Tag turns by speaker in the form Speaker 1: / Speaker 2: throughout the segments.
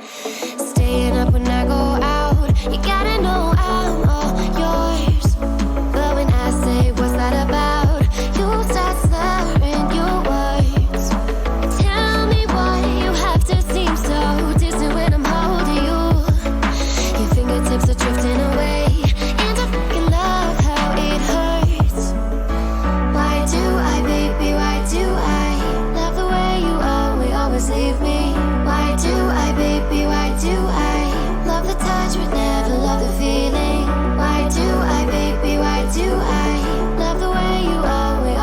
Speaker 1: Staying up when I go out, you gotta know I'm all yours. But when I say what's that about, you start slurring your words. Tell me why you have to seem so distant when I'm holding you. Your fingertips are drifting away, and I fucking love how it hurts. Why do I, baby, why do I love the way you always leave me? Why do I, baby, why do I love the touch but never love the feeling? Why do I, baby, why do I love the way you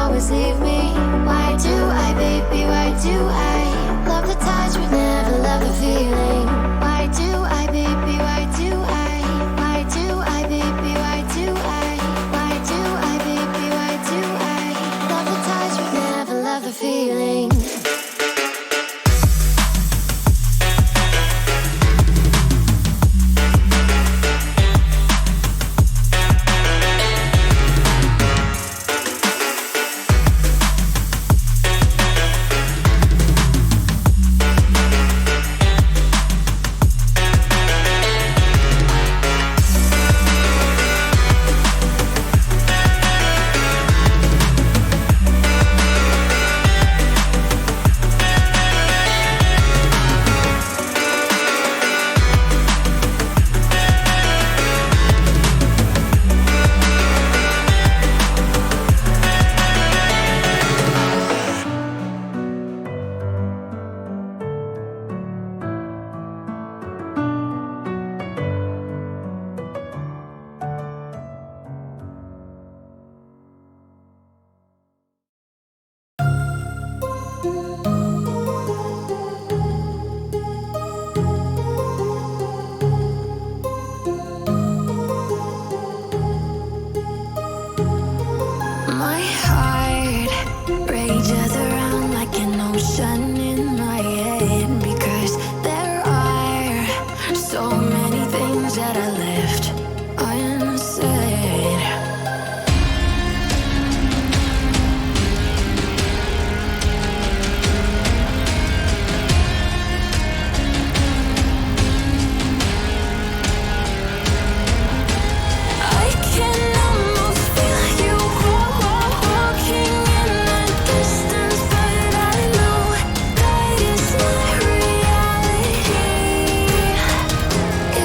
Speaker 1: always leave me? Why do I, baby, why do I love the touch but never love the feeling? Why do I, baby, why do I? Why do I, baby, why do I? Why do I, baby, why do I love the touch but never love the feeling? My heart rages around like an ocean in my head, because there are so many things that I left unsaid. I can almost feel you walking in the distance, but I know that it's not reality.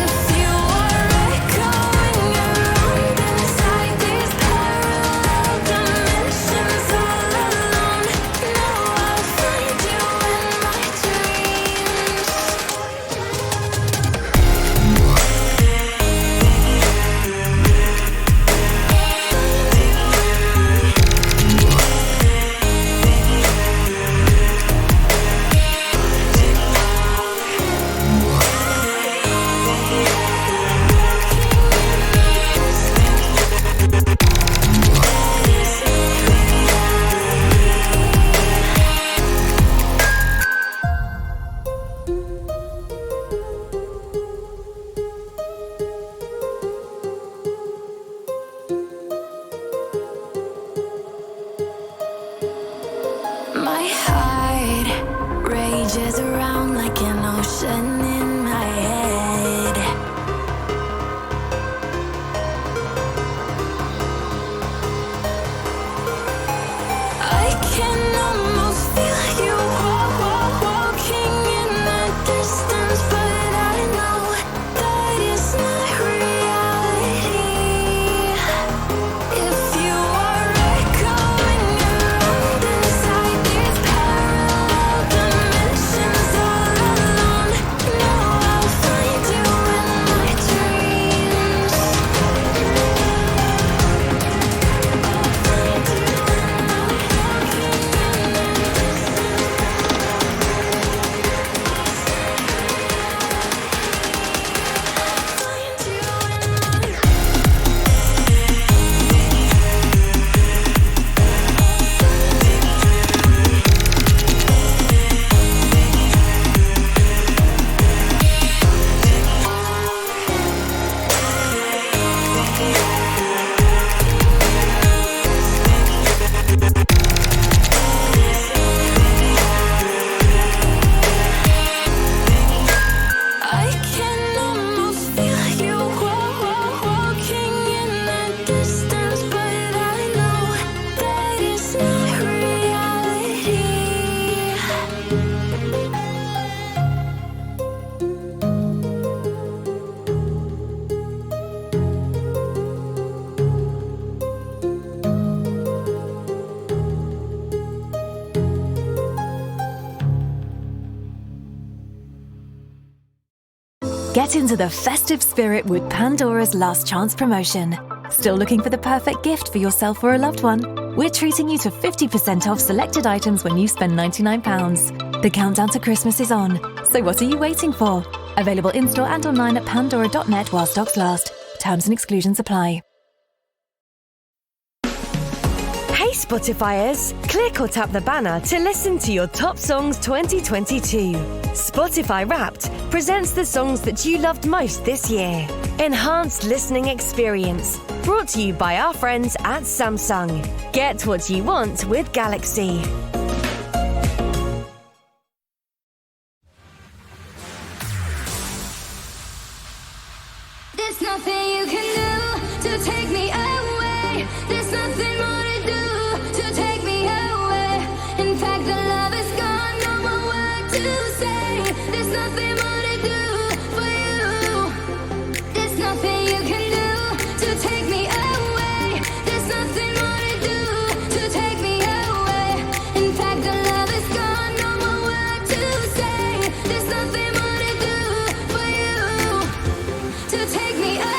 Speaker 1: If you are echoing around inside these parallel dimensions all alone, know I'll find you in my dreams. My heart rages around like an ocean in my head. I can almost feel you walking in the distance, but I know that it's not reality. If you are echoing around inside these parallel dimensions all alone,
Speaker 2: Get into the festive spirit with Pandora's Last Chance promotion. Still looking for the perfect gift for yourself or a loved one? We're treating you to 50% off selected items when you spend £99. The countdown to Christmas is on, so what are you waiting for? Available in-store and online at pandora.net while stocks last. Terms and exclusions apply.
Speaker 3: Hey Spotifyers! Click or tap the banner to listen to your top songs 2022. Spotify Wrapped presents the songs that you loved most this year. Enhanced listening experience. Brought to you by our friends at Samsung. Get what you want with Galaxy.
Speaker 1: There's nothing you can do to take me away. There's nothing more to do to take me away. In fact, the love is gone, no more word to say. There's nothing more to do for you. There's nothing you can do to take me away. There's nothing more to do to take me away. In fact, the love is gone, no more word to say. There's nothing more to do for you to take me away.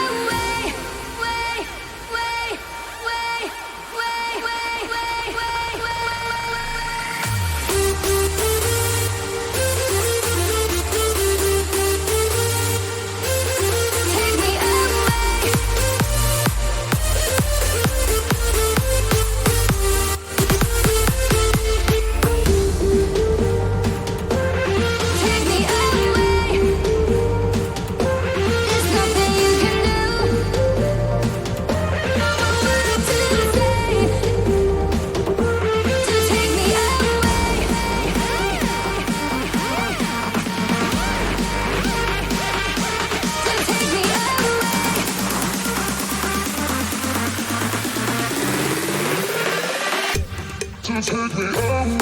Speaker 1: Take me away.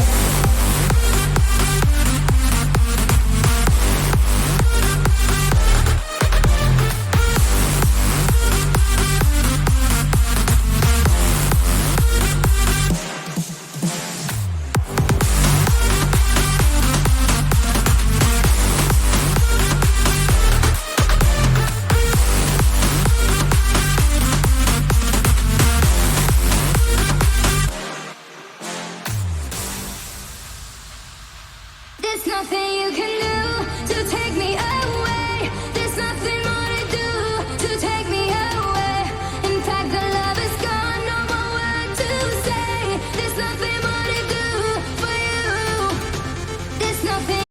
Speaker 1: There's nothing you can do to take me away. There's nothing more to do to take me away. In fact, the love is gone, no more word to say. There's nothing more to do for you. There's nothing.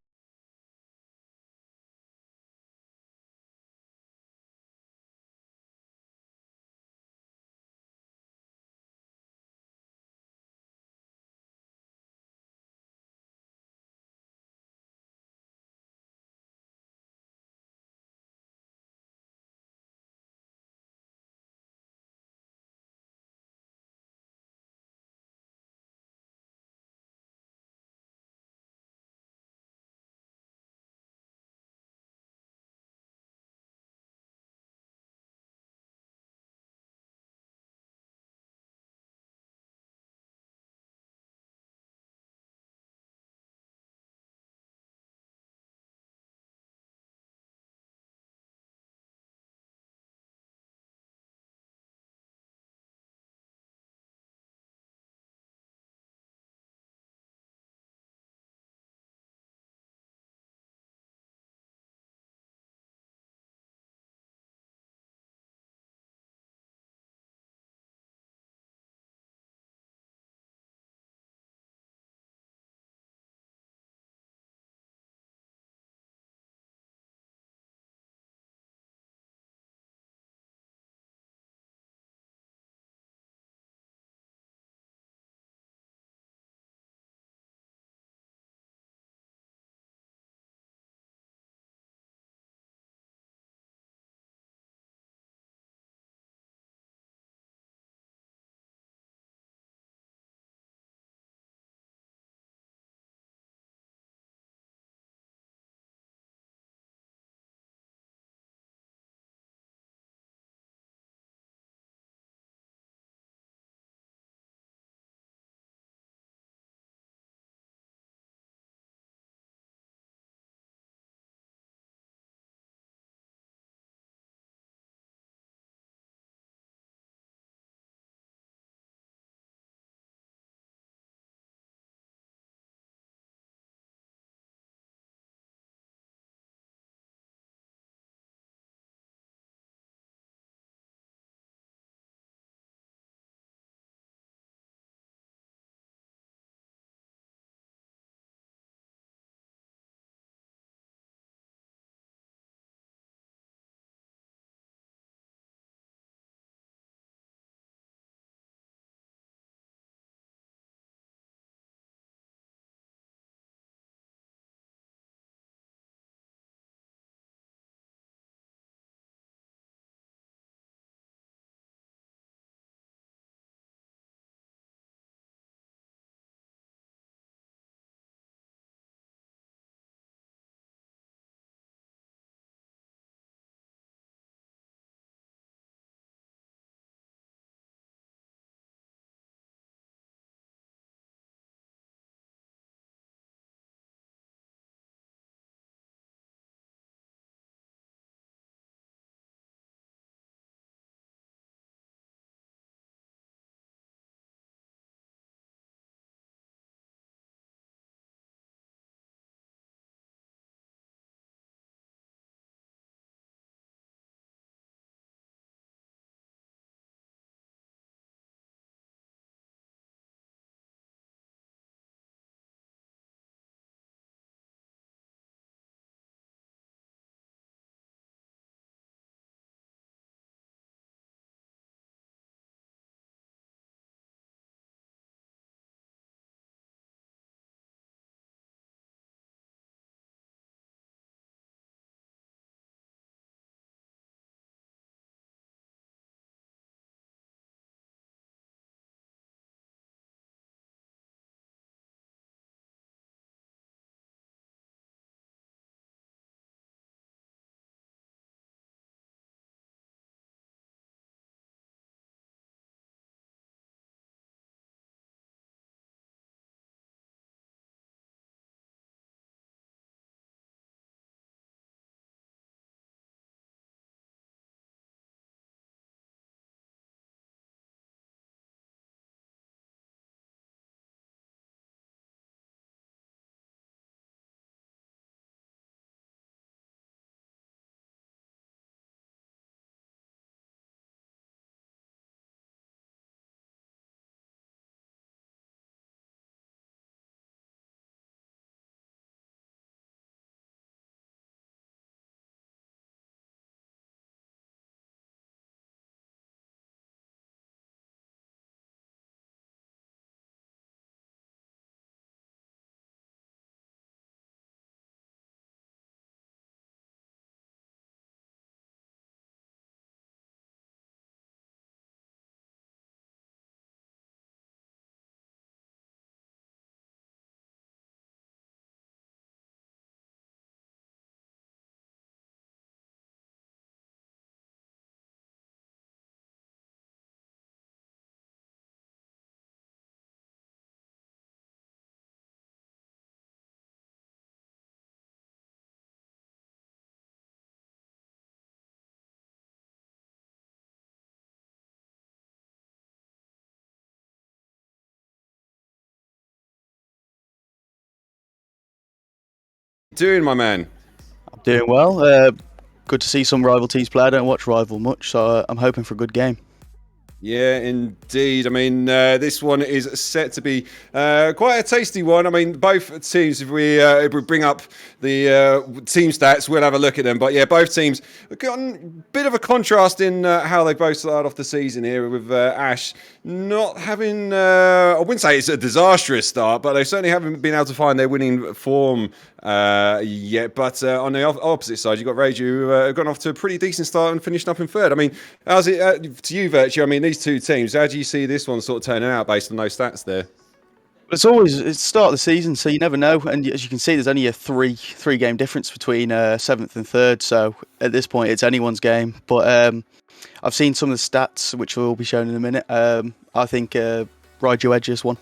Speaker 4: Doing, my man?
Speaker 5: I'm doing well. Good to see some rival teams play. I don't watch rival much, so I'm hoping for a good game.
Speaker 4: Yeah, indeed. I mean, this one is set to be quite a tasty one. I mean, both teams, if we bring up the team stats, we'll have a look at them. But yeah, both teams have got a bit of a contrast in how they both started off the season here, with Ash not having, I wouldn't say it's a disastrous start, but they certainly haven't been able to find their winning form yet. But on the opposite side, you've got Rage, who have gone off to a pretty decent start and finished up in third. I mean, how's it to you, Virtue? I mean, these two teams, how do you see this one sort of turning out based on those stats there?
Speaker 5: It's the start of the season, so you never know. And as you can see, there's only a three game difference between seventh and third. So at this point, it's anyone's game. But I've seen some of the stats, which will be shown in a minute. I think Raiju edges one.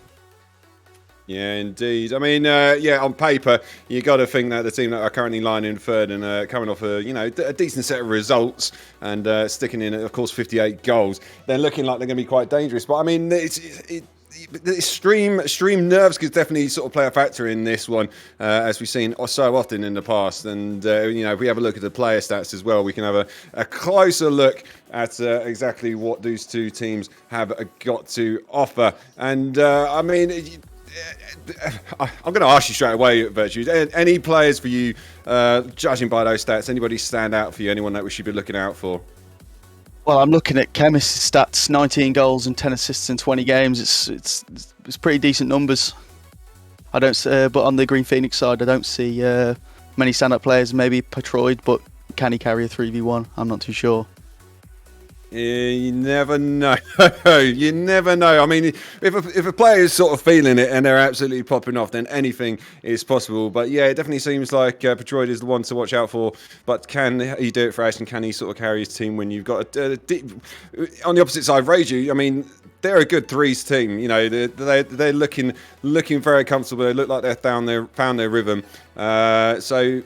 Speaker 4: Yeah, indeed. I mean, yeah, on paper, you got to think that the team that are currently lying in third and coming off a decent set of results and sticking in, of course, 58 goals, they're looking like they're going to be quite dangerous. But I mean, the extreme nerves could definitely sort of play a factor in this one, as we've seen so often in the past. And if we have a look at the player stats as well, we can have a closer look at exactly what these two teams have got to offer. And I mean, I'm going to ask you straight away, Virtue. Any players for you, judging by those stats, anybody stand out for you? Anyone that we should be looking out for?
Speaker 5: Well, I'm looking at Chemist's stats: 19 goals and 10 assists in 20 games. It's pretty decent numbers. I don't, but on the Green Phoenix side, I don't see many stand-up players. Maybe Petroid, but can he carry a 3v1? I'm not too sure.
Speaker 4: You never know. You never know. I mean, if a player is sort of feeling it and they're absolutely popping off, then anything is possible. But yeah, it definitely seems like Petroid is the one to watch out for. But can he do it for Ash, and can he sort of carry his team when you've got on the opposite side, Reiju? I mean, they're a good threes team. You know, they're looking very comfortable. They look like they've found their rhythm. So.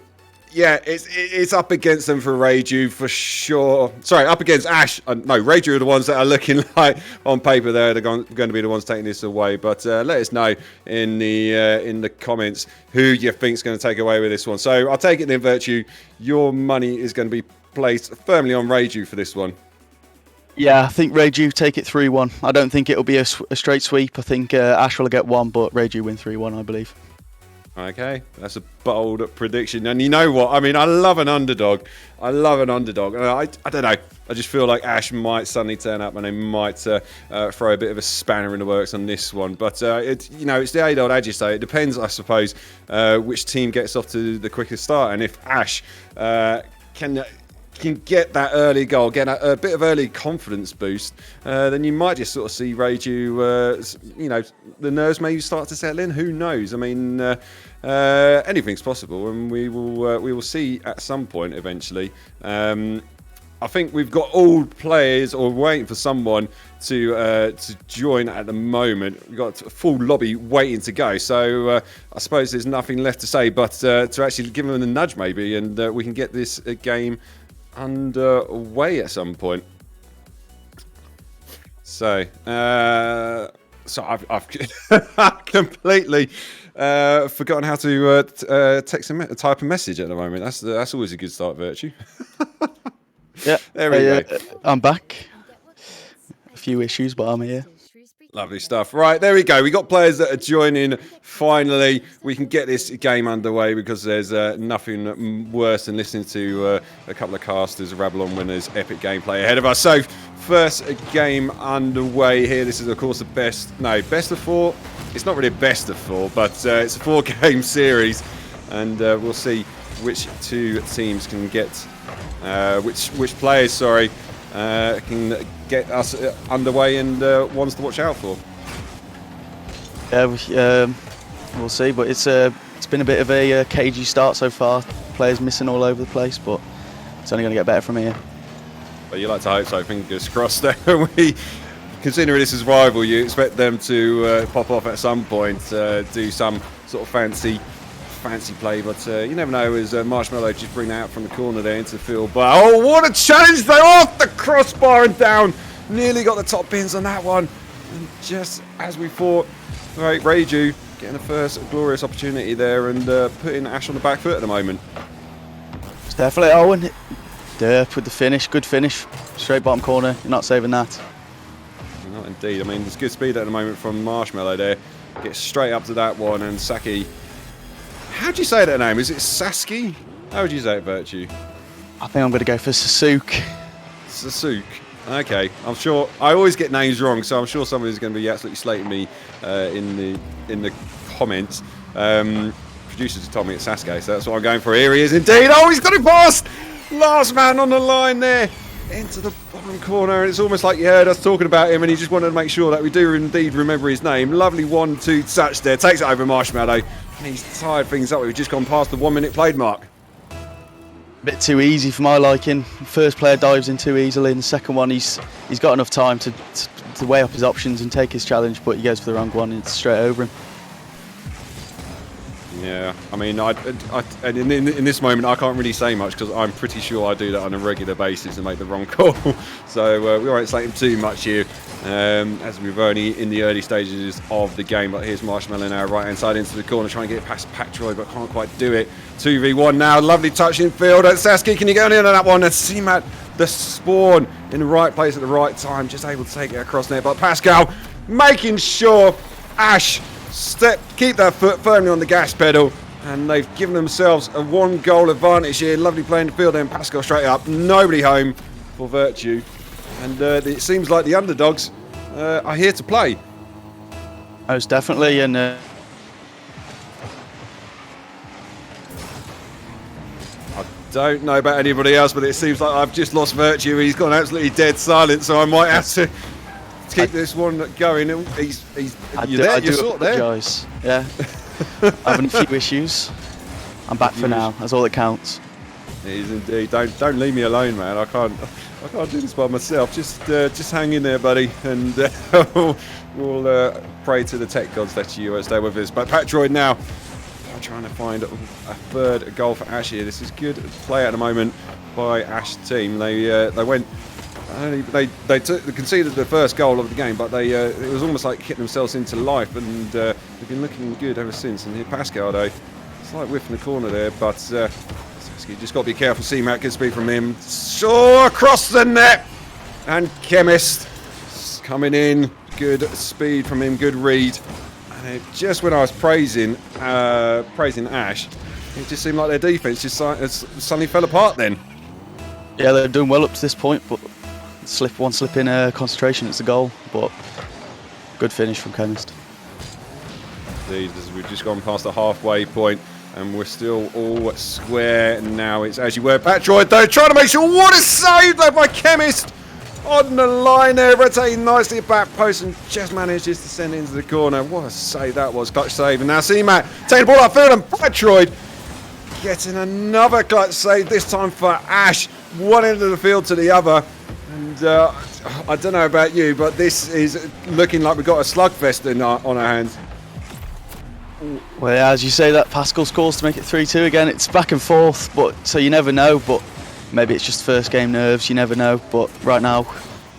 Speaker 4: Yeah, it's up against them for Reiju for sure. Sorry, up against Ash. No, Reiju are the ones that are looking like on paper they're going to be the ones taking this away. But let us know in the comments who you think's going to take away with this one. So I'll take it then, Virtue. Your money is going to be placed firmly on Reiju for this one.
Speaker 5: Yeah, I think Reiju take it 3-1. I don't think it'll be a straight sweep. I think Ash will get one, but Reiju win 3-1, I believe.
Speaker 4: Okay, that's a bold prediction. And you know what? I mean, I love an underdog. And I don't know. I just feel like Ash might suddenly turn up and they might throw a bit of a spanner in the works on this one. But, it's the age-old adage, so it depends, I suppose, which team gets off to the quickest start. And if Ash can get that early goal, get a bit of early confidence boost, then you might just sort of see Reiju, the nerves maybe start to settle in. Who knows? I mean, anything's possible, and we will see at some point eventually. I think we've got all players or waiting for someone to join at the moment. We've got a full lobby waiting to go. So I suppose there's nothing left to say but to actually give them a nudge maybe, and we can get this game underway at some point. So I've completely forgotten how to type a message at the moment. That's always a good start, Virtue.
Speaker 5: Yeah,
Speaker 4: there we go.
Speaker 5: I'm back. A few issues, but I'm here.
Speaker 4: Lovely stuff. Right, there we go. We got players that are joining. Finally, we can get this game underway because there's nothing worse than listening to a couple of casters rabble on when there's epic gameplay ahead of us. So, first game underway here. This is, of course, best of four. It's not really a best of four, but it's a 4-game series, and we'll see which two teams can get, which players, can get us underway and ones to watch out for.
Speaker 5: Yeah, we'll see, but it's been a bit of a cagey start so far. Players missing all over the place, but it's only going to get better from here.
Speaker 4: But you like to hope so. Fingers crossed. We, considering this is rival, you expect them to pop off at some point, do some sort of fancy play, but you never know, as Marshmallow just bring that out from the corner there into the field. But oh, what a challenge! They're off the crossbar and down. Nearly got the top bins on that one. And just as we thought, right, Reiju getting a first glorious opportunity there and putting Ash on the back foot at the moment.
Speaker 5: It's definitely Owen. Derp with the finish, good finish. Straight bottom corner, you're not saving that.
Speaker 4: Not indeed. I mean, there's good speed at the moment from Marshmallow there. Gets straight up to that one, and Saki. How do you say that name? Is it Saski? How would you say it, Virtue?
Speaker 5: I think I'm going to go for Sasuke.
Speaker 4: Sasuke. Okay, I'm sure. I always get names wrong, so I'm sure somebody's going to be absolutely slating me in the comments. Producers told me it's Sasuke, so that's what I'm going for. Here he is indeed. Oh, he's got it past! Last man on the line there. Into the bottom corner. It's almost like you heard us talking about him and he just wanted to make sure that we do indeed remember his name. Lovely 1-2 touch there. Takes it over Marshmallow. And he's tied things up. We've just gone past the 1 minute played mark.
Speaker 5: Bit too easy for my liking. First player dives in too easily, and the second one he's got enough time to weigh up his options and take his challenge, but he goes for the wrong one and it's straight over him.
Speaker 4: Yeah, I mean, and in this moment, I can't really say much because I'm pretty sure I do that on a regular basis and make the wrong call. So we won't say him too much here, as we're only in the early stages of the game. But here's Marshmallow now, right hand side into the corner, trying to get it past Patroy, but can't quite do it. 2v1 now, lovely touch in field. Sasuke, can you go in on that one? And Seamat, the spawn, in the right place at the right time, just able to take it across there. But Pascal making sure Ash keep that foot firmly on the gas pedal, and they've given themselves a 1-goal advantage here. Lovely play in the field, and Pascal straight up, nobody home for Virtue, and it seems like the underdogs are here to play.
Speaker 5: Most definitely, and
Speaker 4: I don't know about anybody else, but it seems like I've just lost Virtue. He's gone absolutely dead silent, so I might have to keep this one going. You're sort of there.
Speaker 5: Apologise. Yeah, having a few issues. I'm back for now. That's all that counts.
Speaker 4: It is indeed. Don't leave me alone, man. I can't do this by myself. Just hang in there, buddy, and we'll pray to the tech gods that you stay with us. But Patroid now trying to find a third goal for Ash here. This is good play at the moment by Ash team. They went. They conceded the first goal of the game, but it was almost like hitting themselves into life, and they've been looking good ever since. And here Pascal, though, slight whiff in the corner there, but you just got to be careful. C-Mac, good speed from him. So across the net, and Chemist coming in, good speed from him, good read. And just when I was praising Ash, it just seemed like their defense just suddenly fell apart. Then,
Speaker 5: yeah, they're doing well up to this point, but one slip in concentration, it's a goal, but good finish from Chemist.
Speaker 4: Indeed, as we've just gone past the halfway point and we're still all square now. It's as you were. Patroid though, trying to make sure. What a save though by Chemist on the line there, rotating nicely at back post and just manages to send it into the corner. What a save that was, clutch save. And now C-Mac taking the ball upfield, and Patroid getting another clutch save, this time for Ash, one end of the field to the other. And I don't know about you, but this is looking like we've got a slugfest on our hands.
Speaker 5: Well, yeah, as you say, that Pascal scores to make it 3-2 again. It's back and forth, but so you never know. But maybe it's just first game nerves. You never know. But right now,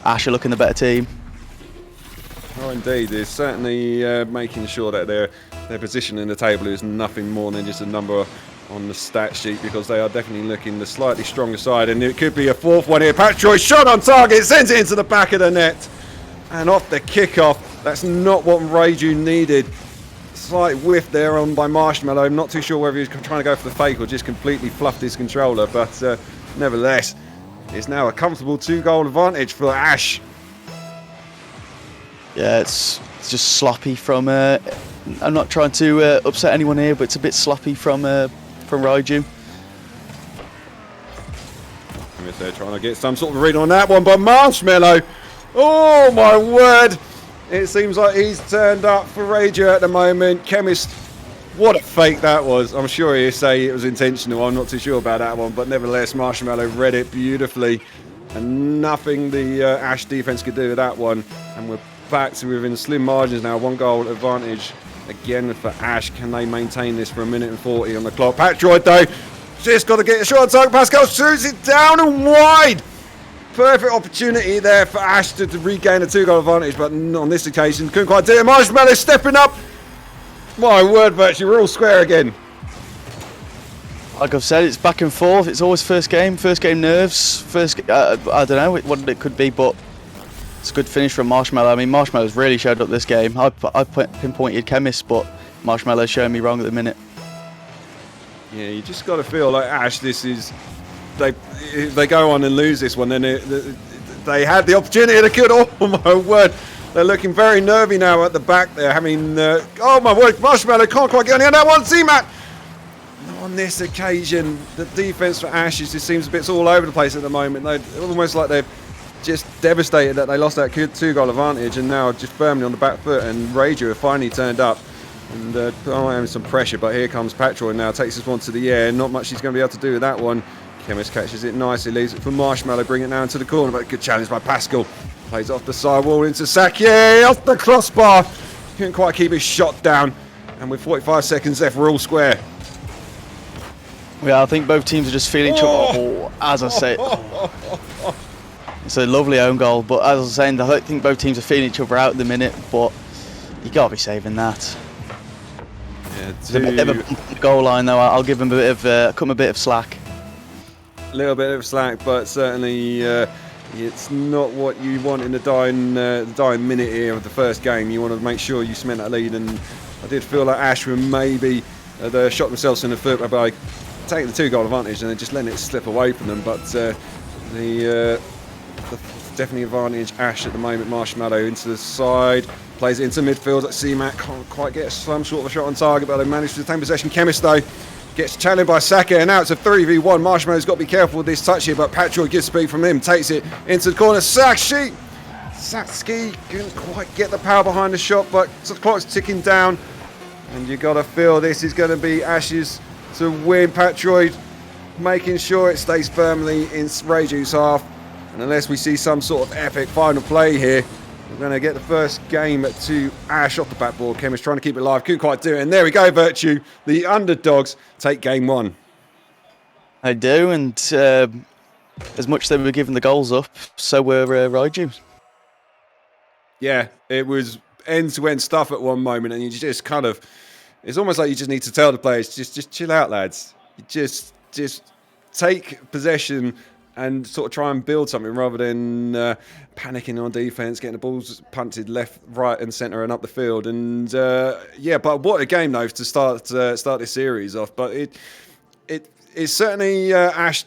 Speaker 5: Ash are looking the better team.
Speaker 4: Oh, indeed, they're certainly making sure that their position in the table is nothing more than just a number on the stat sheet, because they are definitely looking the slightly stronger side, and it could be a fourth one here. Patroy shot on target, sends it into the back of the net, and off the kickoff. That's not what Reiju needed. Slight whiff there on by Marshmallow. I'm not too sure whether he was trying to go for the fake or just completely fluffed his controller, but nevertheless, it's now a comfortable 2-goal advantage for Ash.
Speaker 5: Yeah, it's just sloppy from. I'm not trying to upset anyone here, but it's a bit sloppy from Raiju.
Speaker 4: They're trying to get some sort of read on that one, but Marshmallow, oh my word, it seems like he's turned up for Raiju at the moment. Chemist, what a fake that was. I'm sure he'll say it was intentional. I'm not too sure about that one, but nevertheless, Marshmallow read it beautifully, and nothing the Ash defense could do with that one. And we're back to within slim margins now. 1-goal advantage again for Ash. Can they maintain this for 1 minute and 40 on the clock? Patroid though, just got to get a shot on target. Pascal shoots it down and wide. Perfect opportunity there for Ash to regain a 2-goal advantage, but on this occasion couldn't quite do it. Marshmallow stepping up, My word, Virtue, we're all square again.
Speaker 5: Like I've said, it's back and forth. It's always first game nerves. I don't know what it could be, but it's a good finish from Marshmallow. I mean, Marshmallow's really showed up this game. I pinpointed Chemist, but Marshmallow's showing me wrong at the minute.
Speaker 4: Yeah, you just got to feel like Ash. This is they go on and lose this one, then they had the opportunity. They could. Oh my word! They're looking very nervy now at the back there. Having oh my word, Marshmallow can't quite get on that one. C-Mac. On this occasion, the defense for Ash just seems a bit all over the place at the moment. They're almost like they're just devastated that they lost that 2-goal advantage, and now just firmly on the back foot. And Raju have finally turned up and having some pressure. But here comes Patroy now, takes this one to the air. Not much he's going to be able to do with that one. Chemist catches it nicely, leaves it for Marshmallow, bring it now into the corner. But a good challenge by Pascal. Plays off the side wall into Saki, off the crossbar. Couldn't quite keep his shot down. And with 45 seconds left, we're all square.
Speaker 5: Yeah, I think both teams are just feeling each other. Oh, as I say, it's a lovely own goal. But as I was saying, I think both teams are feeling each other out at the minute. But you got to be saving that.
Speaker 4: Yeah,
Speaker 5: it's a bit of a goal line though. I'll give them a bit of slack.
Speaker 4: A little bit of slack, but certainly it's not what you want in the dying minute here of the first game. You want to make sure you cement that lead, and I did feel like Ash were maybe they shot themselves in the foot by taking the 2-goal advantage and then just letting it slip away from them. But the definitely advantage Ash at the moment. Marshmallow into the side, plays it into midfield. C-Mac can't quite get some sort of a shot on target, but they managed to retain possession. Chemist though gets challenged by Saka, and now it's a 3v1. Marshmallow's got to be careful with this touch here, but Patroy gives speed from him, takes it into the corner. Satsuki couldn't quite get the power behind the shot, but the clock's ticking down, and you got to feel this is going to be Ash's to win. Patroy making sure it stays firmly in Raju's half, and unless we see some sort of epic final play here, we're going to get the first game to Ash off the backboard. Chemist trying to keep it alive, couldn't quite do it, and there we go, Virtue. The underdogs take game one.
Speaker 5: They do, and as much as they were giving the goals up, so were Raju.
Speaker 4: Yeah, it was end-to-end stuff at one moment, and you just kind of, it's almost like you just need to tell the players, just chill out, lads. Just take possession and sort of try and build something rather than panicking on defence, getting the balls punted left, right and centre and up the field. And but what a game though to start this series off. But it's certainly Ash.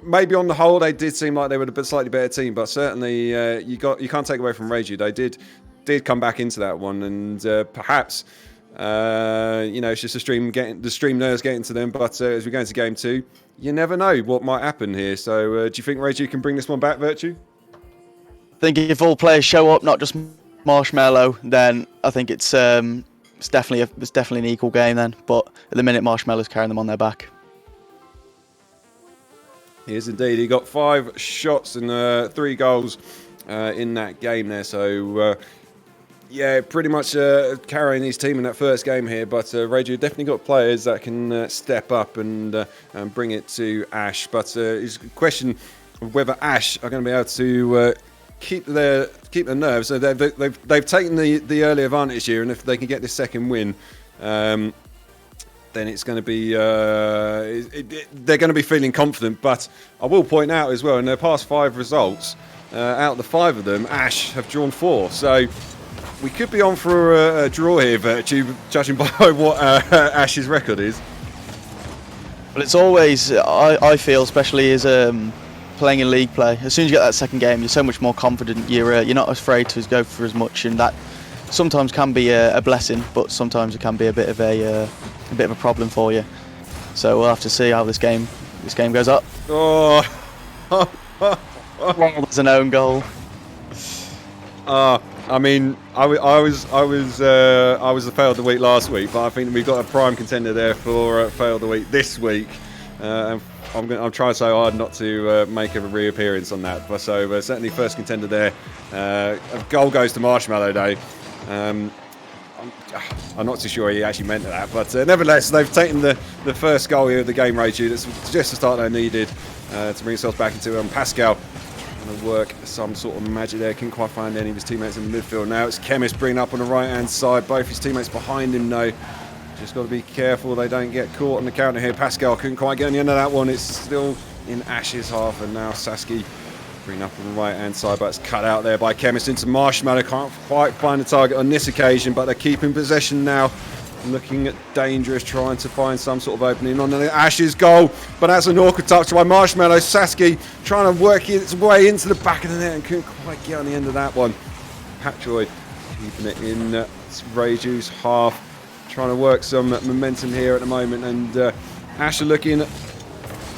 Speaker 4: Maybe on the whole they did seem like they were a slightly better team, but certainly you can't take away from Raju. They did come back into that one, and perhaps it's just the stream nerves getting to them. But as we go into game two, you never know what might happen here. So do you think Raju can bring this one back, Virtue?
Speaker 5: I think if all players show up, not just Marshmallow, then I think it's definitely an equal game then. But at the minute, Marshmallow's carrying them on their back.
Speaker 4: He is indeed. He got 5 shots and 3 goals in that game there. So pretty much carrying his team in that first game here. But Raju definitely got players that can step up and bring it to Ash. But it's a question of whether Ash are going to be able to keep their nerves. So they've taken the early advantage here, and if they can get this second win, then it's going to be they're going to be feeling confident. But I will point out as well, in their past 5 results, out of the 5 of them, Ash have drawn 4. So we could be on for a draw here, Virtue, judging by what Ash's record is.
Speaker 5: Well, it's always, I feel, especially as playing in league play, as soon as you get that second game, you're so much more confident. You're not afraid to go for as much, and that sometimes can be a blessing, but sometimes it can be a bit of a problem for you. So we'll have to see how this game goes up.
Speaker 4: Oh,
Speaker 5: There's an own goal.
Speaker 4: I mean, I was the fail of the week last week, but I think we've got a prime contender there for fail of the week this week. And I'm trying so hard not to make a reappearance on that. But so certainly first contender there. A goal goes to Marshmallow though. I'm not too sure he actually meant that, but nevertheless, they've taken the first goal here of the game, Raju. That's just the start they needed to bring themselves back into Pascal. trying to work some sort of magic there. Couldn't quite find any of his teammates in the midfield. Now it's Chemist bringing up on the right-hand side. Both his teammates behind him, though. Just got to be careful they don't get caught on the counter here. Pascal couldn't quite get on the end of that one. It's still in Ash's half, and now Sasuke bringing up on the right-hand side, but it's cut out there by Chemist into Marshmallow. Can't quite find the target on this occasion, but they're keeping possession now. Looking at dangerous, trying to find some sort of opening on the Ash's goal, but that's an awkward touch by Marshmallow. Sasuke trying to work its way into the back of the net and couldn't quite get on the end of that one. Patroid keeping it in Reiju's half, trying to work some momentum here at the moment, and Ash are looking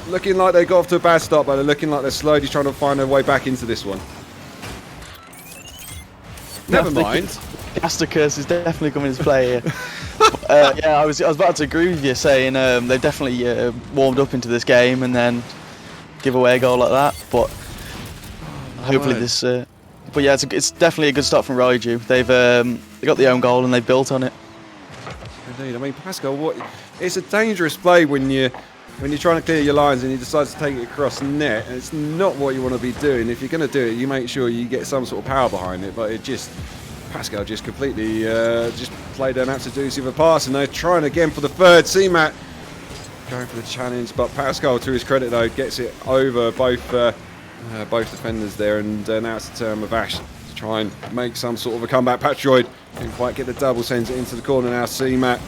Speaker 4: like they got off to a bad start, but they're looking like they're slowly trying to find their way back into this one. Never mind.
Speaker 5: Caster curse is definitely coming into play here. Yeah, I was about to agree with you, saying they've definitely warmed up into this game and then give away a goal like that. But hopefully this. But yeah, it's definitely a good start from Raiju. They got the own goal and they built on it.
Speaker 4: Indeed. I mean, Pascal, it's a dangerous play when you're trying to clear your lines and you decide to take it across the net, and it's not what you want to be doing. If you're going to do it, you make sure you get some sort of power behind it, but Pascal just completely just played an absolute deuce of a pass, and they're trying again for the third. CMAT going for the challenge, but Pascal, to his credit though, gets it over both defenders there, and now it's the turn of Ash to try and make some sort of a comeback. Patroid didn't quite get the double, sends it into the corner now. CMAT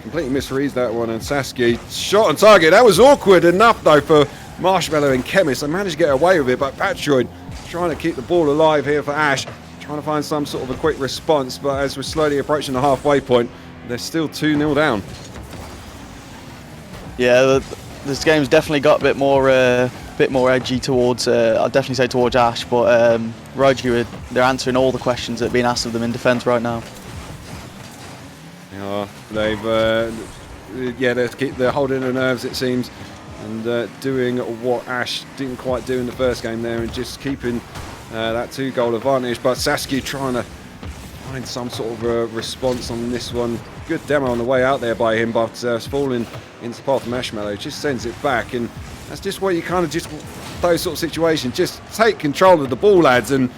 Speaker 4: completely misreads that one, and Sasuke shot on target. That was awkward enough though for Marshmallow and Chemist. They managed to get away with it, but Patroid trying to keep the ball alive here for Ash, trying to find some sort of a quick response, but as we're slowly approaching the halfway point, they're still 2-0 down. Yeah,
Speaker 5: this game's definitely got a bit more edgy towards. I'd definitely say towards Ash, but Raiju, they're answering all the questions that are being asked of them in defence right now.
Speaker 4: Yeah, they're holding their nerves, it seems, and doing what Ash didn't quite do in the first game there, and just keeping that 2-goal advantage. But Sasuke trying to find some sort of a response on this one. Good demo on the way out there by him, but it's falling into the path of Marshmallow. Just sends it back, and that's just where you kind of just, those sort of situations, just take control of the ball, lads, and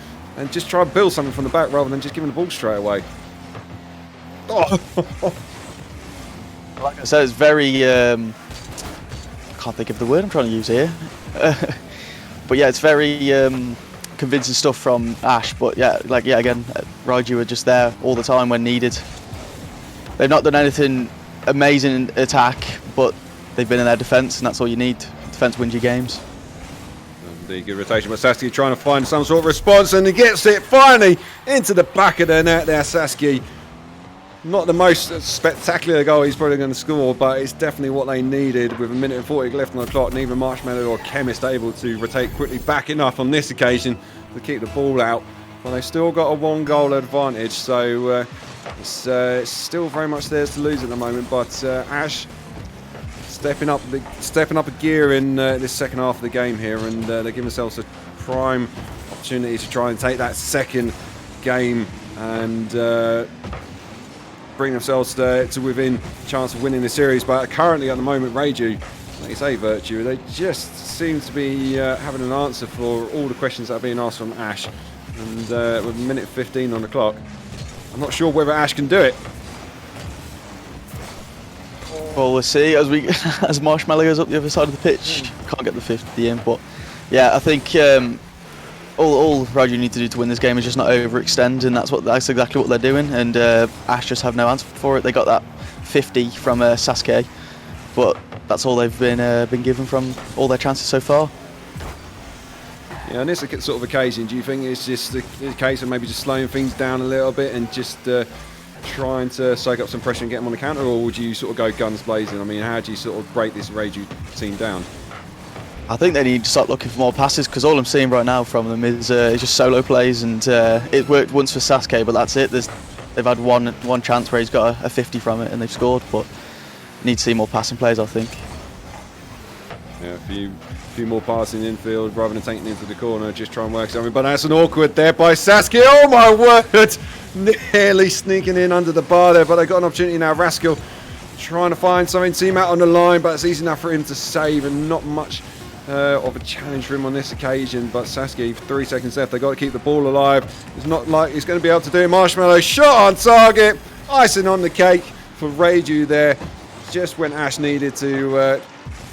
Speaker 4: just try and build something from the back rather than just giving the ball straight away. Oh.
Speaker 5: Like I said, it's very I can't think of the word I'm trying to use here. But yeah, it's very convincing stuff from Ash. But yeah, again, Raiju are just there all the time when needed. They've not done anything amazing in attack, but they've been in their defence, and that's all you need. Defence wins your games.
Speaker 4: The good rotation, but Sasuke trying to find some sort of response, and he gets it finally into the back of the net there. Sasuke, not the most spectacular goal he's probably going to score, but it's definitely what they needed with 1:40 left on the clock. Neither Marshmallow or Chemist able to rotate quickly back enough on this occasion to keep the ball out. But they've still got a 1-goal advantage, so it's still very much theirs to lose at the moment. But Ash stepping up a gear in this second half of the game here, and they're giving themselves a prime opportunity to try and take that second game and bring themselves to within chance of winning the series. But currently at the moment, Raiju, like you say, Virtue, they just seem to be having an answer for all the questions that are being asked from Ash, and with 1:15 on the clock, I'm not sure whether Ash can do it.
Speaker 5: Well, we'll see as Marshmallow goes up the other side of the pitch. Can't get the 50 in, but yeah, I think all Raiju need to do to win this game is just not overextend, and that's exactly what they're doing. And Ash just have no answer for it. They got that 50 from Sasuke, but that's all they've been given from all their chances so far.
Speaker 4: Yeah, on this sort of occasion, do you think it's just a case of maybe just slowing things down a little bit and just trying to soak up some pressure and get them on the counter, or would you sort of go guns blazing? I mean, how do you sort of break this Raiju team down?
Speaker 5: I think they need to start looking for more passes, because all I'm seeing right now from them is just solo plays, and it worked once for Sasuke, but that's it. They've had one chance where he's got a 50 from it and they've scored, but need to see more passing plays, I think.
Speaker 4: Yeah, a few more passing infield rather than taking it into the corner, just try and work something. But that's an awkward there by Sasuke. Oh my word! Nearly sneaking in under the bar there, but they got an opportunity now. Rascal trying to find something. Team out on the line, but it's easy enough for him to save, and not much of a challenge for him on this occasion, but Sasuke, 3 seconds left, they've got to keep the ball alive. It's not like he's going to be able to do it. Marshmallow, shot on target, icing on the cake for Reiju there, just when Ash needed to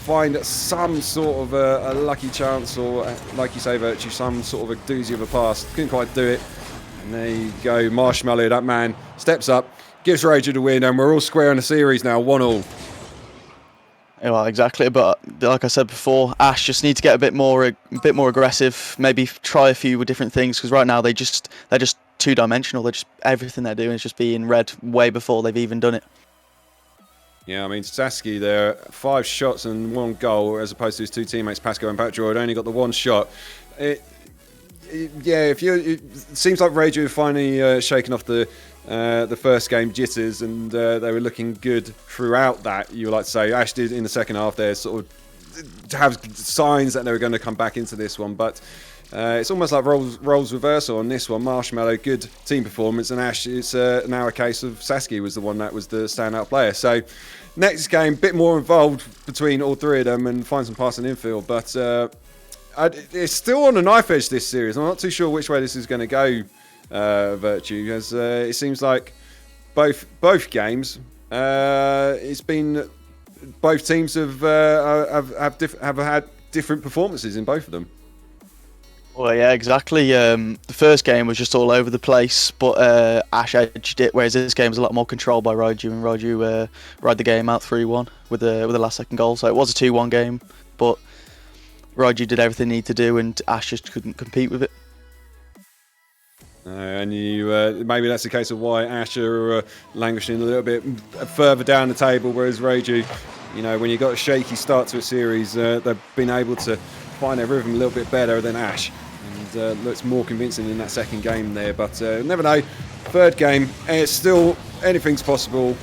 Speaker 4: find some sort of a lucky chance, or like you say, Virtue, some sort of a doozy of a pass. Couldn't quite do it. And there you go, Marshmallow, that man, steps up, gives Reiju the win, and we're all square in the series now, 1-1.
Speaker 5: Well, exactly. But like I said before, Ash just need to get a bit more aggressive. Maybe try a few different things, because right now they're just two-dimensional. They're just, everything they're doing is just being read way before they've even done it.
Speaker 4: Yeah, I mean, Sasuke there, 5 shots and 1 goal, as opposed to his 2 teammates, Pascal and Patroid, only got the 1 shot. It seems like Reiju finally shaken off the first game jitters, and they were looking good throughout that, you would like to say. Ash did in the second half there sort of have signs that they were going to come back into this one, but it's almost like roles reversal on this one. Marshmallow, good team performance, and Ash, it's now a case of Sasuke was the one that was the standout player. So next game, bit more involved between all 3 of them and find some passing infield, but it's still on a knife edge, this series. I'm not too sure which way this is going to go, Virtue, as it seems like both games, it's been, both teams have had different performances in both of them.
Speaker 5: Well, yeah, exactly. The first game was just all over the place, but Ash edged it, whereas this game was a lot more controlled by Reiju, and Reiju ride the game out 3-1 with the last-second goal. So it was a 2-1 game, but Reiju did everything he needed to do, and Ash just couldn't compete with it.
Speaker 4: And maybe that's the case of why Ash are languishing a little bit further down the table, whereas Reiju, when you got a shaky start to a series, they've been able to find their rhythm a little bit better than Ash, and looks more convincing in that second game there. But never know. Third game, it's still, anything's possible.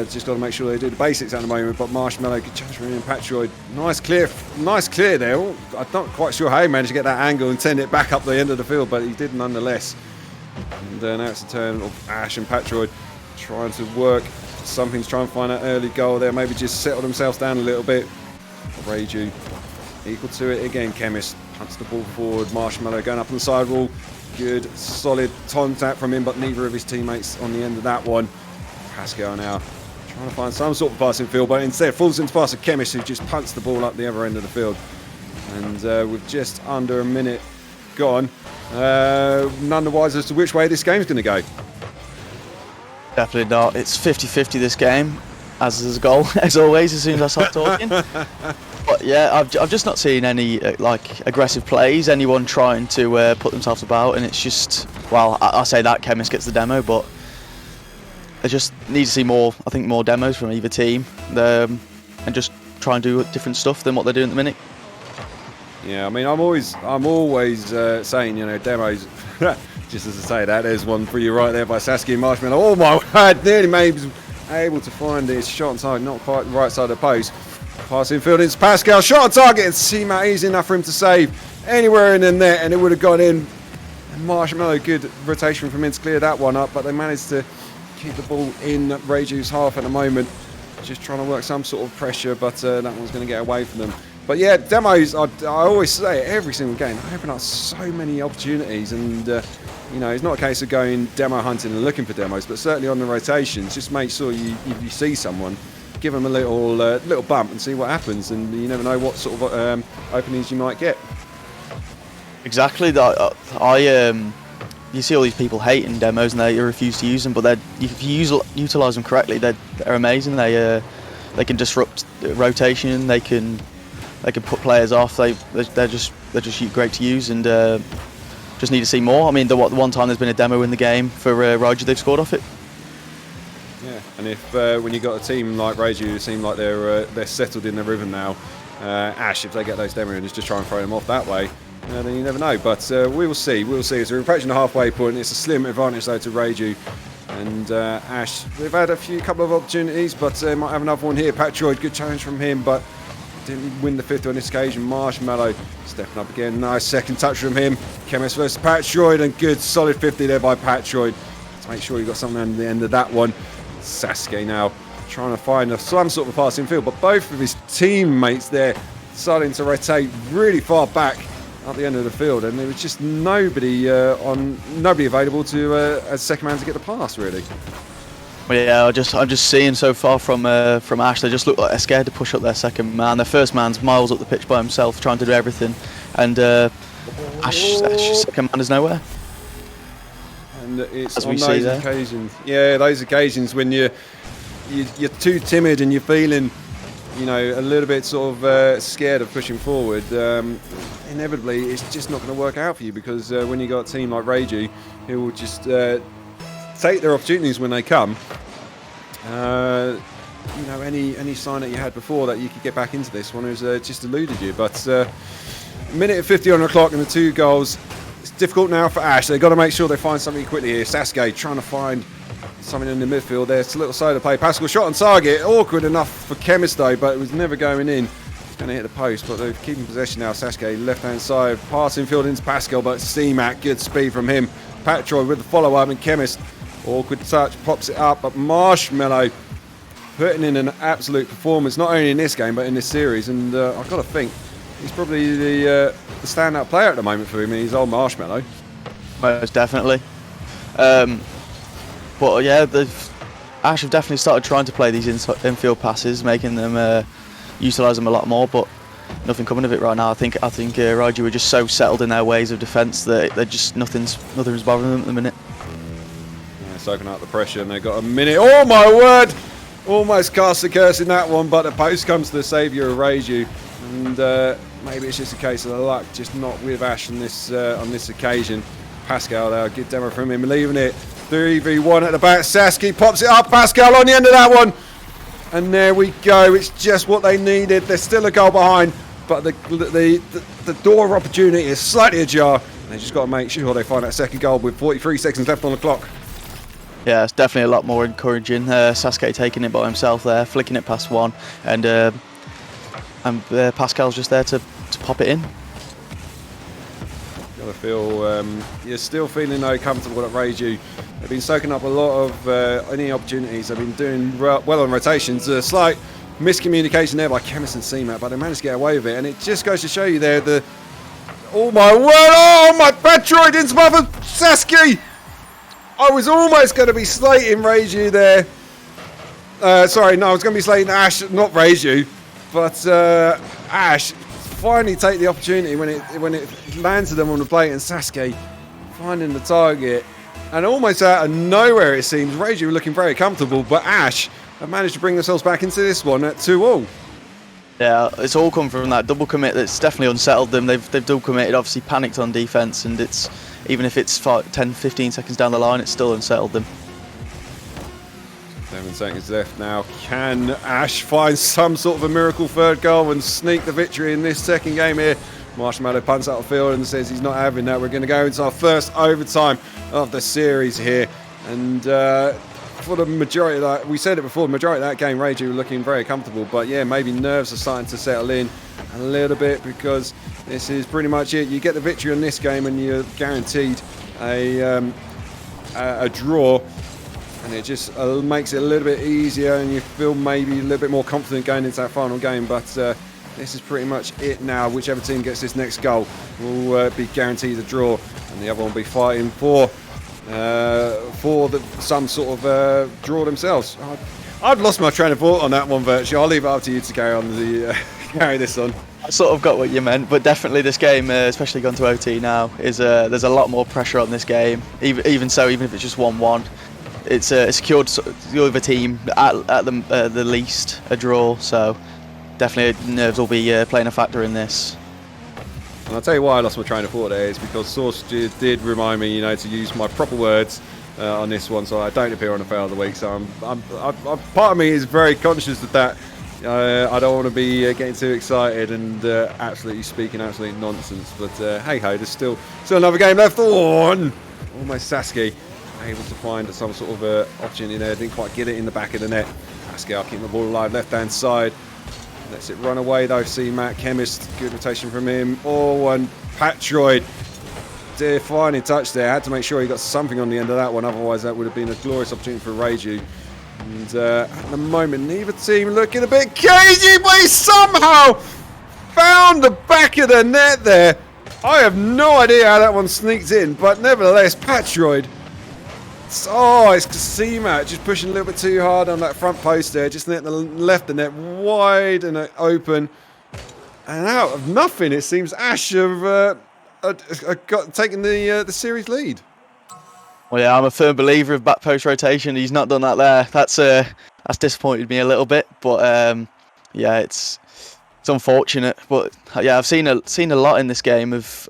Speaker 4: Just got to make sure they do the basics at the moment. But Marshmallow, good chance from him, Patroid, nice clear there. I'm not quite sure how he managed to get that angle and send it back up the end of the field, but he did nonetheless. And now it's a turn of Ash and Patroid trying to work something to try and find that early goal there. Maybe just settle themselves down a little bit. Reiju equal to it again. Chemist punts the ball forward. Marshmallow going up on the sidewall. Good, solid contact from him, but neither of his teammates on the end of that one. Pascal now trying to find some sort of passing field, but instead falls into pass of Chemist, who just punts the ball up the other end of the field. And with just under a minute gone, none the wiser as to which way this game's going to go.
Speaker 5: Definitely not. It's 50-50 this game, as is a goal, as always, as soon as I start talking. But yeah, I've just not seen any aggressive plays, anyone trying to put themselves about, and it's just, well, I say that Chemist gets the demo, but I just need to see more, I think, more demos from either team, and just try and do different stuff than what they're doing at the minute.
Speaker 4: Yeah, I mean, I'm always saying, demos. Just as I say that, there's one for you right there by Sasuke and Marshmallow. Oh my word, nearly maybe able to find his shot on target, not quite the right side of the post. Passing field into Pascal, shot on target, and C-Matt easy enough for him to save anywhere in the net, and it would have gone in. And Marshmallow, good rotation from him to clear that one up, but they managed to keep the ball in Reiju's half at the moment. Just trying to work some sort of pressure, but that one's going to get away from them. But yeah, demos, I always say it, every single game, they open up so many opportunities, and it's not a case of going demo hunting and looking for demos, but certainly on the rotations, just make sure you see someone, give them a little bump and see what happens, and you never know what sort of openings you might get.
Speaker 5: Exactly. You see all these people hating demos and they refuse to use them, but if you utilise them correctly, they're amazing. They can disrupt rotation. They can put players off. They're just great to use, and just need to see more. I mean, the one time there's been a demo in the game for Reiju, they've scored off it.
Speaker 4: Yeah, and if when you got a team like Reiju, it seems like they're settled in their rhythm now. Ash, if they get those demo and just try and throw them off that way, then you never know. But we will see. We'll see. As we're approaching the halfway point, it's a slim advantage though to Reiju. And Ash, they've had a couple of opportunities, but might have another one here. Patroid, good challenge from him, but didn't win the fifth on this occasion. Marshmallow stepping up again. Nice second touch from him. Chemist versus Patroid, and good solid 50 there by Patroid to make sure you got something at the end of that one. Sasuke now trying to find some sort of passing field, but both of his teammates there starting to rotate really far back at the end of the field, and there was just nobody available to as second man to get the pass really.
Speaker 5: Well, yeah, I'm just seeing so far from Ash. They just look like they're scared to push up their second man. Their first man's miles up the pitch by himself, trying to do everything, and Ash's second man is nowhere.
Speaker 4: And it's
Speaker 5: As
Speaker 4: on
Speaker 5: we see
Speaker 4: those
Speaker 5: there.
Speaker 4: occasions, yeah, those occasions when you're too timid and you're feeling, you know, a little bit sort of scared of pushing forward. Inevitably, it's just not going to work out for you, because when you got a team like Reiju, who will just take their opportunities when they come. You know, any sign that you had before that you could get back into this one has just eluded you. But minute and 50 on the clock and the 2 goals. It's difficult now for Ash. They've got to make sure they find something quickly here. Sasuke trying to find something in the midfield there. It's a little side of play. Pascal shot on target. Awkward enough for Chemist though, but it was never going in. It's going to hit the post, but they're keeping possession now. Sasuke left-hand side, passing field into Pascal, but C-Mac, good speed from him. Patroy with the follow-up, and Chemist, awkward touch, pops it up, but Marshmallow putting in an absolute performance, not only in this game, but in this series, and I've got to think, he's probably the standout player at the moment for him. He's old Marshmallow.
Speaker 5: Most definitely. But yeah, Ash have definitely started trying to play these infield passes, making them utilise them a lot more. But nothing coming of it right now. I think Raiju were just so settled in their ways of defence that they're just nothing's bothering them at the minute.
Speaker 4: Yeah, soaking out the pressure, and they've got a minute. Oh my word! Almost cast the curse in that one, but the post comes to the saviour of Reiju, and maybe it's just a case of the luck, just not with Ash on this occasion. Pascal there, good demo from him, leaving it 3v1 at the back. Sasuke pops it up. Pascal on the end of that one, and there we go. It's just what they needed. They're still a goal behind, but the door of opportunity is slightly ajar. They just got to make sure they find that second goal with 43 seconds left on the clock.
Speaker 5: Yeah, it's definitely a lot more encouraging. Sasuke taking it by himself there, flicking it past one, and Pascal's just there to pop it in.
Speaker 4: Gotta feel you're still feeling though comfortable at Reiju. They've been soaking up a lot of any opportunities. They've been doing well on rotations. A slight miscommunication there by Chemist and C-Mac, but they managed to get away with it. And it just goes to show you there oh my word! Oh my Patroid into mother Sasuke! I was almost going to be slating Reiju there. Sorry, no, I was going to be slating Ash, not Reiju. But Ash finally take the opportunity when it lands to them on the plate, and Sasuke finding the target. And almost out of nowhere, it seems, Reiju were looking very comfortable, but Ash have managed to bring themselves back into this one at 2-2.
Speaker 5: Yeah, it's all come from that double commit that's definitely unsettled them. They've double committed, obviously panicked on defence, and it's even if it's 10-15 seconds down the line, it's still unsettled them.
Speaker 4: 7 seconds left now. Can Ash find some sort of a miracle third goal and sneak the victory in this second game here? Marshmallow punts out the field and says he's not having that. We're going to go into our first overtime of the series here. And for the majority of that, we said it before, the majority of that game, Reiju were looking very comfortable. But yeah, maybe nerves are starting to settle in a little bit, because this is pretty much it. You get the victory in this game and you're guaranteed a draw. And it just makes it a little bit easier, and you feel maybe a little bit more confident going into that final game. But this is pretty much it now. Whichever team gets this next goal will be guaranteed a draw, and the other one will be fighting for some sort of draw themselves. I've lost my train of thought on that one, virtually. I'll leave it up to you to carry on carry this on.
Speaker 5: I sort of got what you meant, but definitely this game, especially gone to OT now, is there's a lot more pressure on this game. Even so, even if it's just 1-1. It's secured the other team at the least a draw, so definitely nerves will be playing a factor in this.
Speaker 4: And I'll tell you why I lost my train of thought there, is because Source did remind me, to use my proper words on this one, so I don't appear on the fail of the week. So part of me is very conscious of that. I don't want to be getting too excited and absolutely speaking absolute nonsense. But hey ho, there's still another game left on. Almost Sasuke able to find some sort of opportunity there. Didn't quite get it in the back of the net. Pascal keeping the ball alive left hand side. Lets it run away though. C-Mac, Chemist, good rotation from him. And Patroid, defining touch there. Had to make sure he got something on the end of that one, otherwise that would have been a glorious opportunity for Reiju. And at the moment, neither team looking a bit cagey, but he somehow found the back of the net there. I have no idea how that one sneaked in, but nevertheless, Patroid. Oh, it's CMAT just pushing a little bit too hard on that front post there. Just left the net wide and open. And out of nothing, it seems Ash have taken the series lead.
Speaker 5: Well, yeah, I'm a firm believer of back post rotation. He's not done that there. That's disappointed me a little bit, but yeah, it's unfortunate. But yeah, I've seen a lot in this game of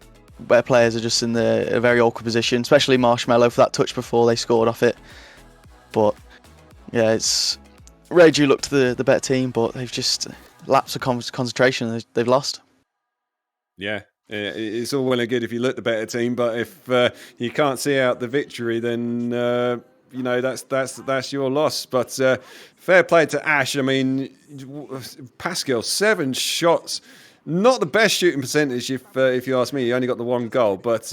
Speaker 5: where players are just in a very awkward position, especially Marshmallow for that touch before they scored off it. But yeah, it's Reiju looked the better team, but they've just lapsed of concentration. They've lost.
Speaker 4: Yeah. It's all well and good if you look the better team, but if you can't see out the victory, then you know that's your loss. But fair play to Ash. I mean, Pascal, 7 shots, not the best shooting percentage if you ask me. He only got the 1 goal, but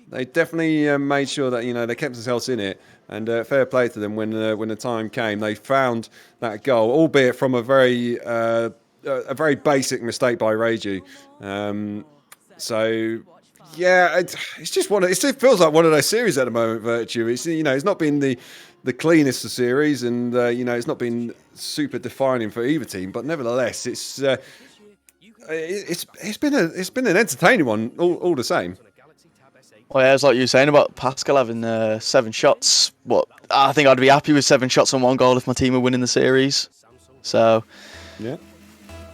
Speaker 4: they definitely made sure that they kept themselves in it. And fair play to them when the time came. They found that goal, albeit from a very basic mistake by Reiju. So, yeah, it's just it feels like one of those series at the moment, Virtue. It's it's not been the cleanest of series, and it's not been super defining for either team. But nevertheless, it's been an entertaining one all the same.
Speaker 5: Well, yeah, it's like you were saying about Pascal having 7 shots. I think I'd be happy with 7 shots on 1 goal if my team were winning the series. So,
Speaker 4: yeah.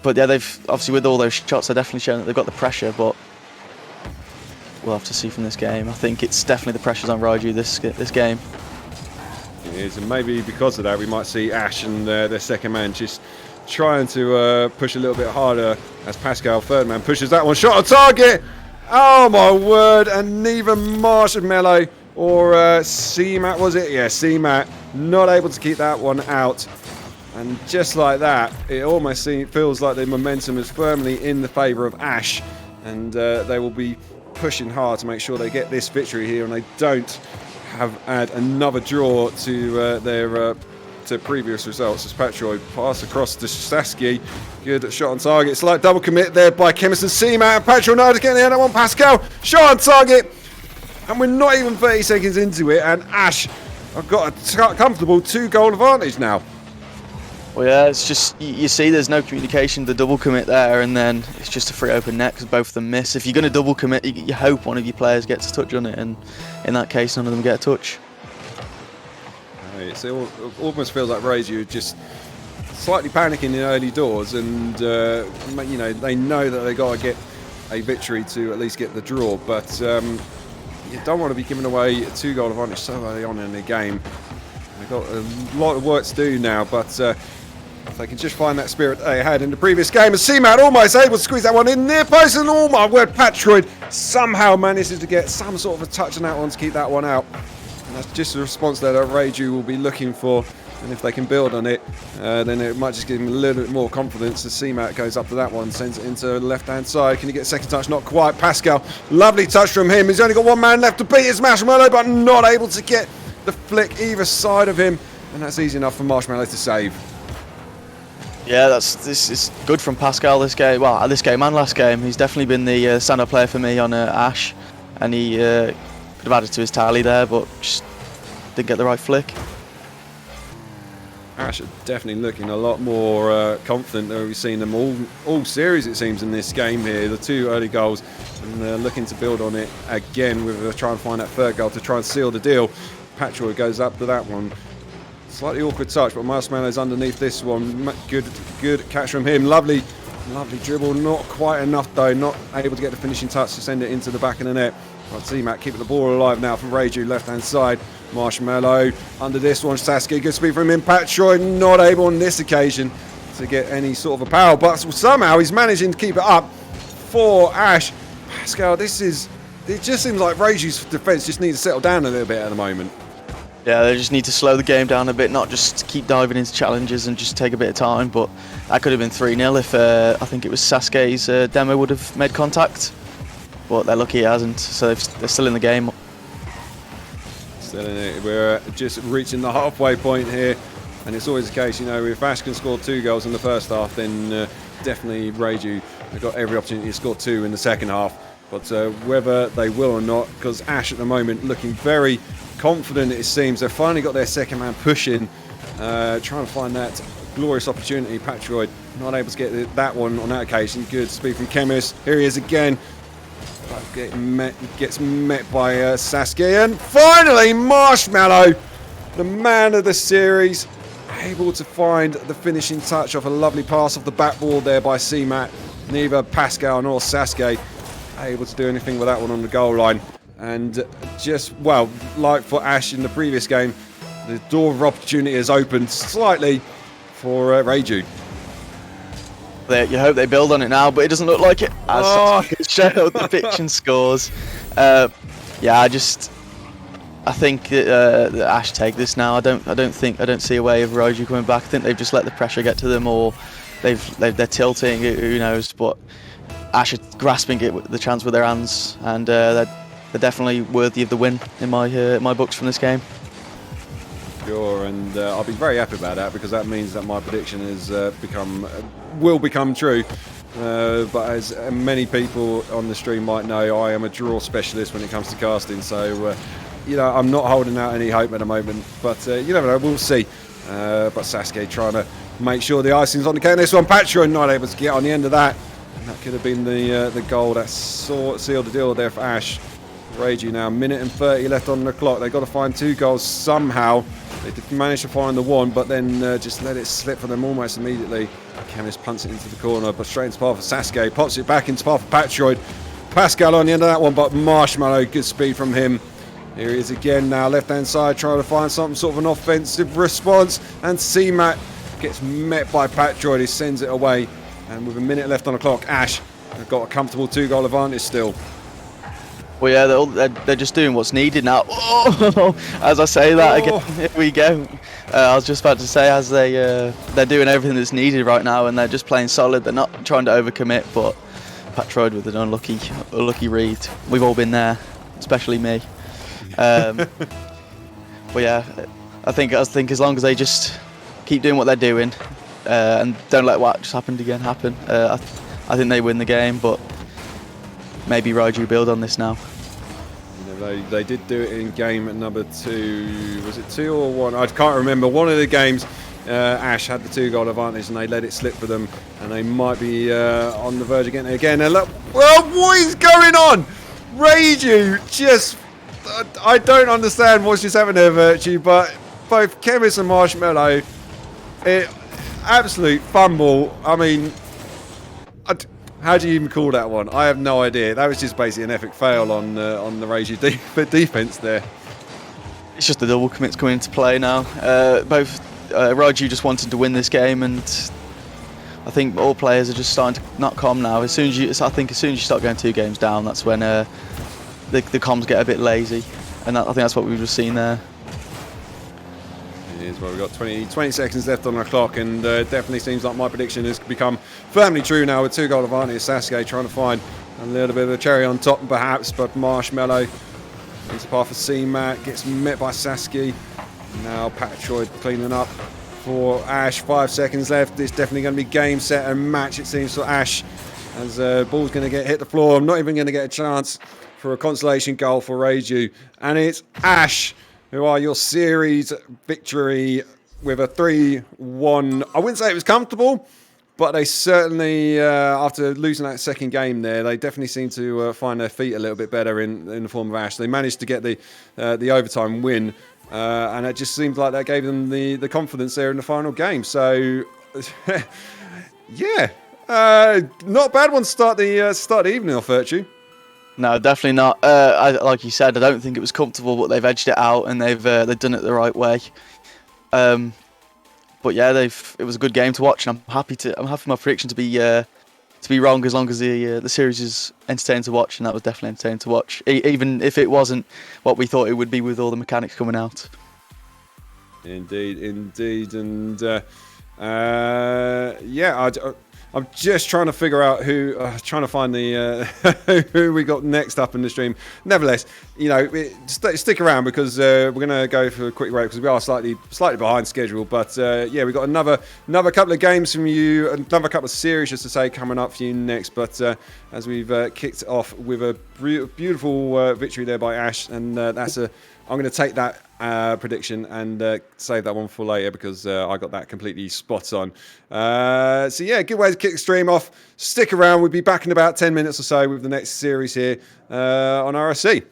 Speaker 4: But
Speaker 5: yeah, they've obviously with all those shots, they're definitely shown that they've got the pressure, but we'll have to see from this game. I think it's definitely the pressure's on Raiju this game.
Speaker 4: It is, and maybe because of that, we might see Ash and their second man just trying to push a little bit harder as Pascal, third man, pushes that one. Shot on target! Oh my word, and neither Marshmallow or CMAT, was it? Yeah, CMAT, not able to keep that one out. And just like that, it almost feels like the momentum is firmly in the favour of Ash, and they will be pushing hard to make sure they get this victory here, and they don't add another draw to their previous results. As Patroid pass across to Saskia, good shot on target. It's like double commit there by Chemist and CMAT, and Patroid knows getting the other one. Pascal, shot on target, and we're not even 30 seconds into it, and Ash have got a comfortable 2-goal advantage now.
Speaker 5: Well, yeah, it's just, you see there's no communication, the double commit there, and then it's just a free open net because both of them miss. If you're going to double commit, you hope one of your players gets a touch on it, and in that case, none of them get a touch.
Speaker 4: It almost feels like Reiju just slightly panicking in the early doors, and they know that they got to get a victory to at least get the draw, but you don't want to be giving away a 2-goal advantage so early on in the game. They've got a lot of work to do now, but if they can just find that spirit they had in the previous game. And CMAT almost able to squeeze that one in near post, and oh my word, Patroid somehow manages to get some sort of a touch on that one to keep that one out. And that's just the response that Reiju will be looking for. And if they can build on it, then it might just give him a little bit more confidence. As CMAT goes up to that one, sends it into the left-hand side. Can he get a second touch? Not quite. Pascal, lovely touch from him. He's only got 1 man left to beat his Marshmallow, but not able to get the flick either side of him. And that's easy enough for Marshmallow to save.
Speaker 5: Yeah, this is good from Pascal this game. Well, this game and last game, he's definitely been the standout player for me on Ash, and he could have added to his tally there, but just didn't get the right flick.
Speaker 4: Ash are definitely looking a lot more confident than we've seen them all series, it seems, in this game here. The 2 early goals, and they're looking to build on it again with trying to find that 3rd goal to try and seal the deal. Patroid goes up to that one. Slightly awkward touch, but Marshmallow's underneath this one. Good catch from him. Lovely dribble. Not quite enough though. Not able to get the finishing touch to send it into the back of the net. But CMAT keeping the ball alive now from Reiju, left-hand side. Marshmallow under this one. Saskia, good speed from him. Patroid not able on this occasion to get any sort of a power, but somehow he's managing to keep it up for Ash. Pascal, it just seems like Reiju's defence just needs to settle down a little bit at the moment.
Speaker 5: Yeah, they just need to slow the game down a bit, not just keep diving into challenges and just take a bit of time. But that could have been 3-0 if I think it was Saskia's demo would have made contact. But they're lucky he hasn't, so they're still in the game.
Speaker 4: Still in it. We're just reaching the halfway point here, and it's always the case, if Ash can score 2 goals in the first half, then definitely Reiju They've got every opportunity to score 2 in the second half. But whether they will or not, because Ash at the moment looking very confident, it seems. They've finally got their second man pushing, trying to find that glorious opportunity. Patroid not able to get that one on that occasion. Good speed from Chemist. Here he is again. Gets met by Sasuke. And finally, Marshmallow, the man of the series, able to find the finishing touch off a lovely pass off the backboard there by C-Mac. Neither Pascal nor Sasuke able to do anything with that one on the goal line. And just, well, like for Ash in the previous game, the door of opportunity has opened slightly for Reiju.
Speaker 5: You hope they build on it now, but it doesn't look like it. As showed the pitch and scores. Yeah, I think that Ash take this now. I don't see a way of Reiju coming back. I think they've just let the pressure get to them, or they're tilting. Who knows? But Ash are grasping the chance with their hands, and they're definitely worthy of the win in my books from this game.
Speaker 4: Sure, and I'll be very happy about that, because that means that my prediction will become true. But as many people on the stream might know, I am a draw specialist when it comes to casting, so I'm not holding out any hope at the moment. But you never know, we'll see. But Sasuke trying to make sure the icing's on the cake. This one, Patron not able to get on the end of that. And that could have been the goal that sealed the deal there for Ash. Reiju now, 1:30 left on the clock. They've got to find 2 goals somehow. They did manage to find the one, but then just let it slip for them almost immediately. Chemist punts it into the corner, but straight into path for Sasuke. Pops it back into path for Patroid. Pascal on the end of that one, but Marshmallow, good speed from him. Here he is again now, left-hand side, trying to find some sort of an offensive response. And C-Mac gets met by Patroid. He sends it away. And with a minute left on the clock, Ash have got a comfortable 2-goal advantage still.
Speaker 5: Well, yeah, they're just doing what's needed now. Oh, as I say that again, here we go. I was just about to say, as they're doing everything that's needed right now, and they're just playing solid. They're not trying to overcommit, but Patroid with an unlucky read. We've all been there, especially me. But yeah, I think as long as they just keep doing what they're doing and don't let what just happened again happen, I think they win the game. But maybe Reiju build on this now.
Speaker 4: They did do it in game number 2. Was it 2 or 1? I can't remember. One of the games, Ash had the 2-goal advantage and they let it slip for them, and they might be on the verge again. And look, well, what is going on? Reiju just, I don't understand what's just happened there, Virtue, but both Chemist and Marshmallow, absolute fumble. I mean, how do you even call that one? I have no idea. That was just basically an epic fail on the Reiju defense there.
Speaker 5: It's just the double commits coming into play now. Both Reiju just wanted to win this game, and I think all players are just starting to not calm now. I think as soon as you start going 2 games down, that's when the comms get a bit lazy, and I think that's what we've just seen there.
Speaker 4: Well, we've got 20 seconds left on the clock, and definitely seems like my prediction has become firmly true now with 2-goal advantage. Sasuke trying to find a little bit of a cherry on top perhaps, but Marshmallow into path for C-Mac, gets met by Sasuke. Now Patroid cleaning up for Ash. 5 seconds left. It's definitely going to be game, set and match, it seems, for Ash, as ball's going to hit the floor. I'm not even going to get a chance for a consolation goal for Reiju, and it's Ash who are your series victory with a 3-1. I wouldn't say it was comfortable, but they certainly, after losing that second game there, they definitely seem to find their feet a little bit better in the form of Ash. They managed to get the overtime win, and it just seemed like that gave them the confidence there in the final game. So, yeah, not a bad one to start the evening off, Virtue.
Speaker 5: No, definitely not. Like you said, I don't think it was comfortable, but they've edged it out and they've done it the right way. But yeah, it was a good game to watch, and I'm happy for my prediction to be wrong, as long as the series is entertaining to watch, and that was definitely entertaining to watch, even if it wasn't what we thought it would be with all the mechanics coming out. Indeed,
Speaker 4: and yeah, I'm just trying to figure out who, trying to find the who we got next up in the stream. Nevertheless, you know, stick around because we're going to go for a quick break because we are slightly behind schedule. But yeah, we got another couple of games from you, another couple of series, just to say, coming up for you next. But as we've kicked off with a beautiful victory there by Ash, and that's a. I'm going to take that prediction and save that one for later because I got that completely spot on. So yeah, good way to kick the stream off. Stick around. We'll be back in about 10 minutes or so with the next series here on RSC.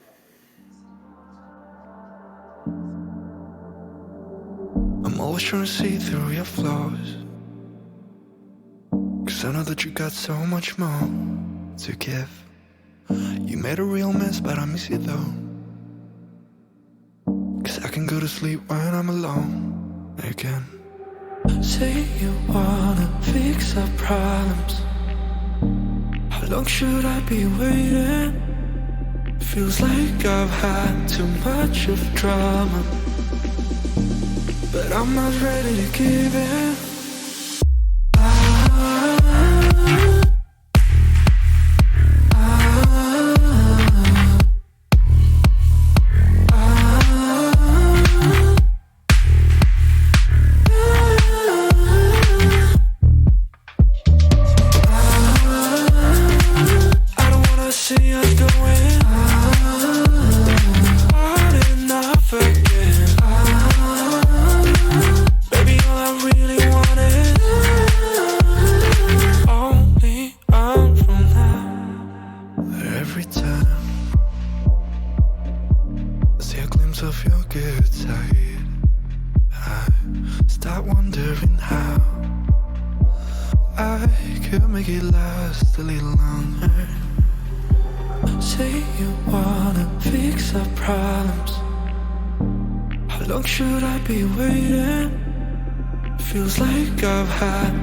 Speaker 6: I'm always trying to see through your flaws, 'cause I know that you got so much more to give. You made a real mess, but I miss you though, 'cause I can go to sleep when I'm alone again. Say you wanna fix our problems. How long should I be waiting? Feels like I've had too much of drama, but I'm not ready to give in.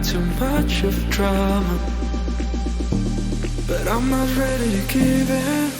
Speaker 6: Too much of drama, but I'm not ready to give in.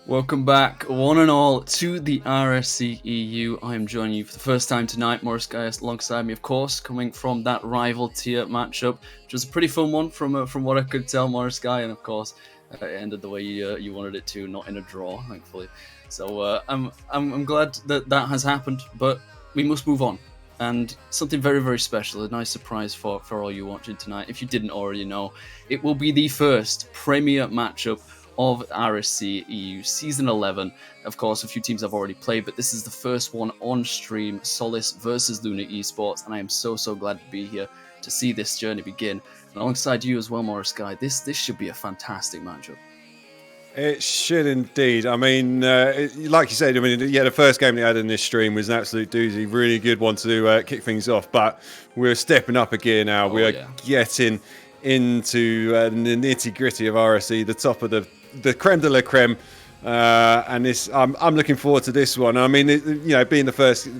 Speaker 7: Welcome back, one and all, to the RSC EU. I am joining you for the first time tonight. Morris Guy alongside me, of course, coming from that rival tier matchup, which was a pretty fun one from what I could tell, Morris Guy, and of course, it ended the way you wanted it to, not in a draw, thankfully. So I'm glad that has happened, but we must move on. And something very, very special, a nice surprise for all you watching tonight. If you didn't already know, it will be the first Premier matchup of RSC EU Season 11. Of course, a few teams have already played, but this is the first one on stream, Solace versus Luna Esports, and I am so glad to be here to see this journey begin. And alongside you as well, Morris Guy, this should be a fantastic matchup.
Speaker 4: It should indeed. I mean, like you said, the first game they had in this stream was an absolute doozy. Really good one to kick things off, but we're stepping up a gear now. We are getting into the nitty-gritty of RSC, the top of the creme de la creme. And this, I'm looking forward to this one. I mean, being the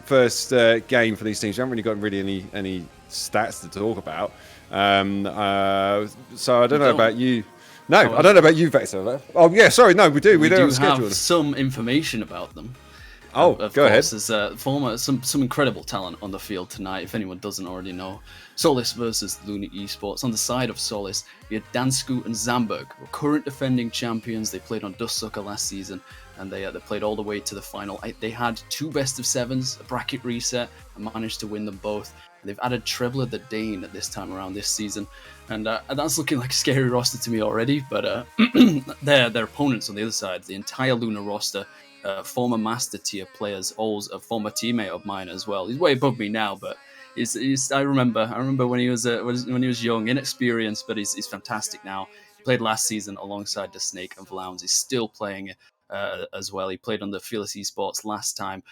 Speaker 4: first game for these teams, you haven't really got any stats to talk about. So I don't know about you. No, I don't know about you, Vector. Oh yeah, sorry, no, we do. We don't
Speaker 7: have some information about them.
Speaker 4: Oh, go ahead.
Speaker 7: There's some incredible talent on the field tonight, if anyone doesn't already know. Solace versus Luna Esports. On the side of Solace, we had Dansku and Zamberg, who are current defending champions. They played on Dustsucker last season, and they played all the way to the final. They had 2 best-of-7s, a bracket reset, and managed to win them both. And they've added Trebler the Dane at this time around this season, and that's looking like a scary roster to me already, but their opponents on the other side, the entire Luna roster, former master tier players, Oles, a former teammate of mine as well. He's way above me now, but I remember when he was young, inexperienced, but he's fantastic now. He played last season alongside the Snake and Vlauns. He's still playing as well. He played on the Fearless Esports last time.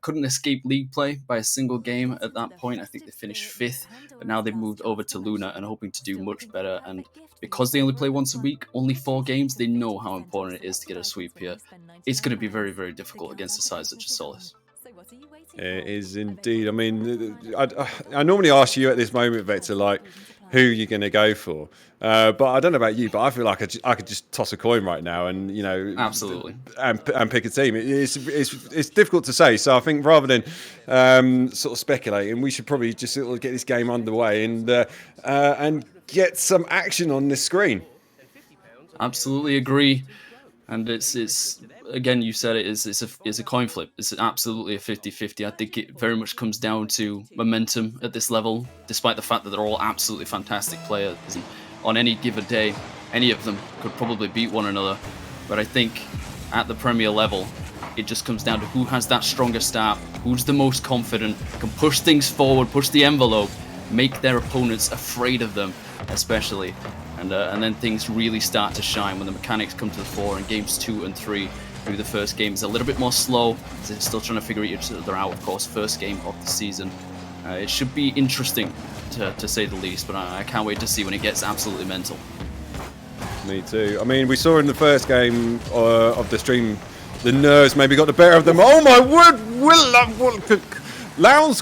Speaker 7: Couldn't escape league play by a single game at that point. I think they finished 5th, but now they've moved over to Luna and hoping to do much better. And because they only play once a week, only 4 games, they know how important it is to get a sweep here. It's going to be very, very difficult against a side such as Solace.
Speaker 4: It is indeed. I mean, I normally ask you at this moment, Vector, like, who you're going to go for. But I don't know about you, but I feel like I could just toss a coin right now and,
Speaker 7: absolutely,
Speaker 4: and pick a team. It's difficult to say. So I think rather than sort of speculating, we should probably just sort of get this game underway and get some action on this screen.
Speaker 7: Absolutely agree. And it's again, you said it's a coin flip. It's absolutely a 50-50. I think it very much comes down to momentum at this level, despite the fact that they're all absolutely fantastic players. And on any given day, any of them could probably beat one another. But I think at the Premier level, it just comes down to who has that stronger start, who's the most confident, can push things forward, push the envelope, make their opponents afraid of them, especially. And then things really start to shine when the mechanics come to the fore in games 2 and 3. Maybe the first game is a little bit more slow, as they're still trying to figure each other out, of course, first game of the season. It should be interesting, to say the least, but I can't wait to see when it gets absolutely mental.
Speaker 4: Me too. I mean, we saw in the first game of the stream, the nerves maybe got the better of them. Oh my word! Clowns,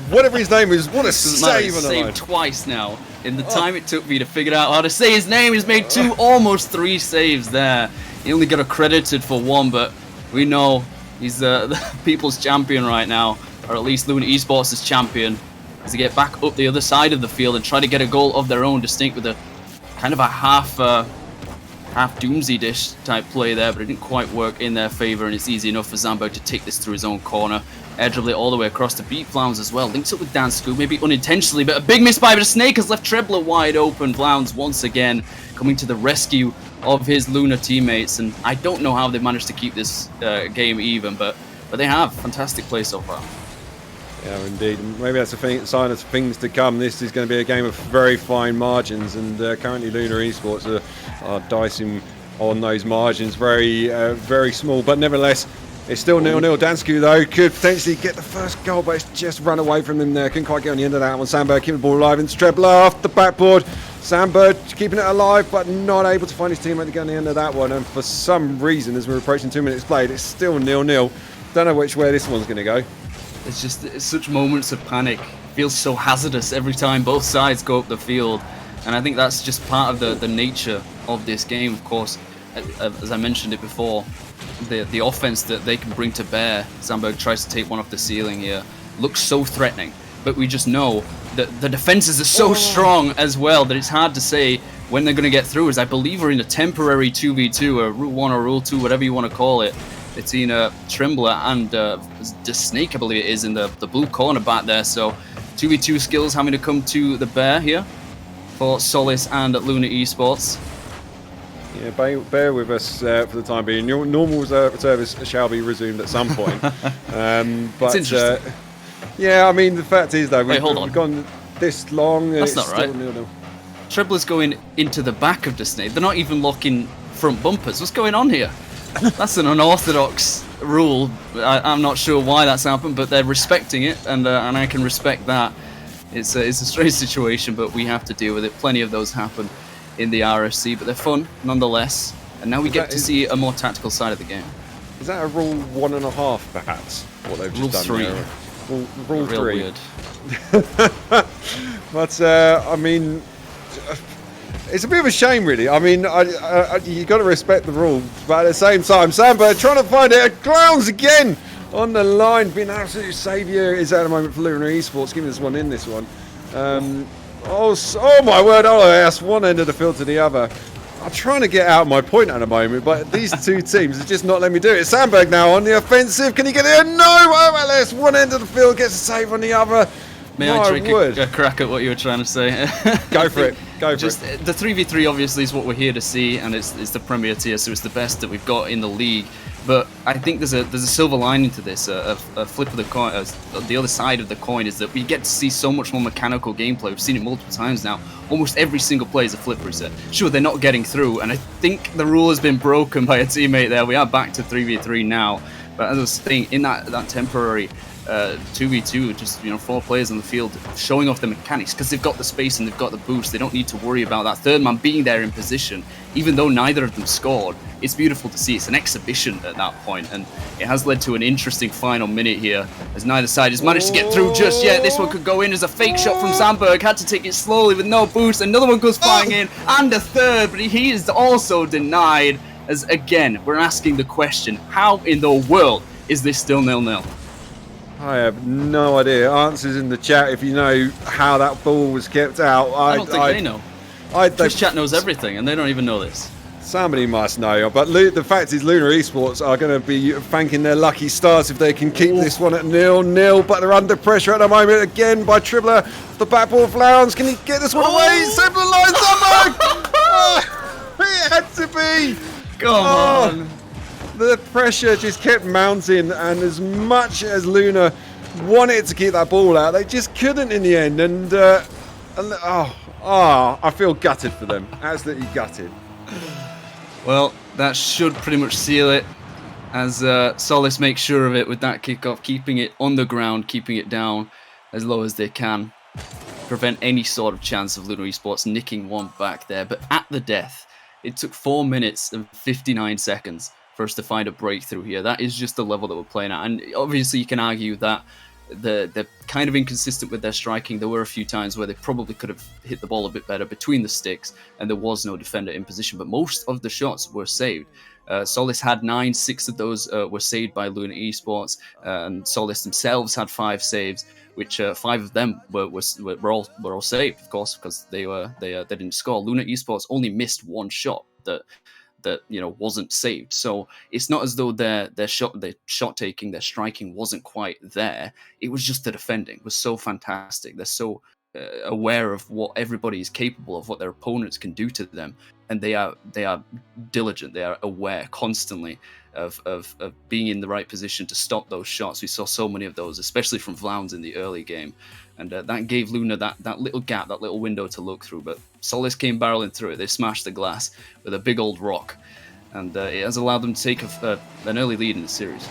Speaker 4: whatever his name is, what a save!
Speaker 7: Saved twice now. In the time it took me to figure out how to say his name, he's made 2, almost 3 saves there. He only got accredited for 1, but we know he's the people's champion right now, or at least Luna Esports' champion, as they get back up the other side of the field and try to get a goal of their own, distinct with a kind of a half doomsy dish type play there, but it didn't quite work in their favour, and it's easy enough for Zamberg to take this through his own corner. Air dribble it all the way across to beat Vlauns as well. Links up with Dansku, maybe unintentionally, but a big miss by the Snake has left Trebler wide open. Vlauns once again coming to the rescue of his Luna teammates, and I don't know how they managed to keep this game even, but they have. Fantastic play so far.
Speaker 4: Yeah, indeed. Maybe that's a sign of things to come. This is going to be a game of very fine margins, and currently Luna Esports are dicing on those margins very small, but nevertheless, it's still 0-0. Dansku, though, could potentially get the first goal, but it's just run away from them there. Couldn't quite get on the end of that one. Zamberg keeping the ball alive, and Trebler off the backboard. Zamberg keeping it alive, but not able to find his teammate to get on the end of that one. And for some reason, as we're approaching 2 minutes played, it's still 0-0. Don't know which way this one's going to go.
Speaker 7: It's such moments of panic. It feels so hazardous every time both sides go up the field. And I think that's just part of the nature of this game, of course. as I mentioned it before, the offense that they can bring to bear. Zandberg tries to take one off the ceiling here. Looks so threatening, but we just know that the defenses are so strong as well that it's hard to say when they're going to get through. As I believe we're in a temporary 2v2, or Rule 1 or Rule 2, whatever you want to call it. Between Trembler and the Snake, I believe it is, in the blue corner back there. So 2v2 skills having to come to the bear here for Solis and Luna Esports.
Speaker 4: Yeah, bear with us for the time being. Your normal service shall be resumed at some point. But
Speaker 7: it's interesting.
Speaker 4: Yeah, I mean, the fact is, though,
Speaker 7: Wait, hold on.
Speaker 4: we've gone this long.
Speaker 7: That's
Speaker 4: it's
Speaker 7: not right.
Speaker 4: still 0-0.
Speaker 7: Trembler's going into the back of the Snake. They're not even locking front bumpers. What's going on here? That's an unorthodox rule. I'm not sure why that's happened, but they're respecting it, and I can respect that. It's a strange situation, but we have to deal with it. Plenty of those happen in the RSC, but they're fun nonetheless. And now we get to see a more tactical side of the game.
Speaker 4: Is that a rule 1.5, perhaps? What they've
Speaker 7: Rule
Speaker 4: just done
Speaker 7: 3.
Speaker 4: there? Rule
Speaker 7: Real
Speaker 4: 3.
Speaker 7: weird.
Speaker 4: But I mean, it's a bit of a shame, really. I mean, you got to respect the rules, but at the same time, Zandberg trying to find it. Clowns again on the line, being an absolute saviour is at the moment for Luna Esports, giving us one in this one. Oh my word! Oh, that's one end of the field to the other. I'm trying to get out my point at the moment, but these two teams are just not letting me do it. Zandberg now on the offensive. Can he get it? No! Oh, that's one end of the field, gets a save on the other.
Speaker 7: May I take a crack at what you were trying to say?
Speaker 4: Go for it. Go for it.
Speaker 7: The 3v3 obviously is what we're here to see, and it's the Premier tier, so it's the best that we've got in the league. But I think there's a silver lining to this. A flip of the coin, the other side of the coin is that we get to see so much more mechanical gameplay. We've seen it multiple times now. Almost every single play is a flip reset. Sure, they're not getting through, and I think the rule has been broken by a teammate there. We are back to 3v3 now. But as I was saying, in that temporary 2v2, just 4 players on the field showing off the mechanics, because they've got the space and they've got the boost. They don't need to worry about that third man being there in position, even though neither of them scored. It's beautiful to see. It's an exhibition at that point, and it has led to an interesting final minute here, as neither side has managed to get through just yet. This one could go in as a fake shot from Zandberg. Had to take it slowly with no boost. Another one goes flying in, and a third, but he is also denied. As again, we're asking the question: how in the world is this still 0-0?
Speaker 4: I have no idea. Answers in the chat if you know how that ball was kept out.
Speaker 7: I don't think they know. Twitch chat knows everything, and they don't even know this.
Speaker 4: Somebody must know. But the fact is, Luna Esports are going to be thanking their lucky stars if they can keep this one at 0-0. But they're under pressure at the moment again by Trembler. The back ball of Lowndes. Can he get this one away? Simple line, It had to be.
Speaker 7: Come on.
Speaker 4: The pressure just kept mounting, and as much as Luna wanted to keep that ball out, they just couldn't in the end. And I feel gutted for them. Absolutely gutted.
Speaker 7: Well, that should pretty much seal it, as Solis makes sure of it with that kickoff, keeping it on the ground, keeping it down as low as they can, prevent any sort of chance of Luna Esports nicking one back there. But at the death, it took 4 minutes and 59 seconds for us to find a breakthrough here. That is just the level that we're playing at. And obviously you can argue that they're kind of inconsistent with their striking. There were a few times where they probably could have hit the ball a bit better between the sticks, and there was no defender in position. But most of the shots were saved. Solis had 9, 6 of those were saved by Luna Esports, and Solis themselves had 5 saves, which 5 of them were all saved, of course, because they didn't score. Luna Esports only missed 1 shot that wasn't saved. So it's not as though their shot taking, their striking wasn't quite there. It was just the defending was so fantastic. They're so aware of what everybody is capable of, what their opponents can do to them, and they are diligent. They are aware constantly of being in the right position to stop those shots. We saw so many of those, especially from Vlauns in the early game, and that gave Luna that little gap, that little window to look through. But Solis came barreling through it. They smashed the glass with a big old rock, and it has allowed them to take an early lead in the series.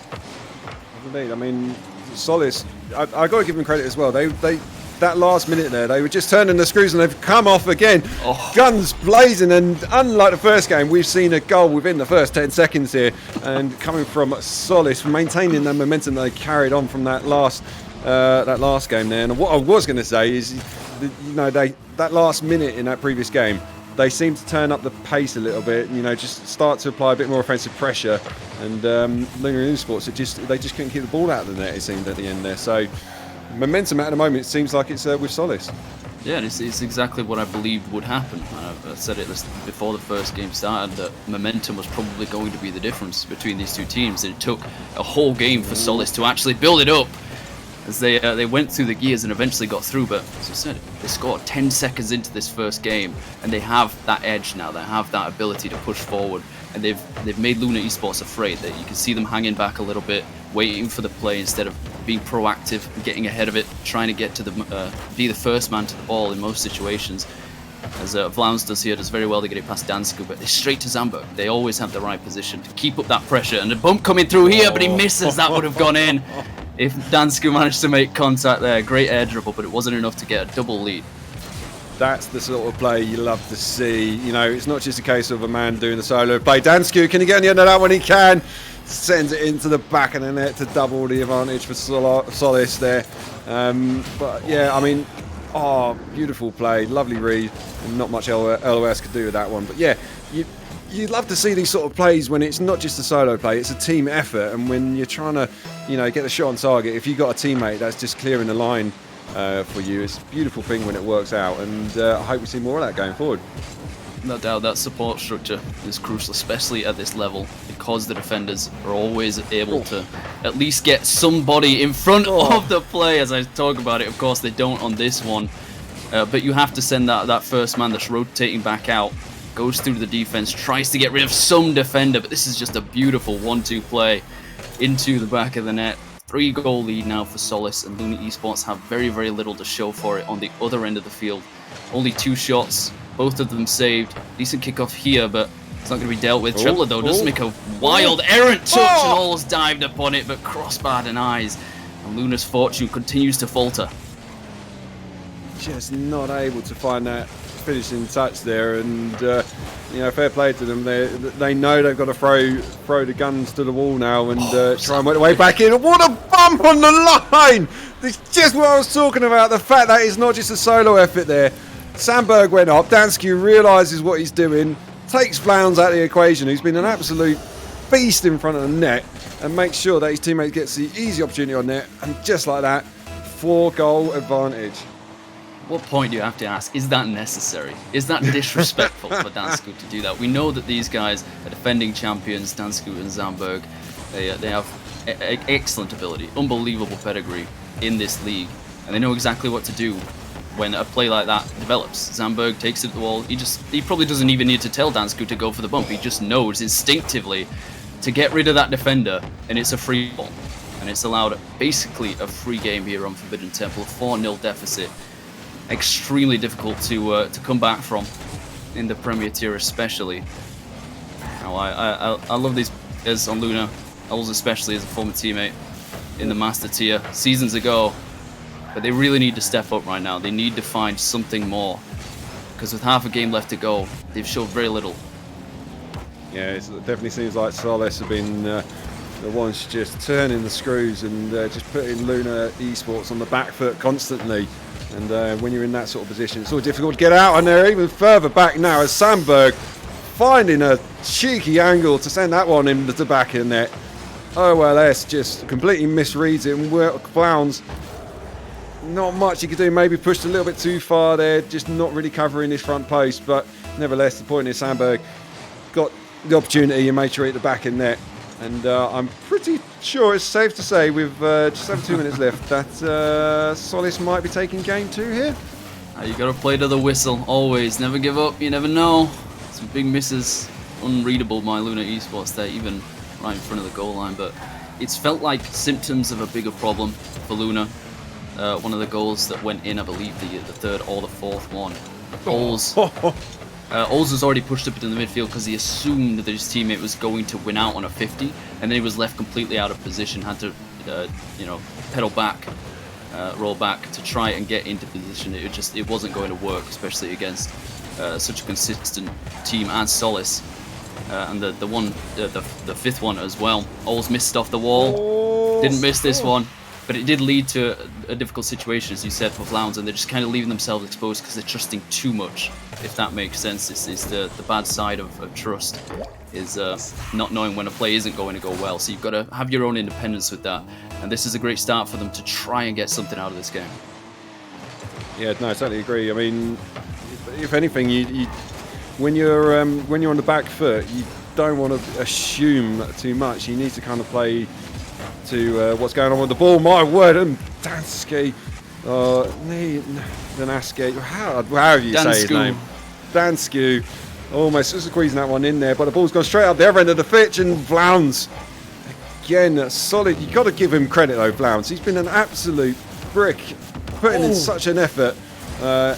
Speaker 4: Indeed, I mean, Solis, I got to give them credit as well. They that last minute there, they were just turning the screws and they've come off again. Guns blazing, and unlike the first game, we've seen a goal within the first 10 seconds here, and coming from Solis, maintaining the momentum they carried on from that last game there. And what I was going to say is, that last minute in that previous game, they seem to turn up the pace a little bit, you know, just start to apply a bit more offensive pressure. And Luna Esports, they just couldn't keep the ball out of the net, it seemed, at the end there. So momentum at the moment, it seems like it's with Solis.
Speaker 7: Yeah, and it's exactly what I believed would happen. I said it before the first game started, that momentum was probably going to be the difference between these two teams. It took a whole game for Solis to actually build it up, as they went through the gears and eventually got through. But as I said, they scored 10 seconds into this first game, and they have that edge now. They have that ability to push forward, and they've made Luna Esports afraid. That you can see them hanging back a little bit, waiting for the play instead of being proactive, getting ahead of it, trying to get to be the first man to the ball in most situations. As Vlauns does here, does very well to get it past Dansku, but they're straight to Zamberg. They always have the right position to keep up that pressure, and the bump coming through here, but he misses. That would have gone in if Dansku managed to make contact there. Great air dribble, but it wasn't enough to get a double lead.
Speaker 4: That's the sort of play you love to see. You know, it's not just a case of a man doing the solo play. Dansku, can he get on the end of that when he can? Sends it into the back of the net to double the advantage for Solis there. But yeah, I mean, beautiful play, lovely read, and not much LOS could do with that one. But yeah, you'd love to see these sort of plays when it's not just a solo play, it's a team effort, and when you're trying to, you know, get a shot on target. If you've got a teammate that's just clearing the line for you, it's a beautiful thing when it works out, and I hope we see more of that going forward.
Speaker 7: No doubt that support structure is crucial, especially at this level, because the defenders are always able to at least get somebody in front of the play. As I talk about it, of course they don't on this one, but you have to send that first man that's rotating back out, goes through the defense, tries to get rid of some defender, but this is just a beautiful 1-2 play into the back of the net. 3-goal lead now for Solis, and Luna Esports have very, very little to show for it on the other end of the field. Only 2 shots, both of them saved. Decent kickoff here, but it's not going to be dealt with. Trebler, though, does make a wild, errant touch, and almost dived upon it, but crossbar denies. And Luna's fortune continues to falter.
Speaker 4: Just not able to find that finishing touch there, and you know, fair play to them. They know they've got to throw the guns to the wall now and try and work their way back in. What a bump on the line! It's just what I was talking about, the fact that it's not just a solo effort there. Sandberg went up, Dansku realises what he's doing, takes Vlauns out of the equation, who's been an absolute beast in front of the net, and makes sure that his teammate gets the easy opportunity on net, and just like that, 4-goal advantage.
Speaker 7: What point do you have to ask, is that necessary? Is that disrespectful for Dansku to do that? We know that these guys are defending champions, Dansku and Zamberg. They have excellent ability, unbelievable pedigree in this league, and they know exactly what to do when a play like that develops. Zamberg takes it to the wall. He probably doesn't even need to tell Dansku to go for the bump. He just knows instinctively to get rid of that defender, and it's a free ball. And it's allowed basically a free game here on Forbidden Temple, 4-0 deficit. Extremely difficult to come back from in the Premier Tier, especially. Now, I love these players on Luna, Ols especially as a former teammate in the Master Tier seasons ago. But they really need to step up right now. They need to find something more, because with half a game left to go, they've showed very little.
Speaker 4: Yeah, it definitely seems like Solis have been the ones just turning the screws and just putting Luna Esports on the back foot constantly. And when you're in that sort of position, it's all difficult to get out, and they're even further back now as Sandberg finding a cheeky angle to send that one into the back of the net. OLS just completely misreads it, and Vlauns, not much he could do, maybe pushed a little bit too far there, just not really covering his front post, but nevertheless the point is Sandberg got the opportunity and made sure he hit the back of the net. And I'm pretty sure it's safe to say, with just over 2 minutes left, that Solis might be taking game 2 here.
Speaker 7: You got to play to the whistle, always. Never give up, you never know. Some big misses, unreadable by Luna Esports there, even right in front of the goal line. But it's felt like symptoms of a bigger problem for Luna. One of the goals that went in, I believe the third or the fourth one. Ols has already pushed up into the midfield because he assumed that his teammate was going to win out on a 50, and then he was left completely out of position, had to pedal back, roll back to try and get into position. It wasn't going to work, especially against such a consistent team as Solis. And the fifth one as well. Ols missed off the wall. Didn't miss this one. But it did lead to a difficult situation, as you said, for Vlounds, and they're just kind of leaving themselves exposed because they're trusting too much, if that makes sense. This is the bad side of trust, is not knowing when a play isn't going to go well. So you've got to have your own independence with that. And this is a great start for them to try and get something out of this game.
Speaker 4: Yeah, no, I totally agree. I mean, if anything, you when you're on the back foot, you don't want to assume too much. You need to kind of play to what's going on with the ball. My word, and Dansky, Danaski, how do you say his name? Dansky, almost squeezing that one in there, but the ball's gone straight up the other end of the pitch, and Vlounds, again, solid. You've got to give him credit though, Vlounds. He's been an absolute brick, putting in such an effort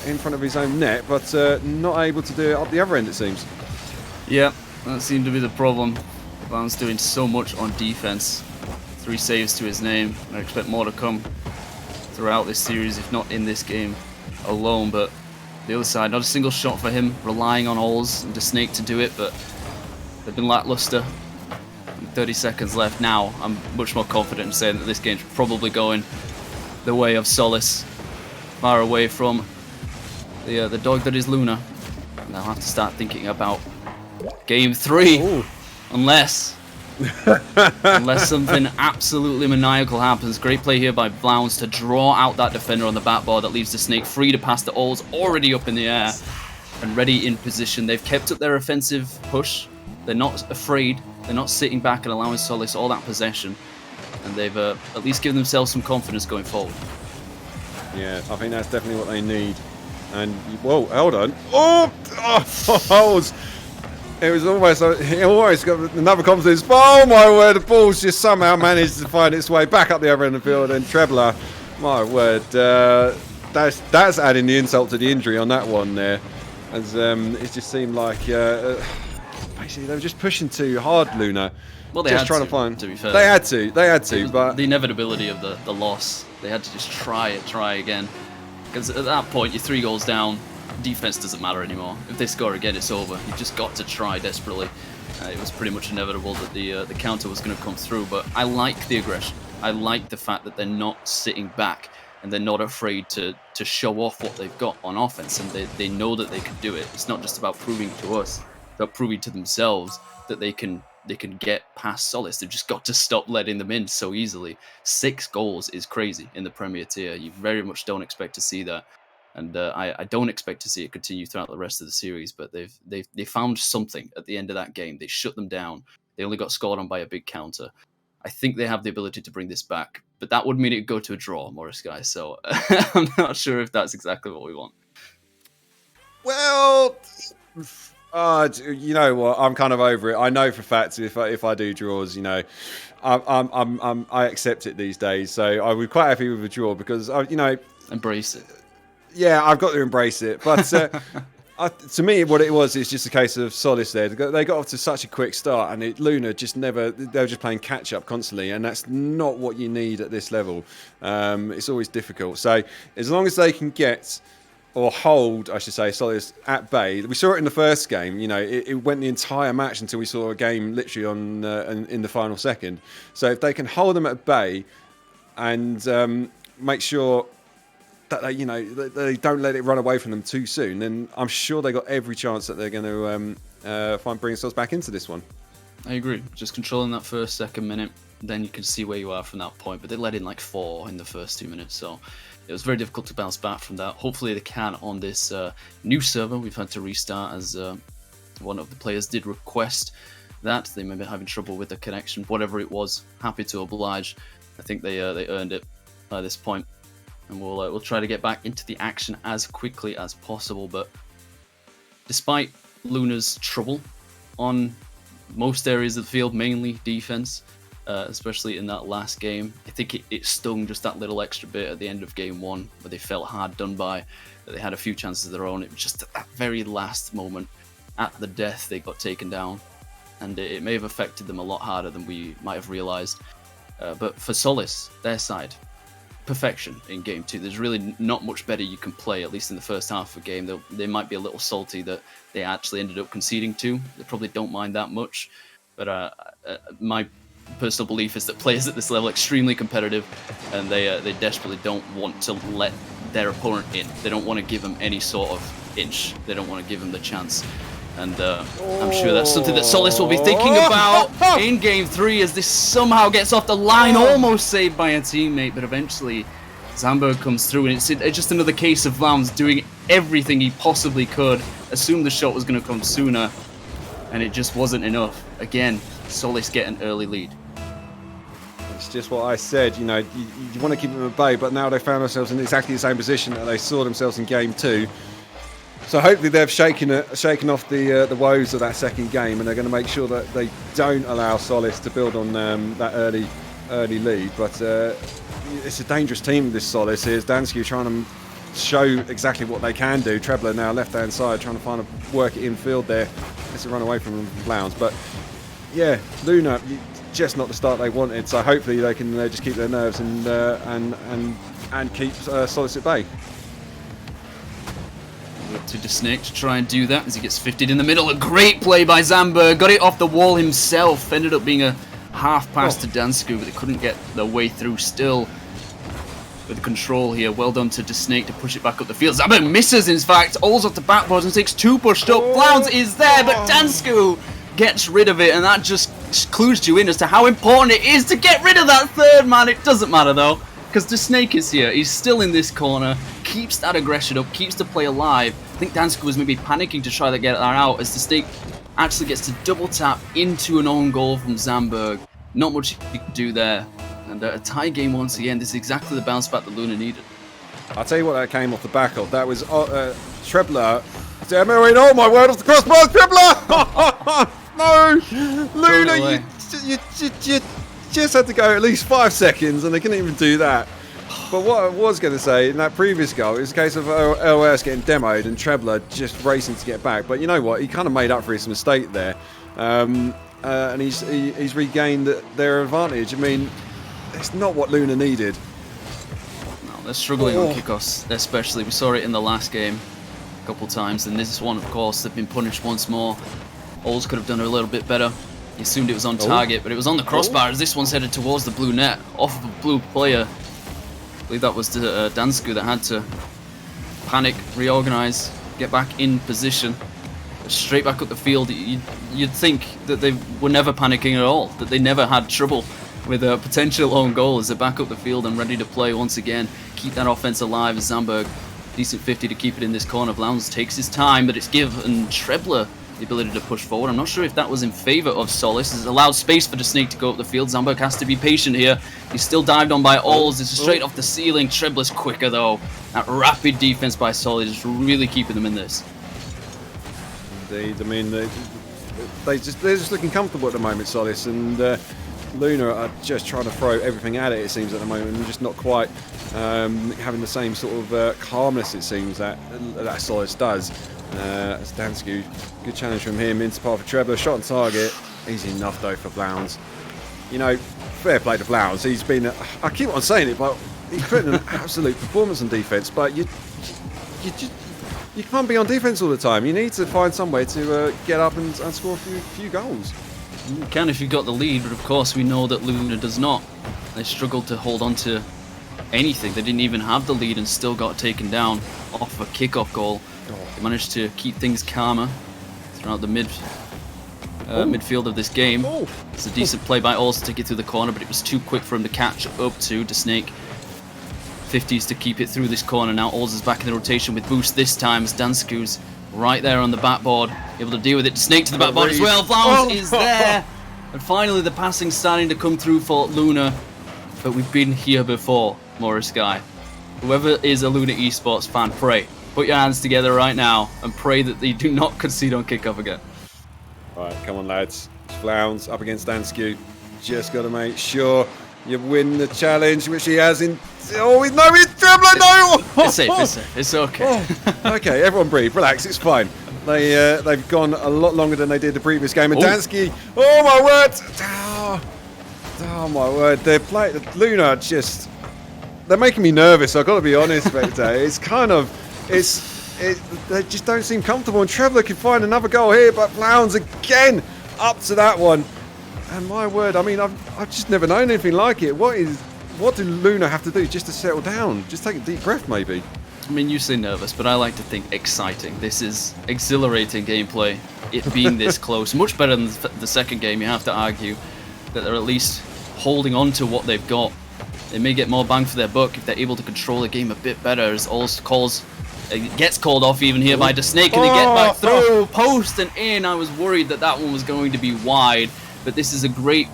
Speaker 4: in front of his own net, but not able to do it up the other end, it seems.
Speaker 7: Yeah, that seemed to be the problem. Vlounds doing so much on defense. 3 saves to his name. I expect more to come throughout this series, if not in this game alone. But the other side, not a single shot for him, relying on Ols and the Snake to do it, but they've been lackluster. 30 seconds left now. I'm much more confident in saying that this game's probably going the way of Solace, far away from the dog that is Luna. And they'll have to start thinking about game 3. Ooh. Unless something absolutely maniacal happens. Great play here by Vlounds to draw out that defender on the backboard. That leaves the Snake free to pass the Ols, already up in the air and ready in position. They've kept up their offensive push. They're not afraid. They're not sitting back and allowing Solace all that possession. And they've at least given themselves some confidence going forward. Yeah,
Speaker 4: I think that's definitely what they need. And, whoa, hold on. Oh, it was almost got another confidence. Oh my word, the ball's just somehow managed to find its way back up the other end of the field. And Trebler, my word, that's adding the insult to the injury on that one there. As it just seemed like basically they were just pushing too hard, Luna.
Speaker 7: Well, they
Speaker 4: just
Speaker 7: had
Speaker 4: to
Speaker 7: be fair.
Speaker 4: They had to, but
Speaker 7: the inevitability of the loss, they had to just try again. Because at that point, you're 3 goals down. Defense doesn't matter anymore. If they score again, it's over. You've just got to try desperately. It was pretty much inevitable that the counter was going to come through, but I like the aggression. I like the fact that they're not sitting back and they're not afraid to show off what they've got on offense, and they know that they can do it. It's not just about proving to us, it's about proving to themselves that they can get past Solace. They've just got to stop letting them in so easily. 6 goals is crazy in the Premier Tier. You very much don't expect to see that. And I don't expect to see it continue throughout the rest of the series, but they found something at the end of that game. They shut them down. They only got scored on by a big counter. I think they have the ability to bring this back, but that would mean it'd go to a draw, Morris guys. So I'm not sure if that's exactly what we want.
Speaker 4: Well, you know what? I'm kind of over it. I know for a fact if I do draws, you know, I accept it these days. So I would be quite happy with a draw because
Speaker 7: embrace it.
Speaker 4: Yeah, I've got to embrace it. But to me, what it was is just a case of Solace there. They got off to such a quick start, and Luna just never... They were just playing catch-up constantly, and that's not what you need at this level. It's always difficult. So as long as they can get, or hold, I should say, Solace at bay. We saw it in the first game. You know, it went the entire match until we saw a game literally in the final second. So if they can hold them at bay and make sure that they don't let it run away from them too soon, then I'm sure they got every chance that they're going to bring themselves back into this one.
Speaker 7: I agree. Just controlling that first, second minute, then you can see where you are from that point. But they let in like 4 in the first 2 minutes, so it was very difficult to bounce back from that. Hopefully they can on this new server. We've had to restart as one of the players did request that. They may be having trouble with the connection, whatever it was. Happy to oblige. I think they earned it by this point. And we'll try to get back into the action as quickly as possible. But despite Luna's trouble on most areas of the field, mainly defense, especially in that last game, I think it stung just that little extra bit at the end of game 1, where they felt hard done by, that they had a few chances of their own. It was just at that very last moment, at the death, they got taken down. And it may have affected them a lot harder than we might have realised. But for Solace, their side, perfection in game 2. There's really not much better you can play, at least in the first half of a game. They might be a little salty that they actually ended up conceding 2. They probably don't mind that much, but my personal belief is that players at this level are extremely competitive, and they desperately don't want to let their opponent in. They don't want to give them any sort of inch. They don't want to give them the chance. And I'm sure that's something that Solis will be thinking about in Game 3 as this somehow gets off the line, almost saved by a teammate, but eventually Zambberg comes through, and it's just another case of Vlaams doing everything he possibly could, assumed the shot was going to come sooner, and it just wasn't enough. Again, Solis get an early lead.
Speaker 4: It's just what I said, you know, you want to keep them at bay, but now they found themselves in exactly the same position that they saw themselves in Game 2. So hopefully they've shaken off the woes of that second game, and they're going to make sure that they don't allow Solis to build on that early lead. But it's a dangerous team, this Solis. Here's Dansky trying to show exactly what they can do. Trebler now left-hand side trying to work it infield there. Let's run away from Lounge. But yeah, Luna, just not the start they wanted. So hopefully they can just keep their nerves and keep Solis at bay.
Speaker 7: Up to Snake to try and do that as he gets 50'd in the middle. A great play by Zambberg. Got it off the wall himself. Ended up being a half pass to Dansku, but they couldn't get their way through still. With control here. Well done to Snake to push it back up the field. Zambberg misses, in fact. All's off the backboard and takes 2 pushed up. Flounce is there, but Dansku gets rid of it, and that just clues you in as to how important it is to get rid of that third man. It doesn't matter though, because the Snake is here. He's still in this corner, keeps that aggression up, keeps the play alive. I think Dansku was maybe panicking to try to get that out as the Snake actually gets to double tap into an own goal from Zambberg. Not much he could do there. And a tie game once again. This is exactly the bounce back that Luna needed.
Speaker 4: I'll tell you what that came off the back of. That was Trebler. Oh my word, off the crossbar, Trebler! No! Luna, you just had to go at least 5 seconds, and they couldn't even do that. But what I was going to say, in that previous goal, it was a case of LS getting demoed and Trebler just racing to get back. But you know what? He kind of made up for his mistake there. And he's regained their advantage. I mean, it's not what Luna needed.
Speaker 7: No, they're struggling on kickoffs, especially. We saw it in the last game a couple times. And this one, of course, they've been punished once more. Alls could have done a little bit better. He assumed it was on target, but it was on the crossbar as this one's headed towards the blue net, off of a blue player. I believe that was Dansku that had to panic, reorganize, get back in position, straight back up the field. You'd think that they were never panicking at all, that they never had trouble with a potential own goal as they're back up the field and ready to play once again. Keep that offense alive as Zambberg, decent 50 to keep it in this corner. Vlaams takes his time, but it's given Trebler the ability to push forward. I'm not sure if that was in favour of Solis. It's allowed space for the Snake to go up the field. Zambberg has to be patient here. He's still dived on by Alls. It's straight off the ceiling. Trebler's quicker though. That rapid defense by Solis is really keeping them in this.
Speaker 4: Indeed. I mean, they're just looking comfortable at the moment, Solis, and Luna are just trying to throw everything at it seems at the moment, and just not quite having the same sort of calmness it seems that Solis does. As Dansku, good challenge from him into part for Trebler, shot on target, easy enough though for Vlaams. You know, fair play to Vlaams. He's been, I keep on saying it, but he's putting an absolute performance on defence. But you can't be on defence all the time. You need to find some way to get up and score a few goals.
Speaker 7: You can if you've got the lead, but of course we know that Luna does not. They struggled to hold on to anything. They didn't even have the lead and still got taken down off a kickoff goal. They managed to keep things calmer throughout the midfield of this game. It's a decent play by Alls to get through the corner, but it was too quick for him to catch up to Snake. 50s to keep it through this corner. Now Alls is back in the rotation with boost this time as Dansku's right there on the backboard, able to deal with it. Snake to the backboard as well. Vlaams is there. And finally the passing starting to come through for Luna. But we've been here before, Morris Guy. Whoever is a Luna Esports fan, pray. Put your hands together right now and pray that they do not concede on kickoff again.
Speaker 4: Right, come on lads. It's Flounds up against Dansku. Just got to make sure you win the challenge, which he has in... Oh, no, he's Trebler, no!
Speaker 7: It's safe, it's okay.
Speaker 4: Okay, everyone breathe, relax, it's fine. They've gone a lot longer than they did the previous game. And Dansky, oh my word! Oh my word, Luna just... They're making me nervous, I've got to be honest, Vector. It's kind of... they just don't seem comfortable, and Trebler can find another goal here, but Flounds again up to that one. And my word, I mean, I've just never known anything like it. What do Luna have to do just to settle down? Just take a deep breath, maybe.
Speaker 7: I mean, you say nervous, but I like to think exciting. This is exhilarating gameplay. It being this close, much better than the second game. You have to argue that they're at least holding on to what they've got. They may get more bang for their buck if they're able to control the game a bit better. As it gets called off even here by the Snake, and they get back through post and in. I was worried that one was going to be wide, but this is a great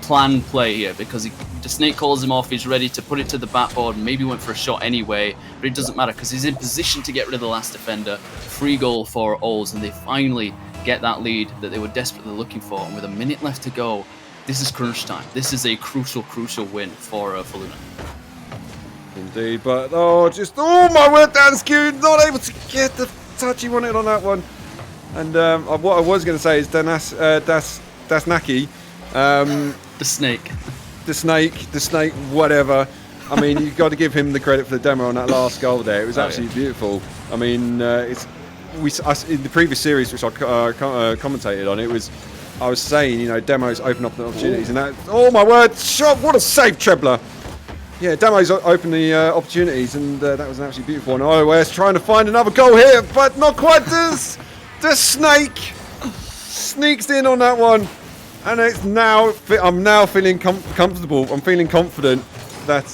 Speaker 7: planned play here because the Snake calls him off. He's ready to put it to the backboard, maybe went for a shot anyway, but it doesn't matter because he's in position to get rid of the last defender. Free goal for Ols, and they finally get that lead that they were desperately looking for. And with a minute left to go, this is crunch time. This is a crucial win for Luna.
Speaker 4: Indeed, but oh my word, Dansku not able to get the touch he wanted on that one. And what I was going to say is Dasnaki,
Speaker 7: the Snake,
Speaker 4: whatever. I mean, you've got to give him the credit for the demo on that last goal there. It was absolutely beautiful. I mean, in the previous series, which I commentated on, I was saying, you know, demos open up the opportunities, and that. Oh my word, shot! What a save, Trebler. Yeah, demos open the opportunities, and that was an absolutely beautiful one. OS trying to find another goal here, but not quite. The Snake sneaks in on that one, and I'm now feeling comfortable. I'm feeling confident that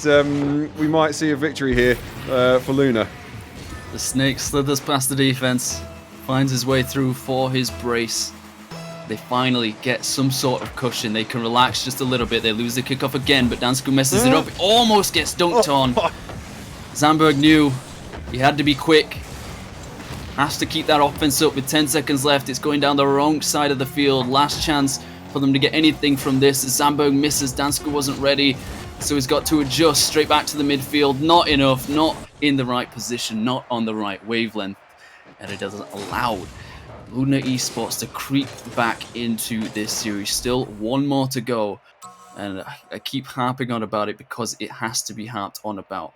Speaker 4: we might see a victory here for Luna.
Speaker 7: The Snake slithers past the defense, finds his way through for his brace. They finally get some sort of cushion. They can relax just a little bit. They lose the kickoff again, but Dansku messes it up. It almost gets dunked on. Zandberg knew he had to be quick. Has to keep that offense up with 10 seconds left. It's going down the wrong side of the field. Last chance for them to get anything from this. Zandberg misses. Dansku wasn't ready, so he's got to adjust straight back to the midfield. Not enough, not in the right position, not on the right wavelength, and it doesn't allow Luna Esports to creep back into this series. Still one more to go, and I keep harping on about it because it has to be harped on about.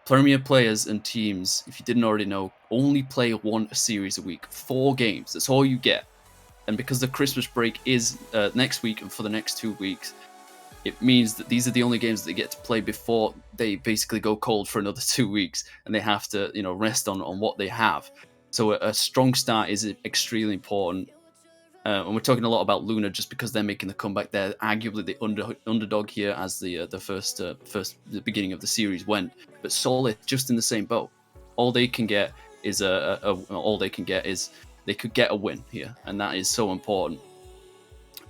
Speaker 7: Premier players and teams, if you didn't already know, only play one series a week. 4 games, that's all you get. And because the Christmas break is next week and for the next 2 weeks, it means that these are the only games that they get to play before they basically go cold for another 2 weeks, and they have to, you know, rest on what they have. So a strong start is extremely important. And we're talking a lot about Luna just because they're making the comeback. They're arguably the underdog here as the beginning of the series went. But Solid just in the same boat. All they can get is they could get a win here, and that is so important.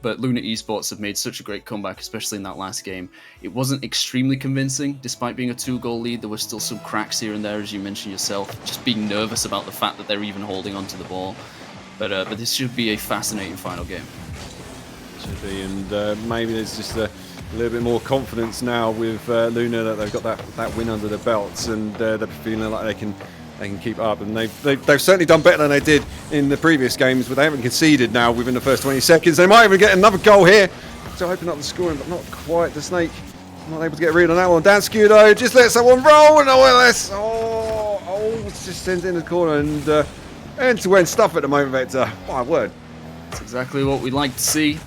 Speaker 7: But Luna Esports have made such a great comeback, especially in that last game. It wasn't extremely convincing, despite being a 2-goal lead. There were still some cracks here and there, as you mentioned yourself, just being nervous about the fact that they're even holding onto the ball. But this should be a fascinating final game.
Speaker 4: Should be, and maybe there's just a little bit more confidence now with Luna that they've got that win under their belts, and they're feeling like they can keep up, and they've certainly done better than they did in the previous games, where they haven't conceded now within the first 20 seconds. They might even get another goal here to open up the scoring, but not quite. The Snake not able to get a read on that one. Dansku though just lets that one roll, and it's just sends it in the corner, and end-to-end stuff at the moment, Vector. My word.
Speaker 7: That's exactly what we'd like to see.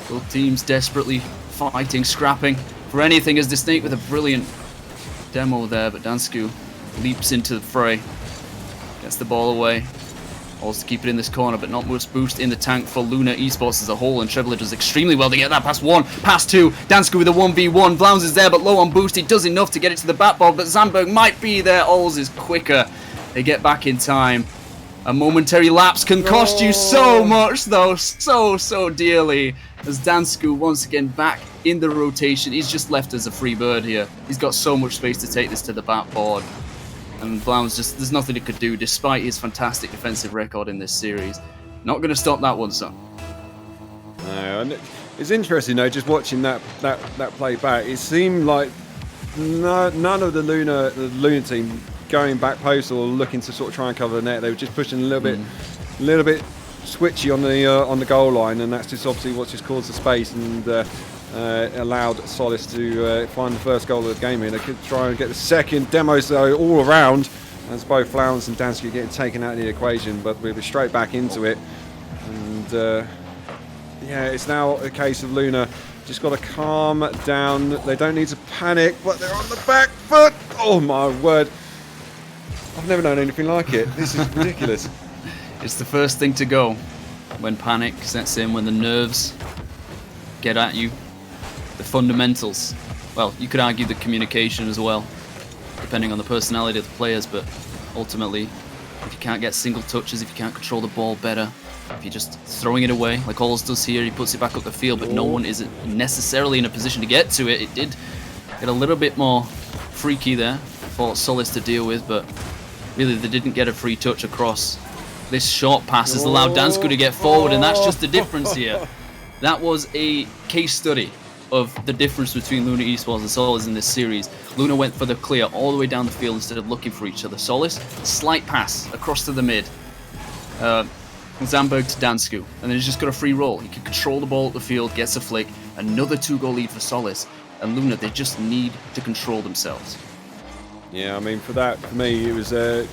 Speaker 7: Both teams desperately fighting, scrapping for anything, as the Snake with a brilliant demo there, but Dansku leaps into the fray, gets the ball away, also keep it in this corner, but not much boost in the tank for Luna Esports as a whole, and Trebler does extremely well to get that past 1, past 2, Dansku with a 1v1, Blounds is there but low on boost, he does enough to get it to the backboard, but Zandberg might be there. Ols is quicker, they get back in time. A momentary lapse can cost you so much though, so dearly, as Dansku once again back in the rotation. He's just left as a free bird here. He's got so much space to take this to the backboard. And Blounds there's nothing he could do, despite his fantastic defensive record in this series. Not going to stop that one, son.
Speaker 4: No, and it's interesting though, just watching that play back. It seemed like none of the Luna team going back post or looking to sort of try and cover the net. They were just pushing a little bit switchy on the goal line, and that's just obviously what's just caused the space and allowed Solis to find the first goal of the game here. They could try and get the second. Demos though all around, as both Flowers and Dansky getting taken out of the equation, but we were straight back into it, and yeah, it's now a case of Luna just got to calm down. They don't need to panic, but they're on the back foot. Oh my word. I've never known anything like it. This is ridiculous.
Speaker 7: It's the first thing to go when panic sets in, when the nerves get at you. The fundamentals. Well, you could argue the communication as well, depending on the personality of the players, but ultimately, if you can't get single touches, if you can't control the ball better, if you're just throwing it away, like Halls does here, he puts it back up the field, but no one is necessarily in a position to get to it. It did get a little bit more freaky there for Solis to deal with, but really they didn't get a free touch across. This short pass has allowed Dansku to get forward, and that's just the difference here. That was a case study of the difference between Luna Esports and Solis in this series. Luna went for the clear all the way down the field instead of looking for each other. Solis, slight pass across to the mid. Zamberg to Dansku, and then he's just got a free roll. He can control the ball at the field, gets a flick, another 2-goal lead for Solis. And Luna, they just need to control themselves.
Speaker 4: Yeah, I mean, for me, it was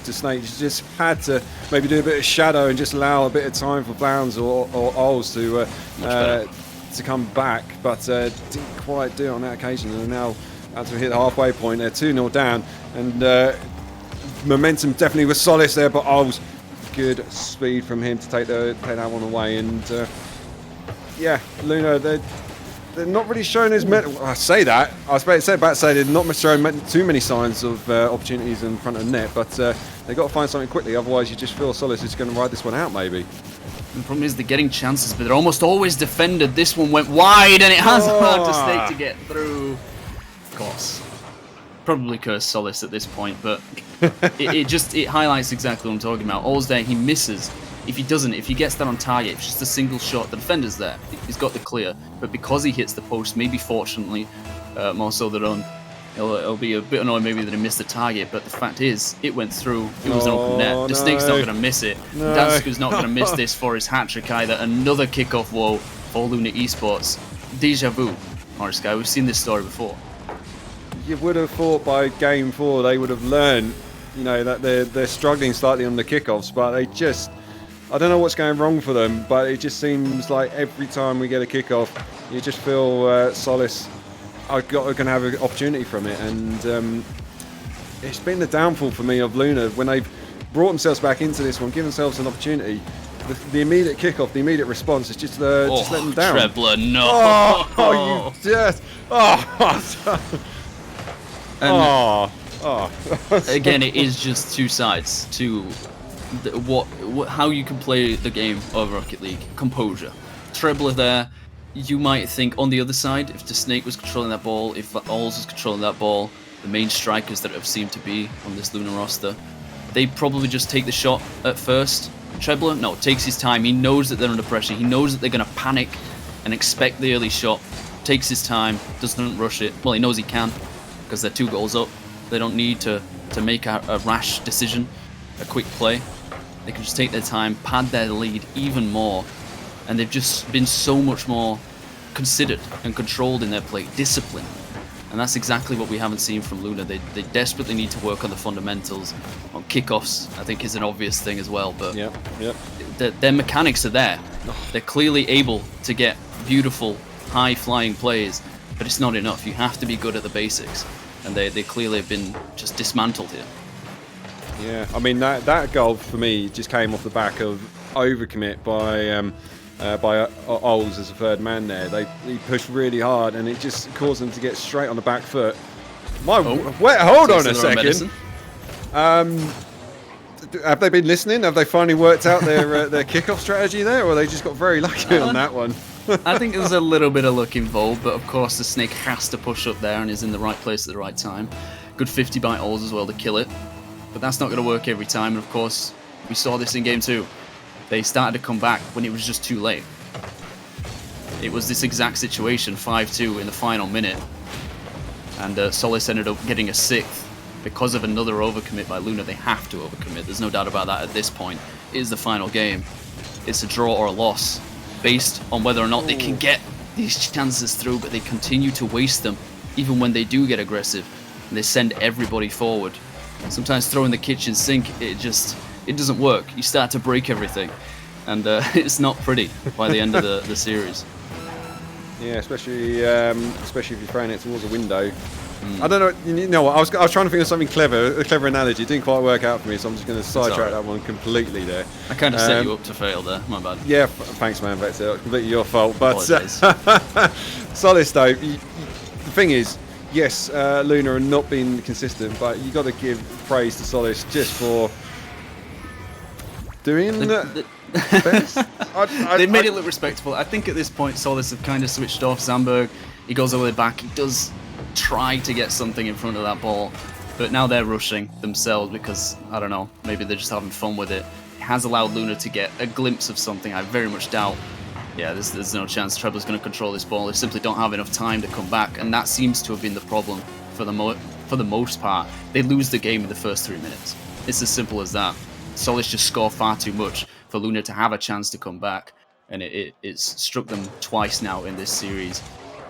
Speaker 4: Snake just had to maybe do a bit of shadow and just allow a bit of time for Blowns or Ols to come back, but didn't quite do it on that occasion. And now, as we hit the halfway point, they're 2-0 down, and momentum definitely was Solis there, but Ols, good speed from him to take that one away. And yeah, Luna, they're not really showing as many. I say that. I was about to say they're not showing too many signs of opportunities in front of the net, but they've got to find something quickly. Otherwise, you just feel Solis is going to ride this one out, maybe.
Speaker 7: The problem is they're getting chances, but they're almost always defended. This one went wide, and it has allowed Snake to get through. Of course, probably cursed Solis at this point, but it highlights exactly what I'm talking about. All's there, he misses. If he gets that on target, if it's just a single shot, the defender's there. He's got the clear. But because he hits the post, maybe fortunately, more so than on, it'll be a bit annoying maybe that he missed the target. But the fact is, it went through. It was an open net. The Snake's not going to miss it.
Speaker 4: No.
Speaker 7: Dansku's not going to miss this for his hat-trick either. Another kickoff woe for Luna Esports. Deja vu, Morris Guy. We've seen this story before.
Speaker 4: You would have thought by game 4 they would have learned, that they're struggling slightly on the kickoffs, but they just... I don't know what's going wrong for them, but it just seems like every time we get a kickoff, you just feel Solis are going to have an opportunity from it. And it's been the downfall for me of Luna when they've brought themselves back into this one, given themselves an opportunity. The immediate kickoff, the immediate response is just let them down.
Speaker 7: Trebler, no!
Speaker 4: Oh, you just...
Speaker 7: Again, it is just two sides to how you can play the game of Rocket League. Composure. Trebler there, you might think on the other side, if the Snake was controlling that ball, if Alls was controlling that ball, the main strikers that have seemed to be on this Luna roster, they probably just take the shot at first. Trebler, no, takes his time. He knows that they're under pressure. He knows that they're going to panic and expect the early shot. Takes his time, doesn't rush it. Well, he knows he can because they're 2 goals up. They don't need to make a rash decision, a quick play. They can just take their time, pad their lead even more, and they've just been so much more considered and controlled in their play, disciplined. And that's exactly what we haven't seen from Luna. They desperately need to work on the fundamentals. On kickoffs, I think is an obvious thing as well, but their mechanics are there. They're clearly able to get beautiful, high-flying plays, but it's not enough. You have to be good at the basics, and they clearly have been just dismantled here.
Speaker 4: Yeah, I mean that goal for me just came off the back of overcommit by Ols as a third man there. He pushed really hard and it just caused them to get straight on the back foot. Hold on a second. Have they been listening? Have they finally worked out their kickoff strategy there, or they just got very lucky on that one?
Speaker 7: I think there's a little bit of luck involved, but of course the Snake has to push up there and is in the right place at the right time. Good 50 by Ols as well to kill it. But that's not going to work every time, and of course, we saw this in Game 2. They started to come back when it was just too late. It was this exact situation, 5-2 in the final minute, and Solis ended up getting a 6th because of another overcommit by Luna. They have to overcommit, there's no doubt about that at this point. It is the final game. It's a draw or a loss, based on whether or not they can get these chances through, but they continue to waste them, even when they do get aggressive, and they send everybody forward. Sometimes throwing the kitchen sink, it doesn't work. You start to break everything. and it's not pretty by the end of the series.
Speaker 4: Yeah, especially if you're throwing it towards a window. I don't know. You know what? I was trying to think of something clever, a clever analogy. It didn't quite work out for me, so I'm just going to sidetrack that one completely there.
Speaker 7: I kind of set you up to fail there. My bad.
Speaker 4: Yeah, thanks, man. Vector. Completely your fault. But
Speaker 7: Apologies.
Speaker 4: Solis, though, the thing is, yes, Luna are not being consistent, but you got to give praise to Solis just for doing the best.
Speaker 7: They made it look respectable. I think at this point, Solis have kind of switched off. Zandberg, he goes all the way back. He does try to get something in front of that ball, but now they're rushing themselves because, I don't know, maybe they're just having fun with it. It has allowed Luna to get a glimpse of something. I very much doubt. Yeah, there's no chance Treble's going to control this ball. They simply don't have enough time to come back, and that seems to have been the problem for the most part. They lose the game in the first 3 minutes. It's as simple as that. Solis just score far too much for Luna to have a chance to come back, and it's struck them twice now in this series.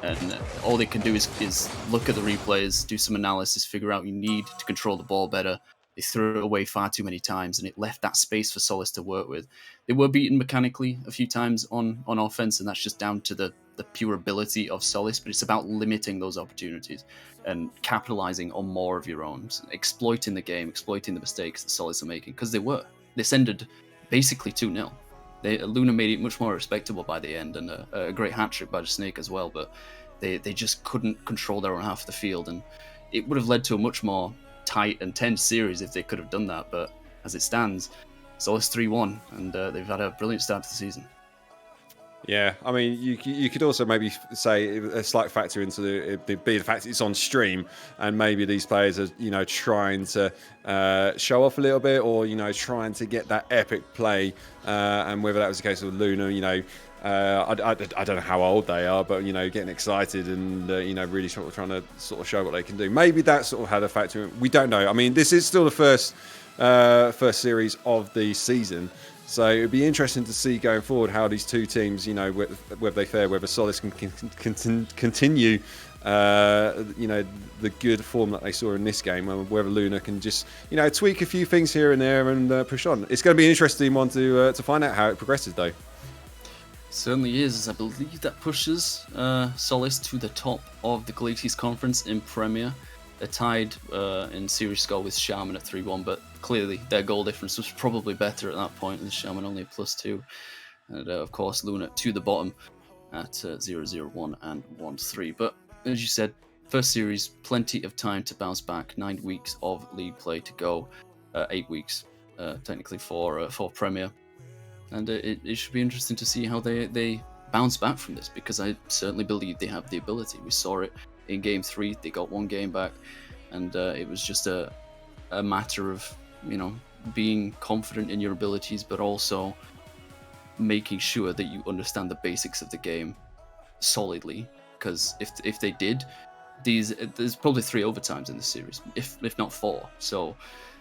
Speaker 7: And all they can do is look at the replays, do some analysis, figure out you need to control the ball better. They threw it away far too many times, and it left that space for Solis to work with. They were beaten mechanically a few times on offense, and that's just down to the pure ability of Solis, but it's about limiting those opportunities and capitalizing on more of your own, exploiting the game, exploiting the mistakes that Solis are making, because they were. This ended basically 2-0. Luna made it much more respectable by the end, and a great hat-trick by the Snake as well, but they just couldn't control their own half of the field, and it would have led to a much more tight and tense series if they could have done that, but as it stands, Solis 3-1, and they've had a brilliant start to the season.
Speaker 4: Yeah, I mean, you could also maybe say a slight factor into the fact it's on stream, and maybe these players are, you know, trying to show off a little bit, or, you know, trying to get that epic play, and whether that was the case with Luna, you know, I don't know how old they are, but, you know, getting excited and you know, really sort of trying to sort of show what they can do. Maybe that sort of had a factor in. We don't know. I mean, this is still the first series of the season. So it would be interesting to see going forward how these two teams, you know, whether they fare, whether Solis can continue, you know, the good form that they saw in this game, and whether Luna can just, you know, tweak a few things here and there and push on. It's going to be an interesting one to find out how it progresses, though.
Speaker 7: Certainly is. I believe that pushes Solis to the top of the Galaxies Conference in Premier. They're tied in series score with Shaman at 3-1, but clearly their goal difference was probably better at that point, and Shaman only a +2. And of course, Luna to the bottom at 0-0-1 and 1-3. But as you said, first series, plenty of time to bounce back. 9 weeks of league play to go, 8 weeks technically for Premier. And it should be interesting to see how they bounce back from this, because I certainly believe they have the ability. We saw it in Game 3, they got 1 game back, and it was just a matter of, you know, being confident in your abilities, but also making sure that you understand the basics of the game solidly. Because if they did, there's probably 3 overtimes in this series, if not 4. So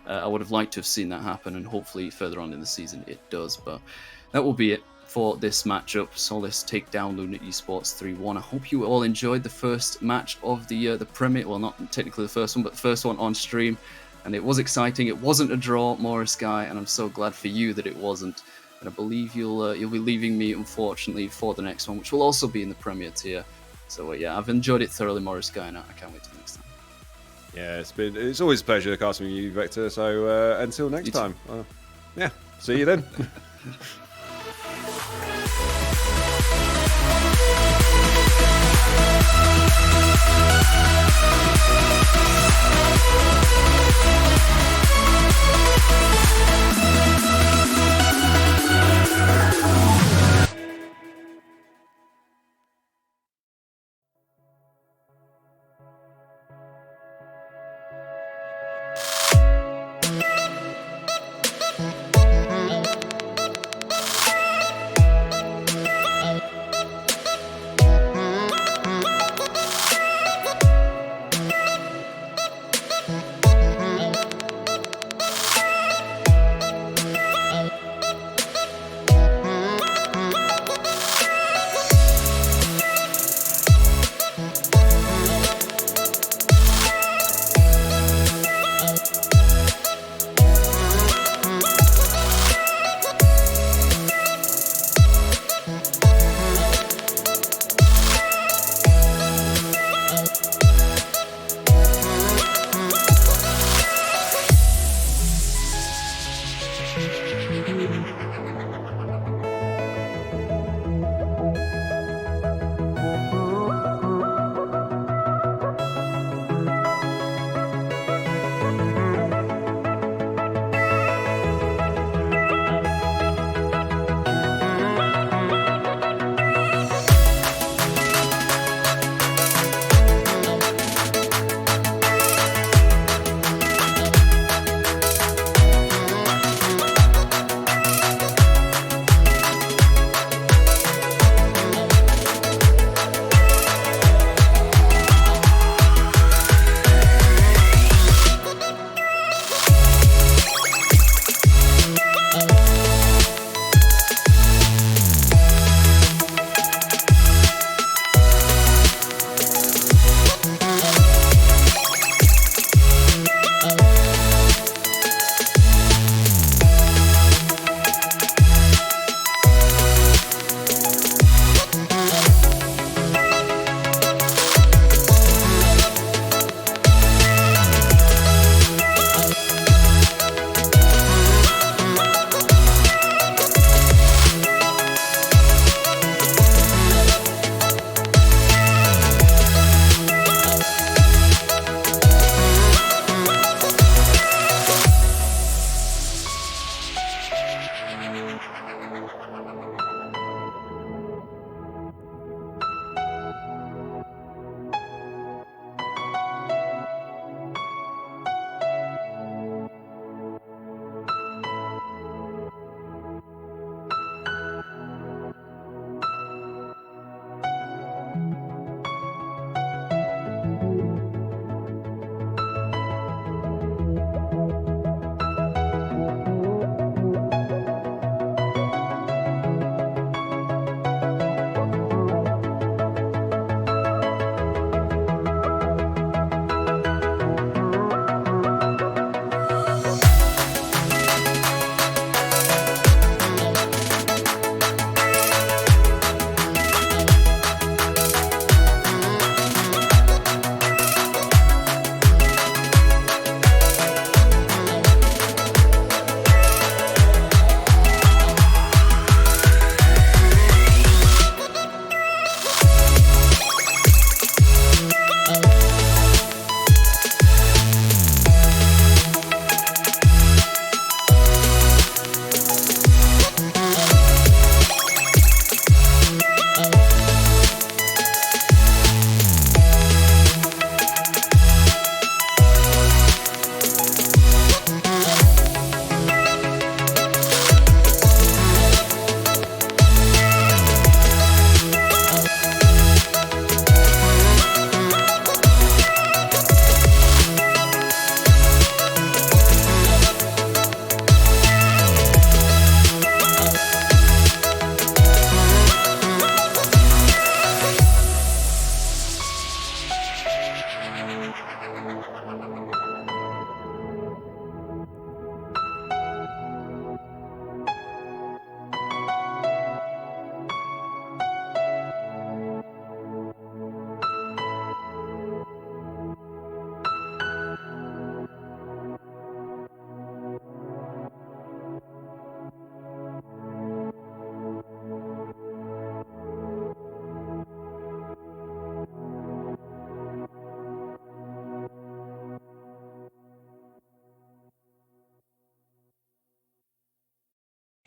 Speaker 7: I would have liked to have seen that happen, and hopefully further on in the season it does. But that will be it for this matchup. Solis take down Luna Esports 3-1. I hope you all enjoyed the first match of the Premier. Well, not technically the first one, but the first one on stream. And it was exciting. It wasn't a draw, Morris Guy, and I'm so glad for you that it wasn't. And I believe you'll be leaving me, unfortunately, for the next one, which will also be in the Premier tier. So yeah, I've enjoyed it thoroughly, Morris Guy, and I can't wait till next time.
Speaker 4: Yeah, it's always a pleasure casting with you, Vector. So until next time, yeah, see you then.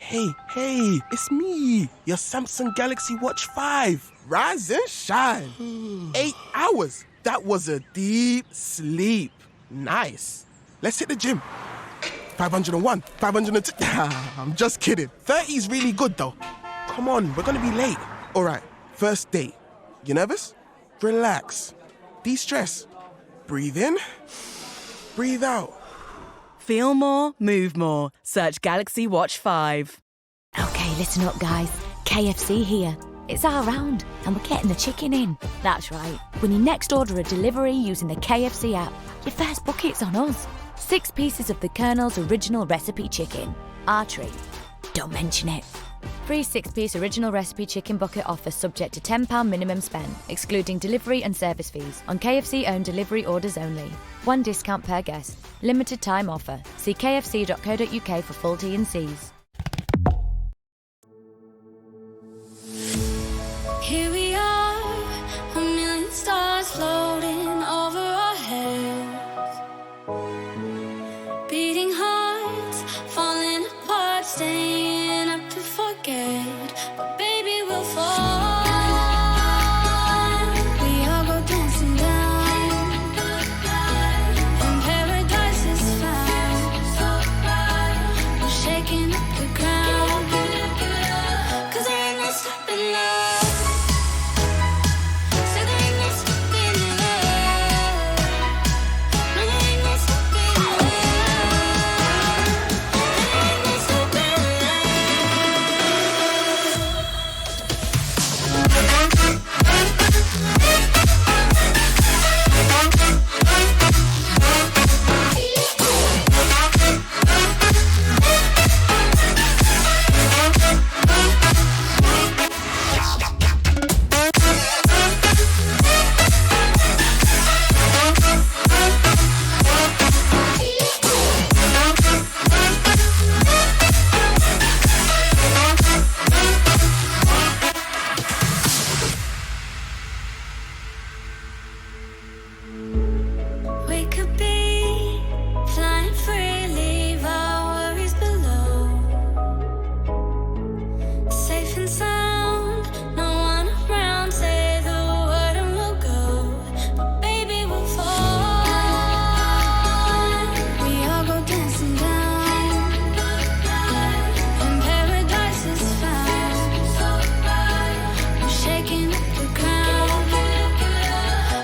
Speaker 8: Hey, it's me, your Samsung Galaxy Watch 5. Rise and shine. 8 hours. That was a deep sleep. Nice. Let's hit the gym. 501, 502. I'm just kidding. 30 is really good though. Come on, we're gonna be late. All right, first date. You nervous? Relax. De-stress. Breathe in. Breathe out.
Speaker 9: Feel more, move more. Search Galaxy Watch 5.
Speaker 10: Okay, listen up, guys. KFC here. It's our round, and we're getting the chicken in. That's right. When you next order a delivery using the KFC app, your first bucket's on us. 6 pieces of the Colonel's original recipe chicken. Our treat. Don't mention it. Free 6-piece original recipe chicken bucket offer subject to £10 minimum spend, excluding delivery and service fees, on KFC-owned delivery orders only. 1 discount per guest. Limited time offer. See kfc.co.uk for full T&Cs.
Speaker 1: Here we are, a million stars floating over our heads. Beating hearts, falling apart, staying up to forget. But baby, we'll fall. We all go dancing down, and paradise is found. We're shaking up the ground, 'cause there ain't no stopping us. We could be flying free, leave our worries below. Safe and sound, no one around, say the word and we'll go. But baby, we'll fall. We all go dancing down, and paradise is found. We're shaking up the ground,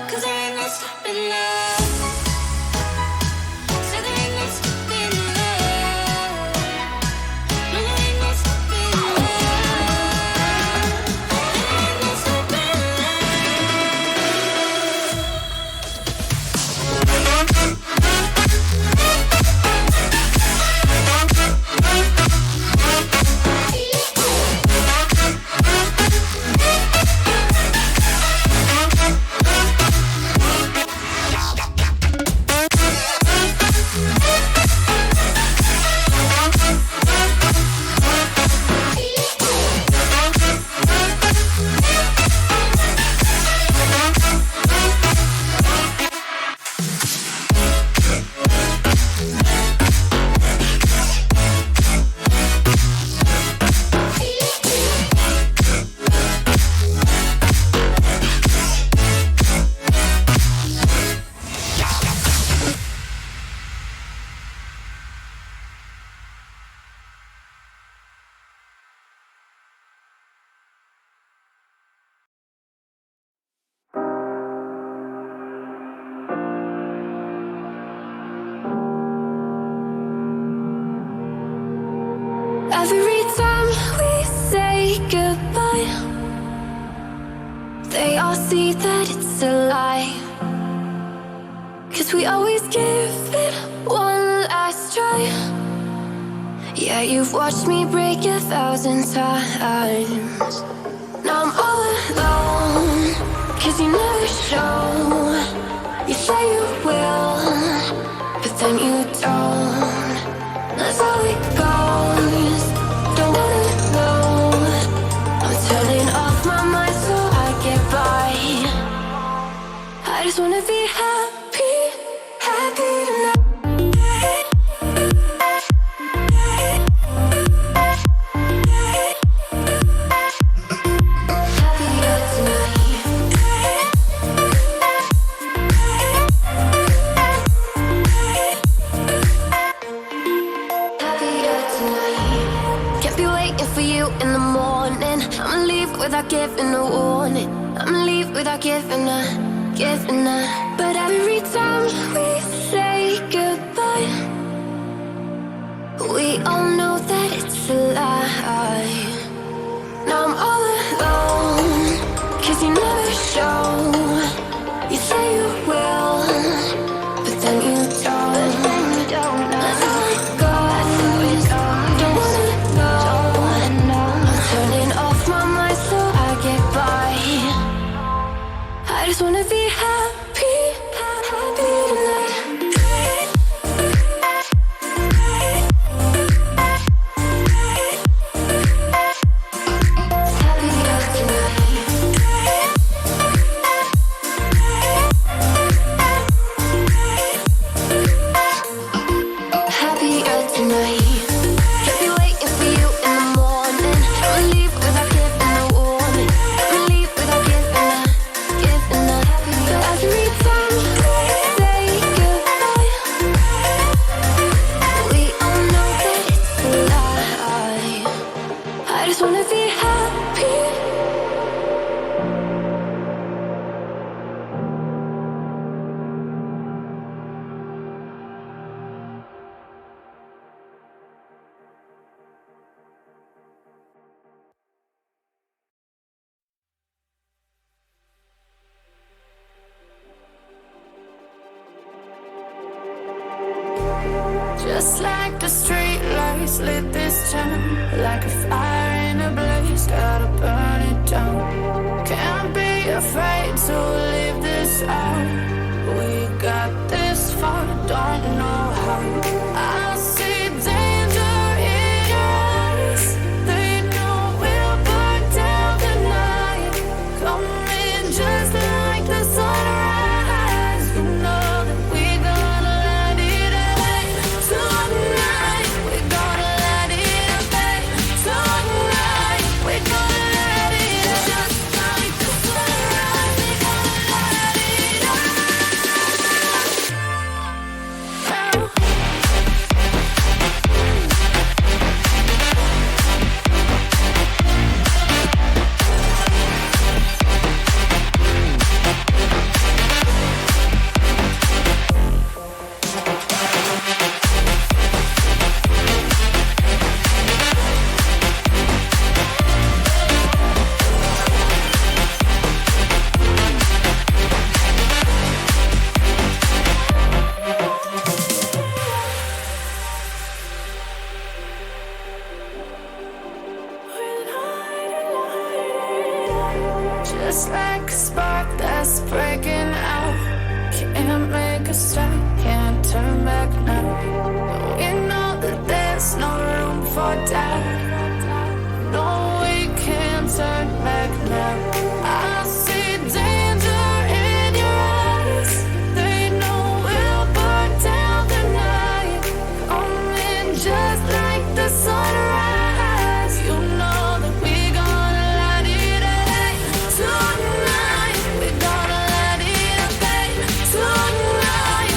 Speaker 1: 'cause there ain't no stopping us. Every time we say goodbye, they all see that it's a lie. 'Cause we always give it one last try. Yeah, you've watched me break 1,000 times. Now I'm all alone, 'cause you never show. You say you will, but then you don't. That's how it goes. Don't wanna know. I'm turning off my mind so I get by. I just wanna be happy, happy tonight. about giving up, giving up. But every time we say goodbye, we all know that it's a lie. Now I'm all alone, 'cause you never show. You say you will, but then you don't. Let's let go, don't wanna know. I'm turning off my mind so I get by. I just wanna be happy, happy tonight. Happier tonight. I'll be waiting for you in the morning. I'ma leave without giving a warning. I'ma leave without giving a. So every time we say goodbye, we all know that it's a lie. I just wanna be happy. Just like the street lights lit this town, like a fire in a blaze, gotta burn it down. Can't be afraid to leave this out. We got this far, don't know how. I see danger in your eyes. They know we'll burn down the night. Coming just like the sunrise. You know that we gonna light it up tonight. We gonna light it up tonight. We gonna light it up just like the sunrise. We gonna light it up. Just like a spark that's breaking out. Can't make a stop, can't turn back now. We know that there's no room for doubt. No, we can't turn back now. I see danger in your eyes. They know we'll burn down the night. Coming just like the sunrise. You know that we gonna light it up tonight. We gonna light it up tonight.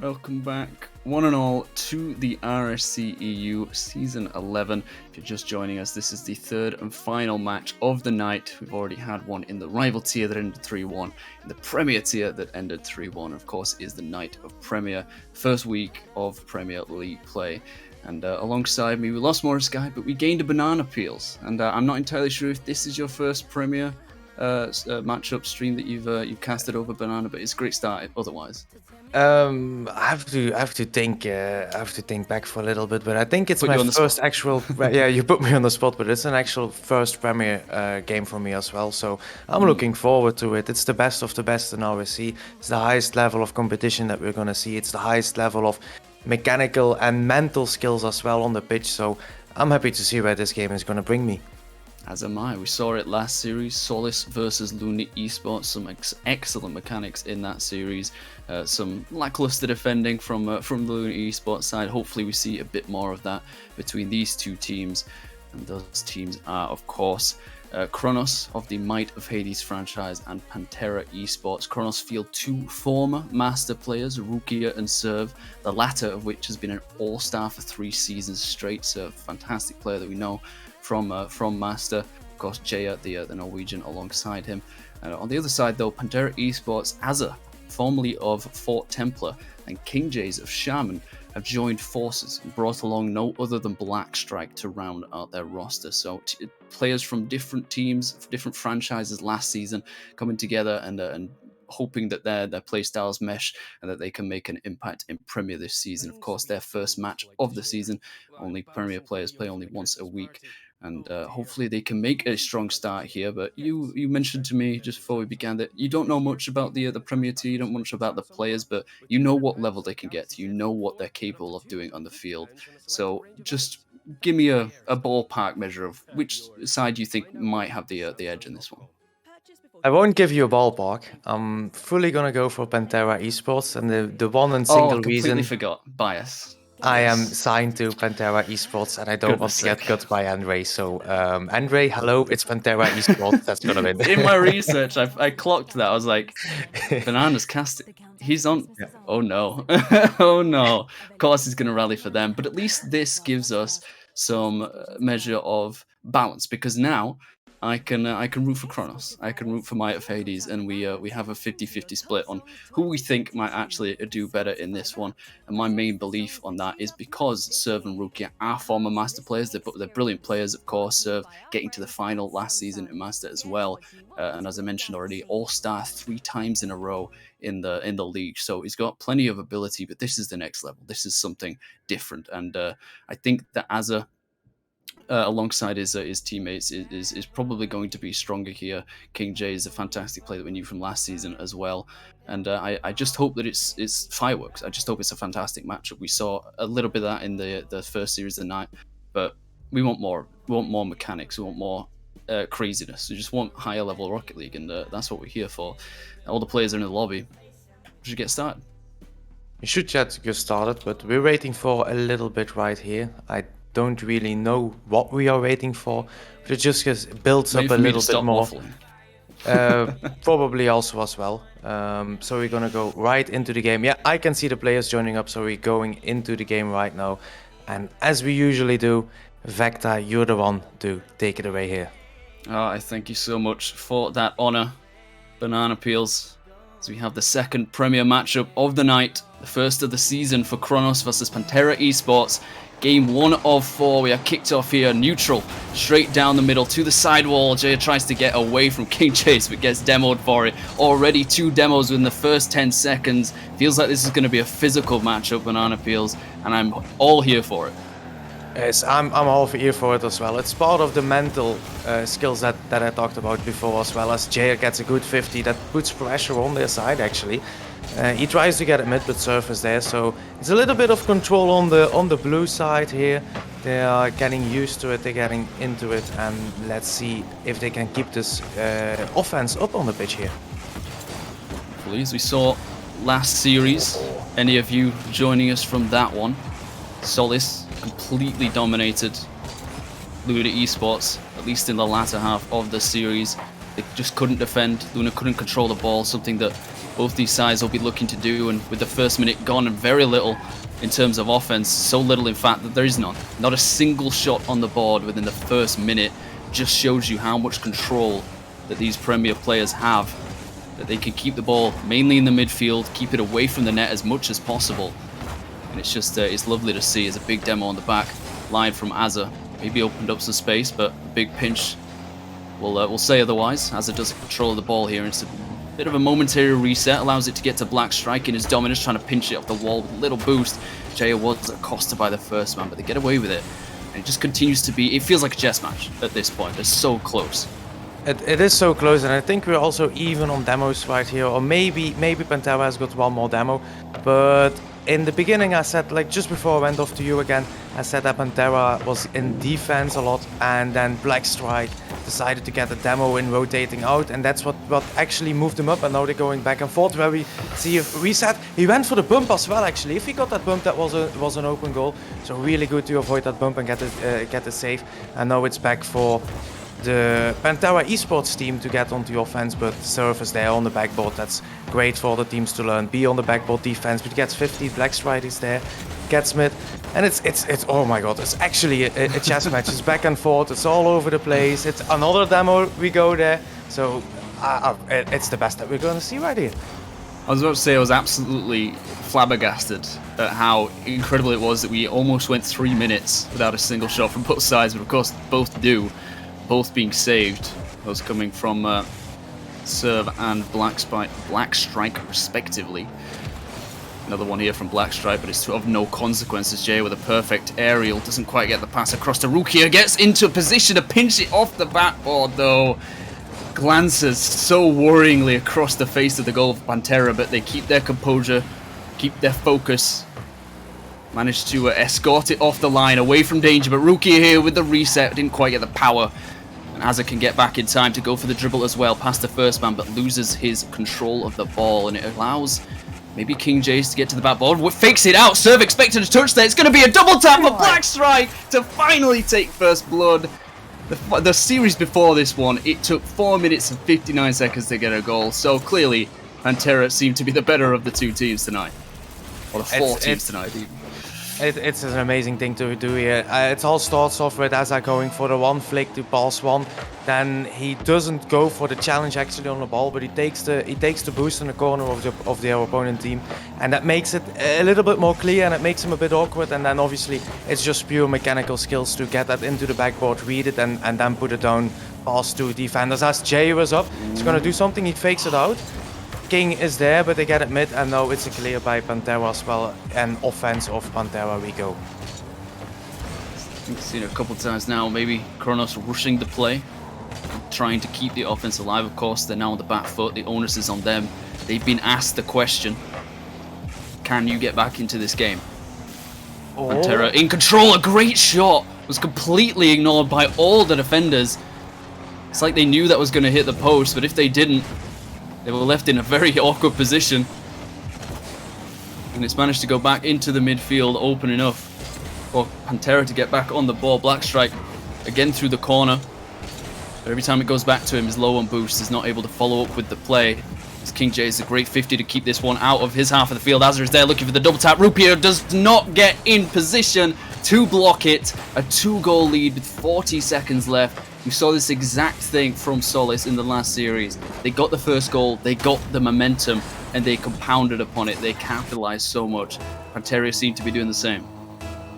Speaker 7: Welcome back, one and all, to the RSC EU Season 11. If you're just joining us, this is the third and final match of the night. We've already had one in the rival tier that ended 3-1, in the Premier tier that ended 3-1. Of course, is the night of Premier, first week of Premier League play. And alongside me, we lost Morris Guy, but we gained a Banana Peels. And I'm not entirely sure if this is your first Premier matchup stream that you've casted over Banana, but it's a great start otherwise.
Speaker 11: I have to think back for a little bit, but I think it's my first actual. Yeah, you put me on the spot, but it's an actual first Premier game for me as well. So I'm looking forward to it. It's the best of the best in RSC. It's the highest level of competition that we're gonna see. It's the highest level of mechanical and mental skills as well on the pitch. So I'm happy to see where this game is gonna bring me.
Speaker 7: As am I. We saw it last series, Solis versus Luna Esports. Some excellent mechanics in that series. Some lackluster defending from the Luna Esports side. Hopefully we see a bit more of that between these two teams. And those teams are, of course, Kronos of the Might of Hades franchise and Pantera Esports. Kronos field two former Master players, Rukia and Serve, the latter of which has been an all-star for 3 seasons straight. So a fantastic player that we know from Master. Of course, Jaya, the Norwegian, alongside him. On the other side, though, Pantera Esports, Azza, formerly of Fort Templar, and King Jays of Shaman, have joined forces and brought along no other than Blackstrike to round out their roster. So players from different teams, different franchises last season, coming together and hoping that their playstyles mesh and that they can make an impact in Premier this season. Of course, their first match of the season. Only Premier players play only once a week. And hopefully they can make a strong start here. But you mentioned to me just before we began that you don't know much about the Premier tier, you don't know much about the players, but you know what level they can get to, you know what they're capable of doing on the field. So just give me a ballpark measure of which side you think might have the edge in this one.
Speaker 11: I won't give you a ballpark. I'm fully gonna go for Pantera Esports, and the one and single
Speaker 7: I completely
Speaker 11: reason
Speaker 7: forgot. Bias.
Speaker 11: I am signed to Pantera Esports, and I don't want to get cut by Andre. So, Andre, hello, it's Pantera Esports. That's gonna win.
Speaker 7: In my research, I clocked that. I was like, Banana's casting. He's on. Yeah. Oh no. Oh no. Of course, he's gonna rally for them. But at least this gives us some measure of balance, because now I can root for Kronos, I can root for Might of Hades, and we have a 50-50 split on who we think might actually do better in this one. And my main belief on that is because Serve and Rukia are former Master players. They're brilliant players, of course. Serve getting to the final last season in Master as well, and as I mentioned already, All-Star 3 times in a row in the league. So he's got plenty of ability, but this is the next level. This is something different, and I think that Azza, alongside his teammates, is probably going to be stronger here. King Jay is a fantastic player that we knew from last season as well, and I just hope that it's fireworks. I just hope it's a fantastic matchup. We saw a little bit of that in the first series of the night, but we want more. We want more mechanics. We want more craziness. We just want higher level Rocket League, and that's what we're here for. All the players are in the lobby. We should get started.
Speaker 11: We should get started, but we're waiting for a little bit right here. I don't really know what we are waiting for, but it just builds up a little bit more. Probably also as well. So we're gonna go right into the game. Yeah, I can see the players joining up, so we're going into the game right now. And as we usually do, Vecta, you're the one to take it away here.
Speaker 7: Oh, I thank you so much for that honor, Banana Peels. So we have the second Premier matchup of the night, the first of the season for Kronos versus Pantera Esports. Game 1 of 4, we are kicked off here, neutral, straight down the middle to the sidewall. Jaya tries to get away from King Chase, but gets demoed for it. Already 2 demos within the first 10 seconds. Feels like this is going to be a physical matchup, Banana Peels, and I'm all here for it.
Speaker 11: Yes, I'm all here for it as well. It's part of the mental skills that I talked about before, as well as Jaya gets a good 50. That puts pressure on their side, actually. He tries to get it mid, but Surf is there, so it's a little bit of control on the blue side here. They are getting used to it, they're getting into it, and let's see if they can keep this offense up on the pitch here.
Speaker 7: Please, we saw last series, any of you joining us from that one, Solis completely dominated Luna Esports, at least in the latter half of the series. They just couldn't defend. Luna couldn't control the ball, something that both these sides will be looking to do, and with the first minute gone and very little in terms of offense, so little in fact that there is none. Not a single shot on the board within the first minute. Just shows you how much control that these Premier players have, that they can keep the ball mainly in the midfield, keep it away from the net as much as possible. And it's just, it's lovely to see. As a big demo on the back line from Azza. Maybe opened up some space, but a big pinch will say otherwise. Azza does control of the ball here. It's a bit of a momentary reset, allows it to get to Blackstrike in his dominance, trying to pinch it off the wall with a little boost. Jaya was accosted by the first man, but they get away with it. And it just continues to be, it feels like a chess match at this point. They're so close.
Speaker 11: It is so close, and I think we're also even on demos right here, or maybe Pantera has got one more demo. But in the beginning I said, like just before I went off to you again, I said that Pantera was in defense a lot, and then Blackstrike decided to get a demo in rotating out, and that's what actually moved him up, and now they're going back and forth where we see a reset. He went for the bump as well actually. If he got that bump, that was an open goal. So really good to avoid that bump and get the save. And now it's back for the Pantera esports team to get onto the offense, but Surf is there on the backboard. That's great for the teams to learn. Be on the backboard defense, but he gets 50. Blackstrike is there, gets mid, and it's oh my god, it's actually a chess match. It's back and forth. It's all over the place. It's another demo. We go there. So it's the best that we're going to see right here.
Speaker 7: I was about to say I was absolutely flabbergasted at how incredible it was that we almost went 3 minutes without a single shot from both sides, but of course both do. Both being saved, those coming from Serve and Blackstrike respectively. Another one here from Blackstrike, but it's of no consequences. Jay with a perfect aerial, doesn't quite get the pass across to Rukia, gets into a position to pinch it off the backboard though. Glances so worryingly across the face of the goal of Pantera, but they keep their composure, keep their focus. Managed to escort it off the line, away from danger, but Rukia here with the reset, didn't quite get the power. Azza can get back in time to go for the dribble as well, past the first man, but loses his control of the ball, and it allows maybe King Jace to get to the backboard. Fakes it out, Serve expected a touch there. It's going to be a double tap for Blackstrike to finally take first blood. The series before this one, it took 4 minutes and 59 seconds to get a goal, so clearly Pantera seemed to be the better of the two teams tonight. Or the four teams tonight, even.
Speaker 11: It's an amazing thing to do here. It all starts off with Azza going for the one flick to pass one. Then he doesn't go for the challenge actually on the ball, but he takes the boost in the corner of the opponent team, and that makes it a little bit more clear, and it makes him a bit awkward. And then obviously it's just pure mechanical skills to get that into the backboard, read it, and then put it down, pass to defenders. As Jay was up, he's gonna do something. He fakes it out. King is there, but they get it mid, and now it's a clear by Pantera as well, and offense of Pantera we go.
Speaker 7: We've seen it a couple of times now, maybe Kronos rushing the play, trying to keep the offense alive. Of course, they're now on the back foot, the onus is on them. They've been asked the question, can you get back into this game? Pantera in control, a great shot, was completely ignored by all the defenders. It's like they knew that was going to hit the post, but if they didn't, they were left in a very awkward position. And it's managed to go back into the midfield, open enough for Pantera to get back on the ball. Blackstrike again through the corner. But every time it goes back to him, he's low on boost, is not able to follow up with the play. As King J is a great 50 to keep this one out of his half of the field. Azza is there looking for the double tap. Rupio does not get in position to block it. A 2-goal lead with 40 seconds left. We saw this exact thing from Solis in the last series. They got the first goal, they got the momentum, and they compounded upon it. They capitalized so much. Pantera seemed to be doing the same.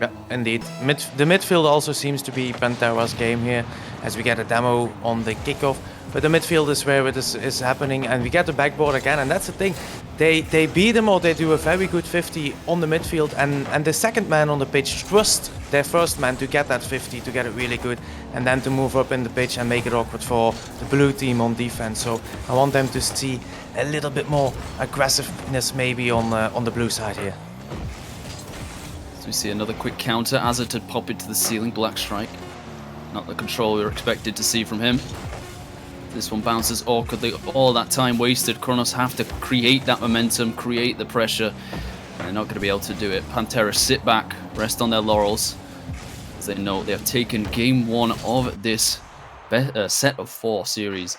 Speaker 11: Yeah, indeed. The midfield also seems to be Pantera's game here, as we get a demo on the kickoff. But the midfield is where it is happening, and we get the backboard again, and that's the thing. They beat them, or they do a very good 50 on the midfield, and the second man on the pitch trusts their first man to get that 50, to get it really good, and then to move up in the pitch and make it awkward for the blue team on defense. So I want them to see a little bit more aggressiveness maybe on the blue side here.
Speaker 7: So we see another quick counter. Azza to pop it to the ceiling. Blackstrike, not the control we were expected to see from him. This one bounces awkwardly. All that time wasted. Kronos have to create that momentum, create the pressure. And they're not going to be able to do it. Pantera sit back, rest on their laurels, as they know they have taken game one of this set of 4 series.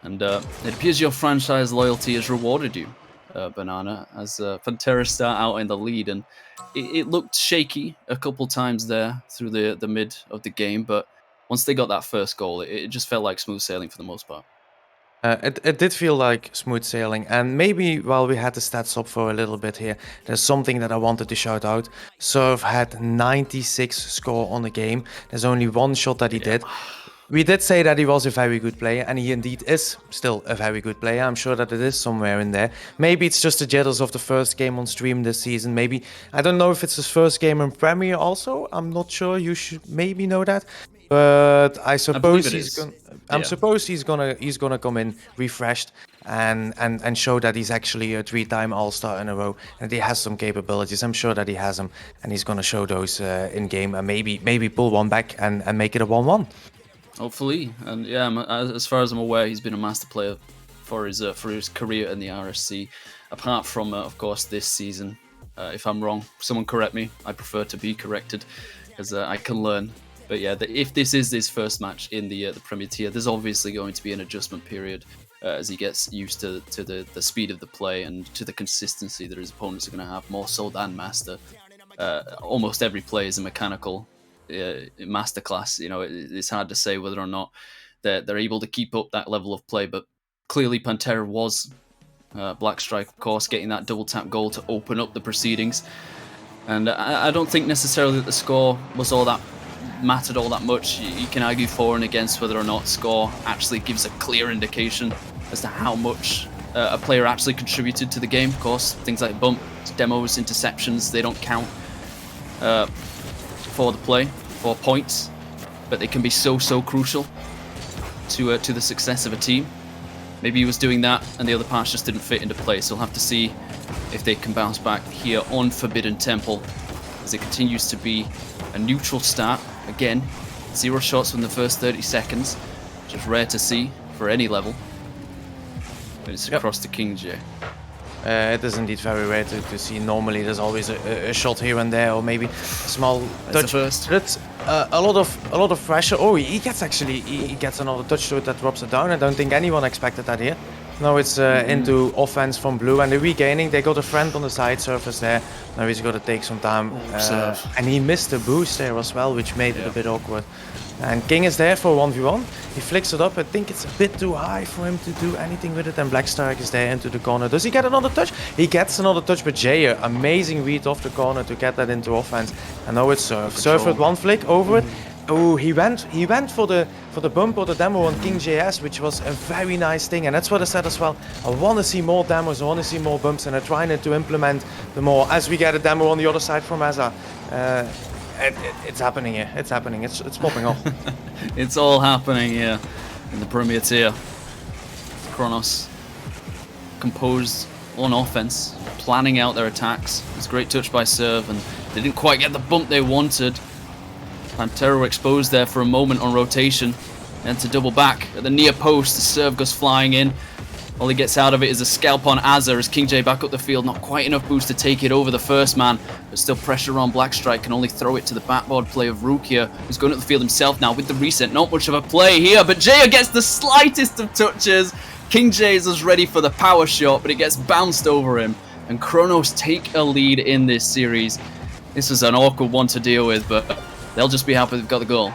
Speaker 7: And it appears your franchise loyalty has rewarded you. Banana, as Pantera start out in the lead, and it looked shaky a couple times there through the mid of the game, but once they got that first goal, it just felt like smooth sailing for the most part.
Speaker 11: It did feel like smooth sailing, and maybe while we had the stats up for a little bit here, there's something that I wanted to shout out. Serve had 96 score on the game. There's only one shot that he did. We did say that he was a very good player, and he indeed is still a very good player. I'm sure that it is somewhere in there. Maybe it's just the jitters of the first game on stream this season. Maybe, I don't know if it's his first game in Premier also. I'm not sure. You should maybe know that. But I suppose he's gonna come in refreshed and show that he's actually a 3-time All-Star in a row, and he has some capabilities. I'm sure that he has them, and he's gonna show those in game, and maybe pull one back and make it a 1-1.
Speaker 7: Hopefully, and yeah, as far as I'm aware, he's been a master player for his career in the RSC. Apart from, of course, this season. If I'm wrong, someone correct me. I prefer to be corrected, because I can learn. But yeah, if this is his first match in the Premier Tier, there's obviously going to be an adjustment period as he gets used to the speed of the play and to the consistency that his opponents are going to have, more so than Master. Almost every play is a mechanical masterclass. You know, it's hard to say whether or not they're able to keep up that level of play, but clearly Pantera was Blackstrike, of course, getting that double tap goal to open up the proceedings. And I don't think necessarily that the score was mattered all that much. You can argue for and against whether or not score actually gives a clear indication as to how much a player actually contributed to the game. Of course, things like bump, demos, interceptions, they don't count for the play, for points, but they can be so crucial to the success of a team. Maybe he was doing that and the other parts just didn't fit into place. So we'll have to see if they can bounce back here on Forbidden Temple, as it continues to be a neutral start. Again, 0 shots from the first 30 seconds, which is rare to see for any level. But it's across to King J.
Speaker 11: It is indeed very rare to see. Normally there's always a shot here and there, or maybe a small touch. It's a lot of pressure. Oh, he gets another touch to it that drops it down. I don't think anyone expected that here. Now it's into offense from Blue, and they're regaining. They got a friend on the side surface there. Now he's got to take some time. And he missed the boost there as well, which made it a bit awkward. And King is there for 1v1. He flicks it up. I think it's a bit too high for him to do anything with it. And Blackstrike is there into the corner. Does he get another touch? He gets another touch, but Jay, amazing read off the corner to get that into offense. And now it's Surf. Surf with one flick over it. Oh, he went for the bump or the demo on King JS, which was a very nice thing. And that's what I said as well. I want to see more demos, I want to see more bumps, and I'm trying to implement the more as we get a demo on the other side from Eza. It's happening here. It's happening. It's popping off.
Speaker 7: It's all happening here in the Premier Tier. Kronos composed on offense, planning out their attacks. It's a great touch by Serve, and they didn't quite get the bump they wanted. Pantera were exposed there for a moment on rotation, and to double back at the near post, the Serve goes flying in. All he gets out of it is a scalp on Azza as King J back up the field. Not quite enough boost to take it over the first man, but still pressure on Blackstrike. Can only throw it to the backboard play of Rukia, who's going up the field himself now with the reset. Not much of a play here, but Jaya gets the slightest of touches. King J is ready for the power shot, but it gets bounced over him. And Kronos take a lead in this series. This is an awkward one to deal with, but they'll just be happy they've got the goal.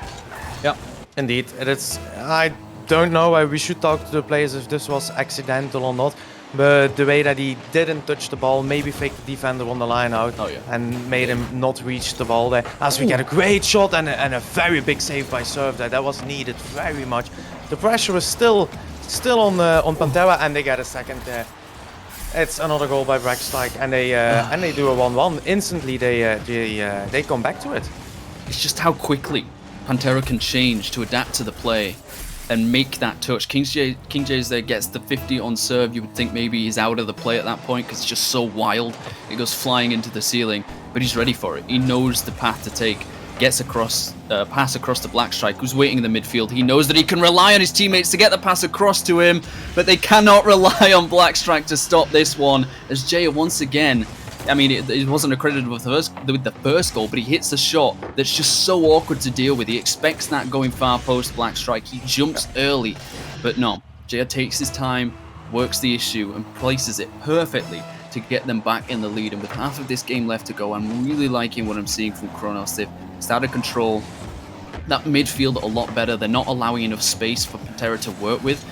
Speaker 11: Yeah, indeed. I don't know. We should talk to the players if this was accidental or not. But the way that he didn't touch the ball, maybe faked the defender on the line out and made him not reach the ball there. As we get a great shot and a very big save by Serve there. That was needed very much. The pressure was still on Pantera, and they get a second there. It's another goal by Blackstrike, and they do a 1-1. Instantly they come back to it.
Speaker 7: It's just how quickly Pantera can change to adapt to the play and make that touch. King J's there, gets the 50 on Serve. You would think maybe he's out of the play at that point because it's just so wild. It goes flying into the ceiling, but he's ready for it. He knows the path to take. Gets across, pass across to Blackstrike, who's waiting in the midfield. He knows that he can rely on his teammates to get the pass across to him, but they cannot rely on Blackstrike to stop this one, as Jaya once again, I mean, it wasn't accredited with the first goal, but he hits a shot that's just so awkward to deal with. He expects that going far post Blackstrike. He jumps early, but no. Jaya takes his time, works the issue and places it perfectly to get them back in the lead. And with half of this game left to go, I'm really liking what I'm seeing from Kronos. They've started to control that midfield a lot better. They're not allowing enough space for Pantera to work with.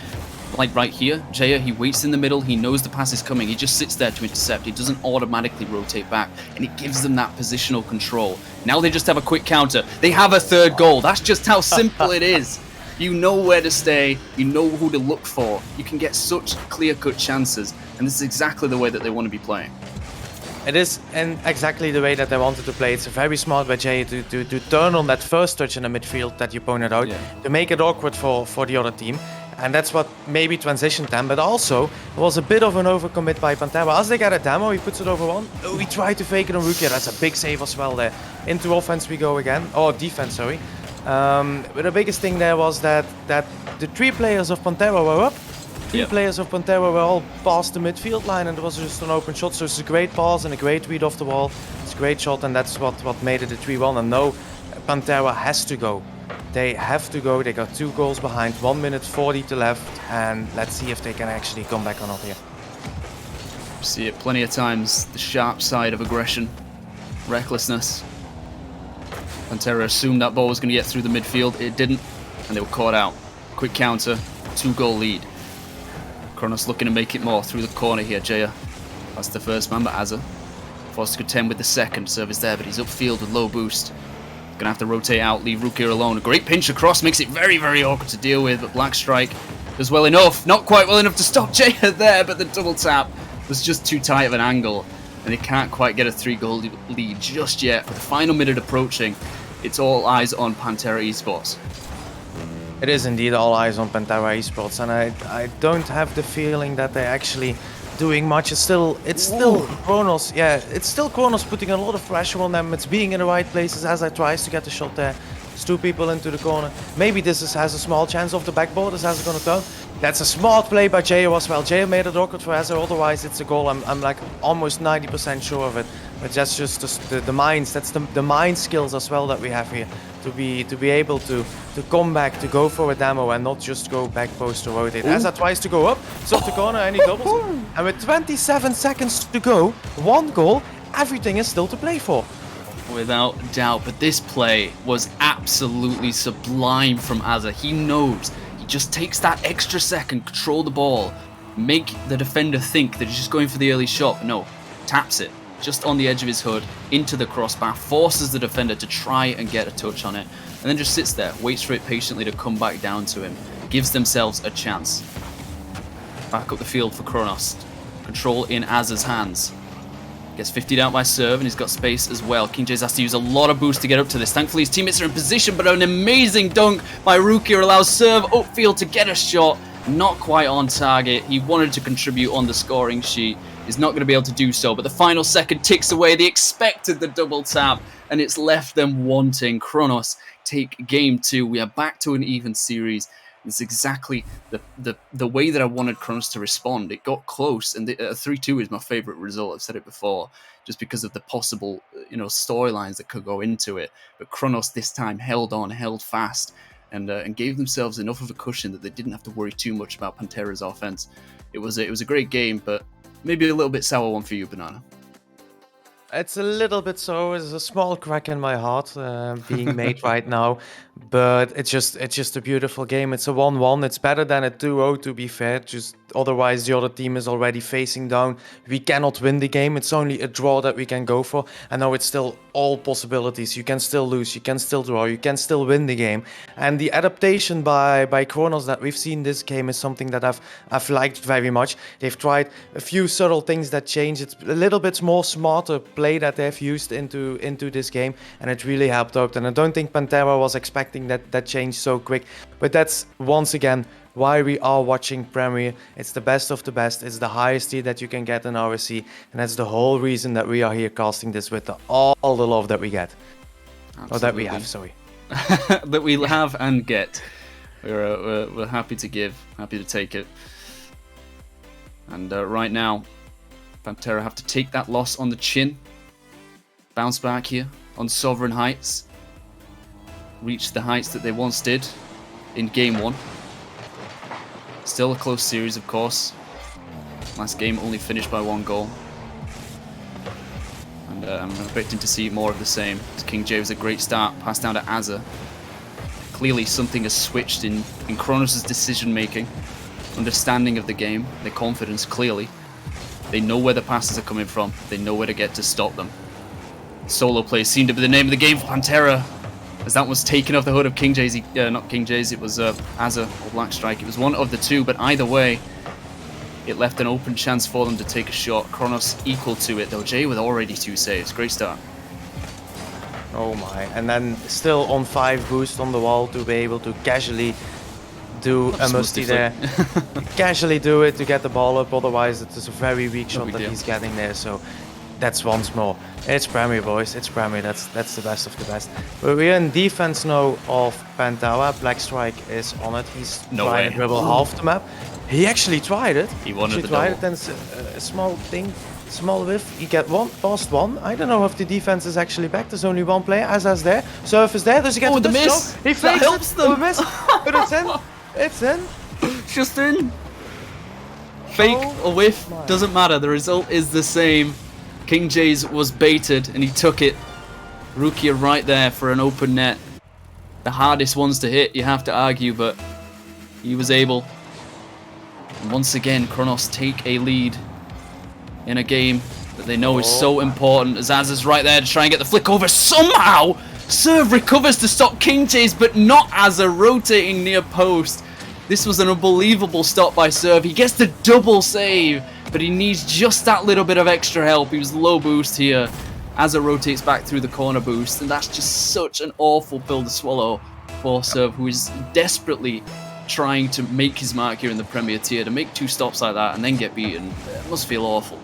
Speaker 7: Like right here, Jaya, he waits in the middle, he knows the pass is coming, he just sits there to intercept, he doesn't automatically rotate back, and it gives them that positional control. Now they just have a quick counter, they have a third goal, that's just how simple it is. You know where to stay, you know who to look for, you can get such clear-cut chances, and this is exactly the way that they want to be playing.
Speaker 11: It is, and exactly the way that they wanted to play. It's very smart by Jay to turn on that first touch in the midfield that you pointed out, to make it awkward for the other team. And that's what maybe transitioned them, but also it was a bit of an overcommit by Pantera. As they get a demo, he puts it over one. We try to fake it on Rukia. That's a big save as well there. Into offense we go again, or defense, sorry. But the biggest thing there was that the 3 players of Pantera were up. 3 players of Pantera were all past the midfield line, and it was just an open shot. So it's a great pass and a great read off the wall. It's a great shot, and that's what made it a 3-1. And no, Pantera has to go. They have to go. They got 2 goals behind, 1 minute 40 to left, and let's see if they can actually come back or not here.
Speaker 7: See it plenty of times, the sharp side of aggression, recklessness. Pantera assumed that ball was going to get through the midfield. It didn't, and they were caught out. Quick counter, 2-goal lead. Kronos looking to make it more through the corner here. Jaya, that's the first man, but Azza forced to contend with the second. Service there, but he's upfield with low boost. Gonna have to rotate out, leave Rukia alone. A great pinch across, makes it very, very awkward to deal with, but Black Strike does well enough. Not quite well enough to stop Jaya there, but the double tap was just too tight of an angle, and they can't quite get a 3-goal lead just yet. With the final minute approaching, it's all eyes on Pantera Esports.
Speaker 11: It is indeed all eyes on Pantera Esports, and I don't have the feeling that they're actually doing much. It's still Kronos. Yeah, it's still Kronos putting a lot of pressure on them. It's being in the right places as I tries to get the shot there. There's 2 people into the corner. Maybe this has a small chance off the backboard. Is Hazard gonna turn? That's a smart play by Jaya as well. Jaya made it awkward for Hazard. Otherwise, it's a goal. I'm like almost 90% sure of it. But that's just the minds. That's the mind skills as well that we have here to be able to come back, to go for a demo and not just go back post to rotate. Hazard tries to go up, it's off the corner and he doubles. And with 27 seconds to go, 1 goal, everything is still to play for.
Speaker 7: Without doubt, but this play was absolutely sublime from Azza. He knows, he just takes that extra second, control the ball, make the defender think that he's just going for the early shot. No, taps it just on the edge of his hood into the crossbar, forces the defender to try and get a touch on it, and then just sits there, waits for it patiently to come back down to him, gives themselves a chance. Back up the field for Kronos. Control in Azza's hands. Gets 50'd out by serve, and he's got space as well. King Jays has to use a lot of boost to get up to this. Thankfully, his teammates are in position, but an amazing dunk by Rukia allows serve upfield to get a shot. Not quite on target. He wanted to contribute on the scoring sheet. He's not going to be able to do so, but the final second ticks away. They expected the double tap, and it's left them wanting. Kronos take game 2. We are back to an even series. It's exactly the way that I wanted Kronos to respond. It got close, and 3-2 is my favorite result. I've said it before, just because of the possible, storylines that could go into it. But Kronos this time held on, held fast, and gave themselves enough of a cushion that they didn't have to worry too much about Pantera's offense. It was a great game, but maybe a little bit sour one for you, Banana.
Speaker 11: It's a little bit so. There's a small crack in my heart being made right now, but it's just a beautiful game. It's a 1-1. It's better than a 2-0, to be fair. Just otherwise, the other team is already facing down. We cannot win the game. It's only a draw that we can go for. I know it's still all possibilities. You can still lose. You can still draw. You can still win the game. And the adaptation by Kronos that we've seen this game is something that I've liked very much. They've tried a few subtle things that change. It's a little bit more smarter play that they've used into this game, and it really helped out. And I don't think Pantera was expecting that change so quick, but that's once again why we are watching Premier. It's the best of the best. It's the highest tier that you can get in RSC, and that's the whole reason that we are here casting this with all the love that we get. Absolutely. Or that we have, sorry.
Speaker 7: That we have and get. We're happy to give, happy to take it. And right now, Pantera have to take that loss on the chin. Bounce back here on Sovereign Heights. Reach the heights that they once did in Game 1. Still a close series, of course. Last game only finished by 1 goal. And I'm expecting to see more of the same. King J was a great start, passed down to Azza. Clearly something has switched in Kronos' decision making, understanding of the game, their confidence clearly. They know where the passes are coming from, they know where to get to stop them. Solo play seemed to be the name of the game for Pantera, as that was taken off the hood of King J's, not King J's, it was Azza or Blackstrike. It was one of the two, but either way, it left an open chance for them to take a shot. Kronos equal to it, though. Jay with already 2 saves. Great start.
Speaker 11: Oh my, and then still on 5 boost on the wall to be able to casually do a musty there. Casually do it to get the ball up, otherwise it is a very weak shot that he's getting there. So that's once more. It's Premier, boys. It's Premier. That's the best of the best. But we're in defense now of Pantawa. Blackstrike is on it. He's trying to dribble half the map. He actually tried it.
Speaker 7: He wanted the
Speaker 11: tried
Speaker 7: double.
Speaker 11: it, then a small thing, small whiff. He get past one. I don't know if the defense is actually back. There's only 1 player. Azza's there. Surf is there. Does he get
Speaker 7: the miss?
Speaker 11: He fakes
Speaker 7: helps
Speaker 11: it.
Speaker 7: them.
Speaker 11: The miss. But it's in. It's in.
Speaker 7: Just in. Fake or whiff, doesn't matter. The result is the same. King J's was baited and he took it. Rukia right there for an open net. The hardest ones to hit, you have to argue, but he was able. And once again, Kronos take a lead in a game that they know is so important. Azza's right there to try and get the flick over. Somehow, Serve recovers to stop King J's, but not Azza rotating near post. This was an unbelievable stop by Serve. He gets the double save, but he needs just that little bit of extra help. He was low boost here. Azza rotates back through the corner boost, and that's just such an awful pill to swallow for Serve, who is desperately trying to make his mark here in the Premier Tier. To make 2 stops like that and then get beaten, it must feel awful.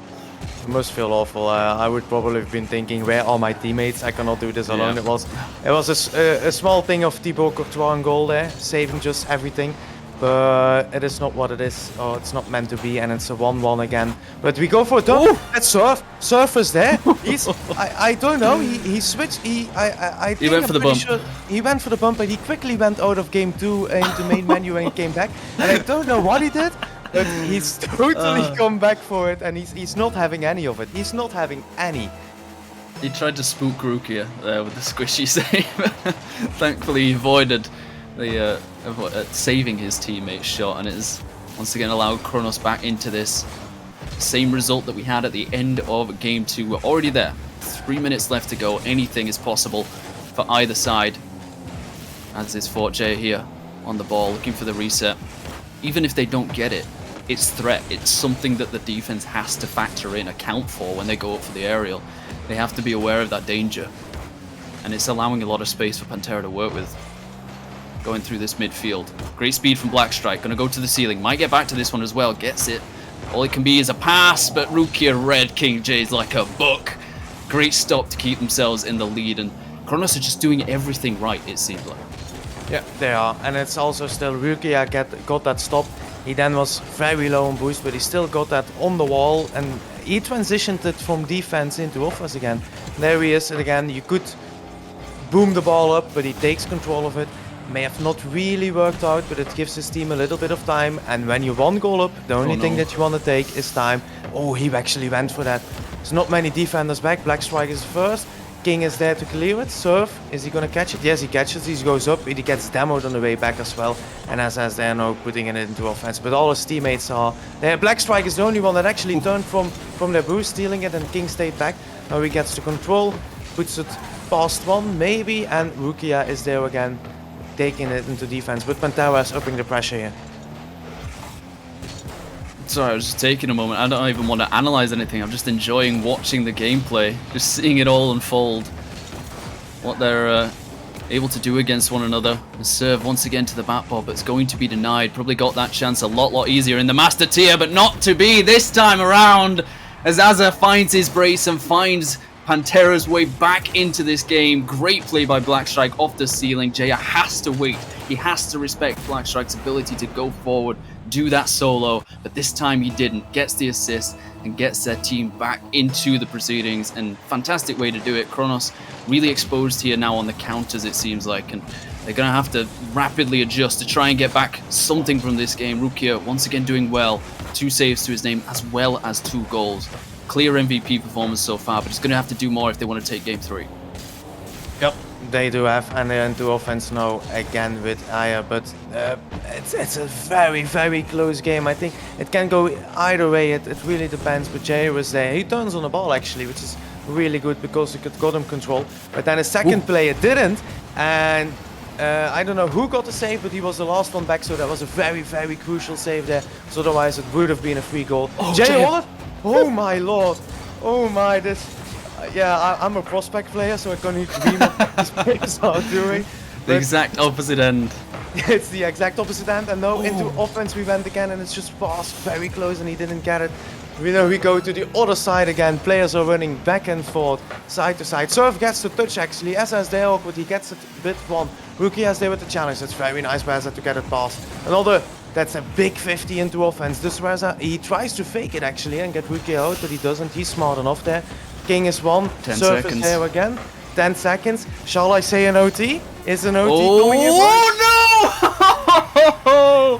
Speaker 11: It must feel awful. I would probably have been thinking, where are my teammates? I cannot do this alone.
Speaker 7: Yeah.
Speaker 11: It was a small thing of Thibaut Courtois on goal there, saving just everything. But it is not what it is, or it's not meant to be, and it's a 1-1 again. But we go for a double. That's Surf. Surf is there. He's, I don't know. He switched. I think
Speaker 7: went for the bump.
Speaker 11: Sure he went for the bump, but he quickly went out of game 2 into main menu and he came back. And I don't know what he did, but he's totally come back for it, and he's not having any of it. He's not having any.
Speaker 7: He tried to spook Rukia there with the squishy save. Thankfully, he avoided the saving his teammate's shot, and it has once again allowed Kronos back into this. Same result that we had at the end of game 2. We're already there. 3 minutes left to go. Anything is possible for either side. As is Fort J here on the ball, looking for the reset. Even if they don't get it, it's threat. It's something that the defense has to factor in, account for when they go up for the aerial. They have to be aware of that danger. And it's allowing a lot of space for Pantera to work with. Going through this midfield. Great speed from Blackstrike. Gonna go to the ceiling. Might get back to this one as well. Gets it. All it can be is a pass, but Rukia read King J's like a book. Great stop to keep themselves in the lead, and Kronos are just doing everything right, it seems like.
Speaker 11: Yeah, they are. And it's also still Rukia got that stop. He then was very low on boost, but he still got that on the wall, and he transitioned it from defense into offense again. There he is again. You could boom the ball up, but he takes control of it. May have not really worked out, but it gives his team a little bit of time. And when you 1 goal up, the only thing that you want to take is time. Oh, he actually went for that. There's not many defenders back. Blackstrike is first. King is there to clear it. Surf, is he going to catch it? Yes, he catches it. He goes up. He gets demoed on the way back as well. And as they're now putting it into offense. But all his teammates are there. Blackstrike is the only one that actually turned from their boost, stealing it, and King stayed back. Now he gets to control, puts it past 1 maybe, and Rukia is there again, taking it into defense, but Pantera is upping the pressure here.
Speaker 7: Sorry, I was just taking a moment. I don't even want to analyze anything. I'm just enjoying watching the gameplay, just seeing it all unfold. What they're able to do against one another. And Serve once again to the back ball, but it's going to be denied. Probably got that chance a lot easier in the Master Tier, but not to be this time around. As Azza finds his brace and finds Pantera's way back into this game. Great play by Blackstrike off the ceiling. Jaya has to wait. He has to respect Blackstrike's ability to go forward, do that solo, but this time he didn't. Gets the assist, and gets their team back into the proceedings. And fantastic way to do it. Kronos really exposed here now on the counters, it seems like, and they're going to have to rapidly adjust to try and get back something from this game. Rukia once again doing well. 2 saves to his name as well as 2 goals. Clear MVP performance so far, but he's going to have to do more if they want to take game 3.
Speaker 11: Yep, they do have, and they're into offense now again with Aya, but it's a very, very close game. I think it can go either way. It really depends, but Jay was there. He turns on the ball actually, which is really good because he got him control. But then a second player didn't, and I don't know who got the save, but he was the last one back, so that was a very, very crucial save there. So otherwise it would have been a free goal.
Speaker 7: Oh,
Speaker 11: Jay Holland? Oh my lord. Oh my, this... yeah, I'm a prospect player, so I can't even dream of what these players are doing.
Speaker 7: The exact opposite end.
Speaker 11: It's the exact opposite end, and now into offense we went again, and it's just passed very close, and he didn't get it. We go to the other side again. Players are running back and forth, side to side. Surf gets the touch actually. Essa is there awkward, he gets it a bit one. Rukia is there with the challenge. That's very nice by Essa to get it past. Another, that's a big 50 into offense. This Reza, he tries to fake it actually and get Rukia out, but he doesn't. He's smart enough there. King is 1.
Speaker 7: 10
Speaker 11: Surf
Speaker 7: seconds.
Speaker 11: is there again. 10 seconds. Shall I say an OT? Is an OT coming in?
Speaker 7: Oh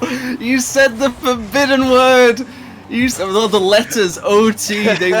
Speaker 7: no! You said the forbidden word. You said the letters OT. They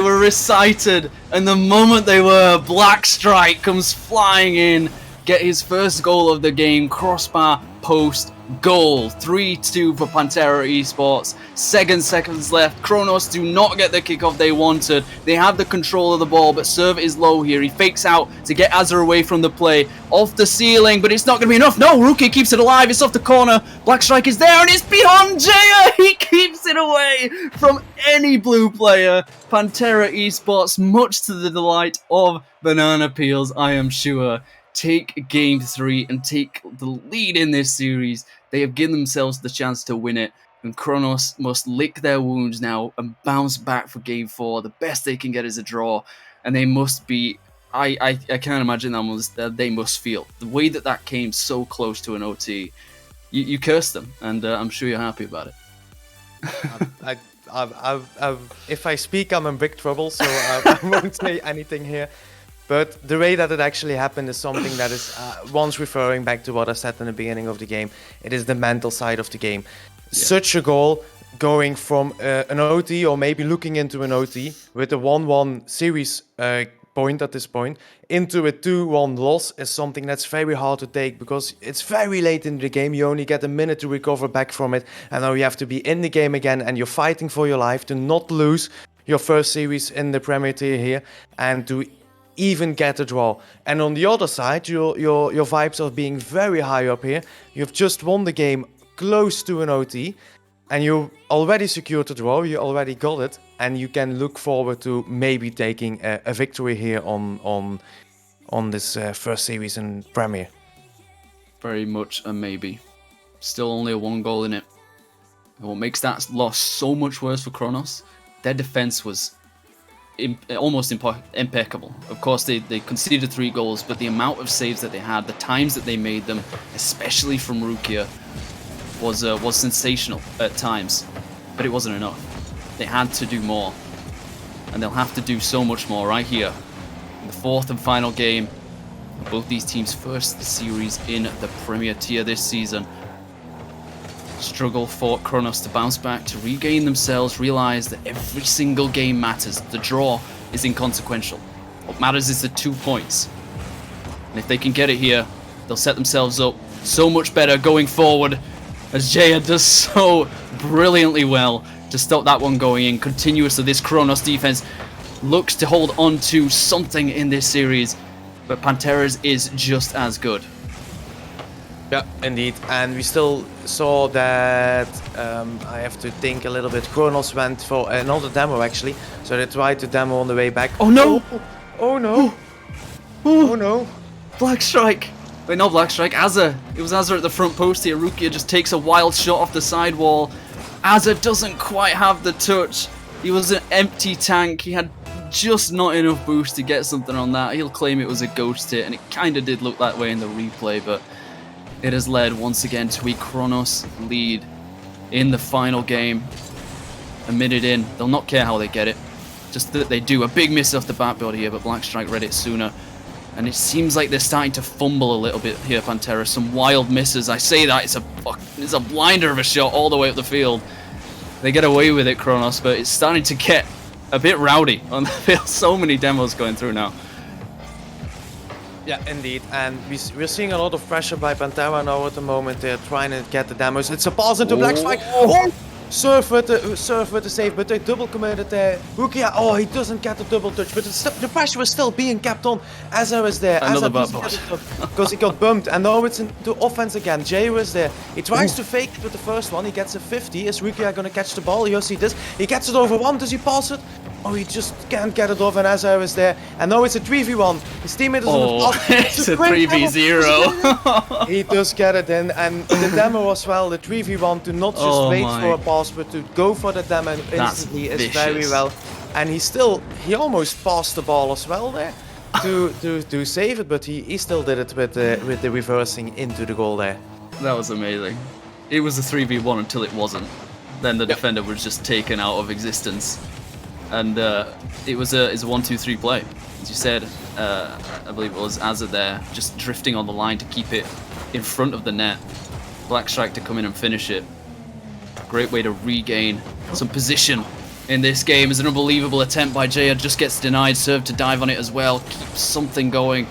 Speaker 7: were recited, and the moment they were, Black Strike comes flying in, get his first goal of the game, crossbar, post, goal. 3-2 for Pantera Esports. 7 seconds left. Kronos do not get the kickoff they wanted. They have the control of the ball, but Serve is low here. He fakes out to get Azar away from the play. Off the ceiling, but it's not going to be enough. No, Ruki keeps it alive. It's off the corner. Black Strike is there, and it's beyond Jaya. He keeps it away from any blue player. Pantera Esports, much to the delight of Banana Peels, I am sure, take game 3 and take the lead in this series. They have given themselves the chance to win it, and Kronos must lick their wounds now and bounce back for game 4. The best they can get is a draw, and they must be... I can't imagine that they must feel. The way that came so close to an OT, you cursed them, and I'm sure you're happy about it.
Speaker 11: If I speak, I'm in big trouble, so I won't say anything here. But the way that it actually happened is something that is, once referring back to what I said in the beginning of the game, it is the mental side of the game. Yeah. Such a goal, going from an OT or maybe looking into an OT with a 1-1 series point at this point, into a 2-1 loss is something that's very hard to take because it's very late in the game. You only get a minute to recover back from it, and now you have to be in the game again, and you're fighting for your life to not lose your first series in the Premier Tier here, and to even get a draw. And on the other side, your vibes are being very high up here. You've just won the game close to an OT, and you already secured the draw. You already got it, and you can look forward to maybe taking a victory here on this first series in Premier.
Speaker 7: Very much a maybe. Still only a 1 goal in it. And what makes that loss so much worse for Kronos, their defense was almost impeccable. Of course, they conceded 3 goals, but the amount of saves that they had, the times that they made them, especially from Rukia, was sensational at times. But it wasn't enough. They had to do more, and they'll have to do so much more right here in the 4th and final game. Both these teams' first series in the Premier Tier this season. Struggle for Kronos to bounce back, to regain themselves, realize that every single game matters. The draw is inconsequential. What matters is the 2 points. And if they can get it here, they'll set themselves up so much better going forward, as Jaya does so brilliantly well to stop that one going in. Continuously, this Kronos defense looks to hold on to something in this series, but Pantera's is just as good.
Speaker 11: Yeah, indeed. And we still saw that, I have to think a little bit, Kronos went for another demo actually. So they tried to demo on the way back.
Speaker 7: Oh no!
Speaker 11: Oh no! Oh no!
Speaker 7: Black Strike! Wait, not Black Strike, Azar. It was Azar at the front post here. Rukia just takes a wild shot off the side wall. Azar doesn't quite have the touch. He was an empty tank. He had just not enough boost to get something on that. He'll claim it was a ghost hit, and it kind of did look that way in the replay, but it has led once again to a Kronos lead in the final game. a minute in. They'll not care how they get it. Just that they do. A big miss off the backboard here, but Blackstrike read it sooner. And it seems like they're starting to fumble a little bit here, Pantera. Some wild misses. I say that, it's a blinder of a shot all the way up the field. They get away with it, Kronos, but it's starting to get a bit rowdy on the field. So many demos going through now.
Speaker 11: Yeah, indeed, and we're seeing a lot of pressure by Pantera now at the moment. They're trying to get the demos. It's a pass into Blackstrike. Oh! Surf with the save, but they double committed there. Rukia, oh, he doesn't get the double touch, but the pressure was still being kept on. Azza was there.
Speaker 7: Another backboard.
Speaker 11: Because he got bumped, and now it's into offense again. Jay was there. He tries to fake it with the first one. He gets a 50. Is Rukia going to catch the ball? You see this. He gets it over one. Does he pass it? Oh, he just can't get it off, and Azza is there. And now it's a 3v1. His teammate is on the pass.
Speaker 7: It's a 3v0.
Speaker 11: He does get it in, and the demo as well, the 3v1, to not just wait for a pass, but to go for the demo instantly is very well. And he almost passed the ball as well there to save it, but he still did it with the reversing into the goal there.
Speaker 7: That was amazing. It was a 3v1 until it wasn't. Then the defender was just taken out of existence. And it was a 1-2-3 play. As you said, I believe it was Azza there, just drifting on the line to keep it in front of the net. Blackstrike to come in and finish it. Great way to regain some position in this game. Is an unbelievable attempt by Jaya, just gets denied. Serve to dive on it as well, keeps something going,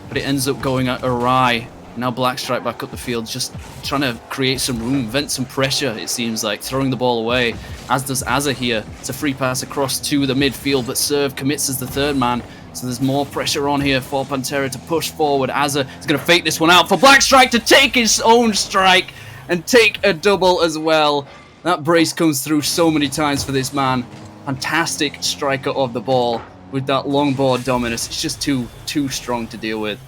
Speaker 7: but it ends up going awry. Now Blackstrike back up the field, just trying to create some room, vent some pressure, it seems like, throwing the ball away, as does Azza here. It's a free pass across to the midfield, but Serve commits as the third man, so there's more pressure on here for Pantera to push forward. Azza is going to fake this one out for Blackstrike to take his own strike and take a double as well. That brace comes through so many times for this man. Fantastic striker of the ball with that long board dominance. It's just too strong to deal with.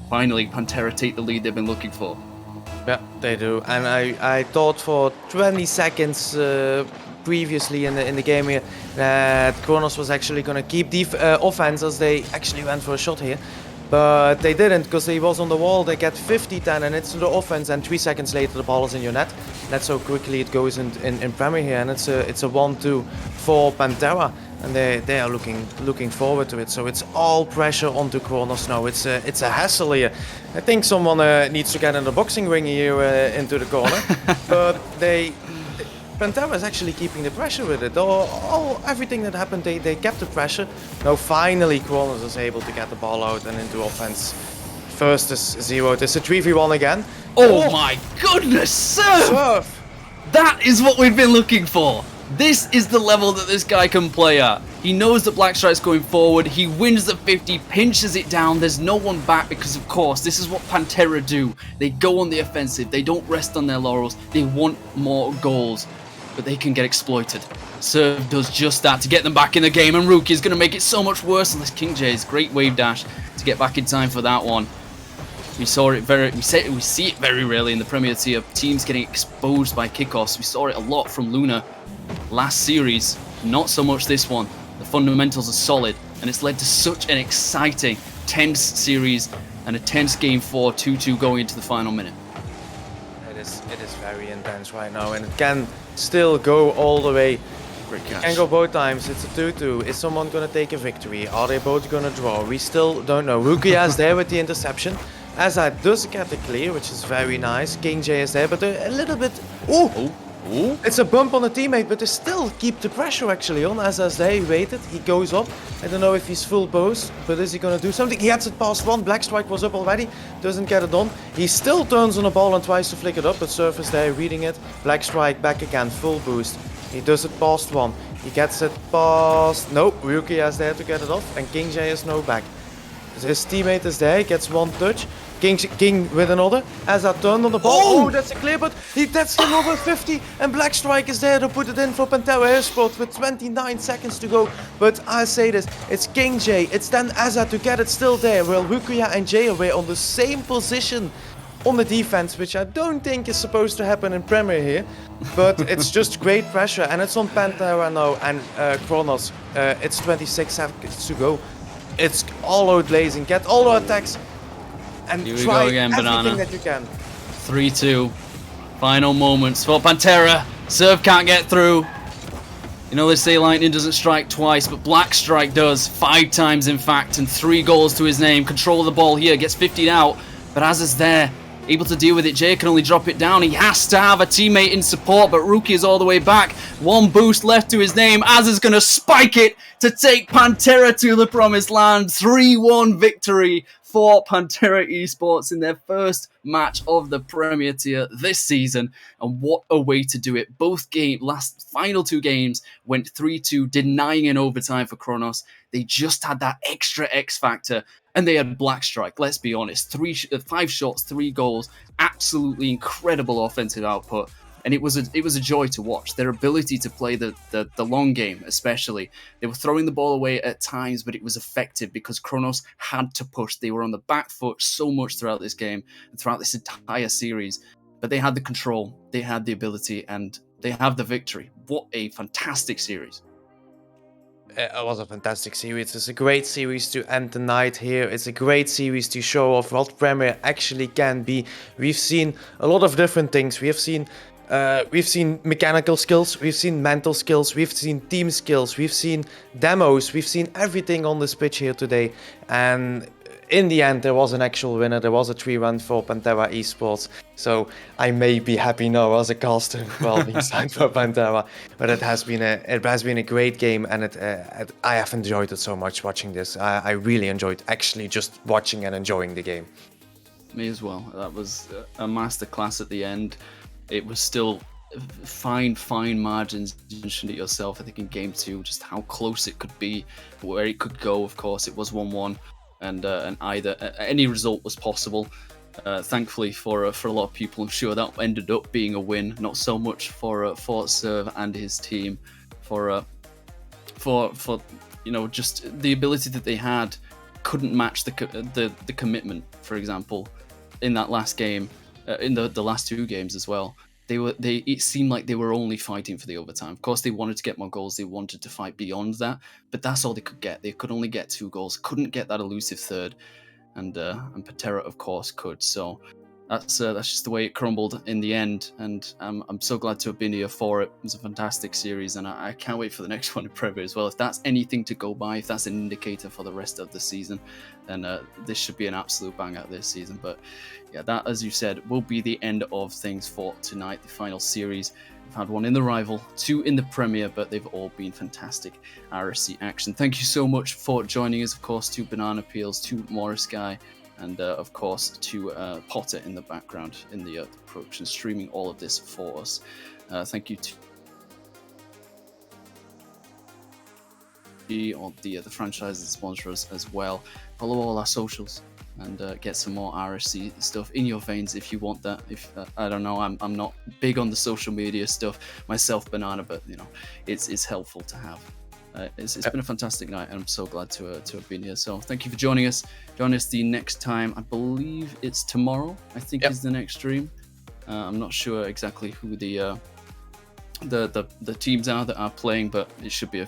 Speaker 7: Finally, Pantera take the lead they've been looking for.
Speaker 11: Yeah, they do. And I thought for 20 seconds previously in the game here that Kronos was actually going to keep the offense, as they actually went for a shot here. But they didn't, because he was on the wall. They get 50-10 and it's to the offense, and 3 seconds later the ball is in your net. That's how quickly it goes in Premier here, and it's a 1-2 for Pantera. And they are looking forward to it. So it's all pressure onto Kronos now. It's a hassle here. I think someone needs to get in the boxing ring here into the corner. But Pantera is actually keeping the pressure with it. Everything that happened, they kept the pressure. Now finally Kronos is able to get the ball out and into offense. First is 0. It's a 3v1 again.
Speaker 7: Oh my goodness, Serve! That is what we've been looking for. This is the level that this guy can play at. He knows that Blackstrike's going forward. He wins the 50, pinches it down. There's no one back because, of course, this is what Pantera do. They go on the offensive. They don't rest on their laurels. They want more goals, but they can get exploited. Serve does just that to get them back in the game, and Rookie is going to make it so much worse unless King J's great wave dash to get back in time for that one. We see it very rarely in the Premier Tier. Teams getting exposed by kickoffs. We saw it a lot from Luna last series, not so much this one. The fundamentals are solid, and it's led to such an exciting, tense series and a tense game 4, 2-2 going into the final minute.
Speaker 11: It is very intense right now, and it can still go all the way.
Speaker 7: Great catch.
Speaker 11: It can go both times. It's a 2-2. Is someone going to take a victory? Are they both going to draw? We still don't know. Rukia is there with the interception. Azza does get the clear, which is very nice. King J is there, but they're a little bit... Ooh! It's a bump on the teammate, but they still keep the pressure actually on. Azza's there, he waited, he goes up. I don't know if he's full boost, but is he going to do something? He hits it past one. Blackstrike was up already, doesn't get it done. He still turns on the ball and tries to flick it up, but Surf is there reading it. Blackstrike back again, full boost. He does it past one. He gets it past... Nope, Ryuki is there to get it off, and King J is now back. His teammate is there, he gets one touch. King with another, as that turned on the ball. Oh, that's a clear, but that's another 50, and Blackstrike is there to put it in for Pantera Airsport with 29 seconds to go. But I say this, it's King J, it's then Azza to get it still there, while Rukia and Jay were on the same position on the defense, which I don't think is supposed to happen in Premier here, but it's just great pressure, and it's on Pantera now and Kronos. It's 26 seconds to go. It's all out blazing, get all our attacks. And
Speaker 7: here we
Speaker 11: try
Speaker 7: go again,
Speaker 11: everything
Speaker 7: Banana.
Speaker 11: that you can.
Speaker 7: 3-2. Final moments for Pantera. Serve can't get through. You know, they say lightning doesn't strike twice, but Black Strike does 5 times, in fact, and 3 goals to his name. Control of the ball here, gets 50'd out, but Az is there, able to deal with it. Jay can only drop it down. He has to have a teammate in support, but Rookie is all the way back. 1 boost left to his name. Az is going to spike it to take Pantera to the promised land. 3-1 victory for Pantera Esports in their first match of the Premier Tier this season. And what a way to do it. Both final 2 games went 3-2, denying an overtime for Kronos. They just had that extra X factor, and they had Black Strike. Let's be honest, 5 shots, 3 goals, absolutely incredible offensive output. And it was a joy to watch. Their ability to play the long game, especially. They were throwing the ball away at times, but it was effective because Kronos had to push. They were on the back foot so much throughout this game and throughout this entire series. But they had the control, they had the ability, and they have the victory. What a fantastic series.
Speaker 11: It was a fantastic series. It's a great series to end the night here. It's a great series to show off what Premier actually can be. We've seen a lot of different things. We've seen mechanical skills, we've seen mental skills, we've seen team skills, we've seen demos, we've seen everything on this pitch here today. And in the end, there was an actual winner. There was a 3-1 for Pantera Esports. So I may be happy now as a caster while being signed for Pantera. But it has been a great game, and I have enjoyed it so much watching this. I really enjoyed actually just watching and enjoying the game.
Speaker 7: Me as well. That was a masterclass at the end. It was still fine margins. You mentioned it yourself, I think, in Game 2, just how close it could be, where it could go. Of course, it was 1-1, and any result was possible. Thankfully for a lot of people, I'm sure that ended up being a win. Not so much for Serve and his team, for just the ability that they had couldn't match the commitment. For example, in that last game. In the last 2 games as well, it seemed like they were only fighting for the overtime. Of course, they wanted to get more goals. They wanted to fight beyond that, but that's all they could get. They could only get 2 goals. Couldn't get that elusive third, and Pantera, of course, could. So that's just the way it crumbled in the end. And I'm so glad to have been here for it. It was a fantastic series, and I can't wait for the next one in Premier as well. If that's anything to go by, if that's an indicator for the rest of the season, then this should be an absolute banger this season. But yeah, that, as you said, will be the end of things for tonight, the final series. We've had 1 in the Rival, 2 in the Premier, but they've all been fantastic RSC action. Thank you so much for joining us, of course, to Banana Peels, to Morris Guy, and of course to Potter in the background in the production, streaming all of this for us. Thank you to all the franchises and sponsors as well. Follow all our socials and get some more RSC stuff in your veins if you want that. If I don't know, I'm not big on the social media stuff myself, Banana, but you know, it's helpful to have. It's been a fantastic night, and I'm so glad to have been here. So thank you for joining us. Join us the next time. I believe it's tomorrow, I think, is the next stream. I'm not sure exactly who the teams are that are playing, but it should be a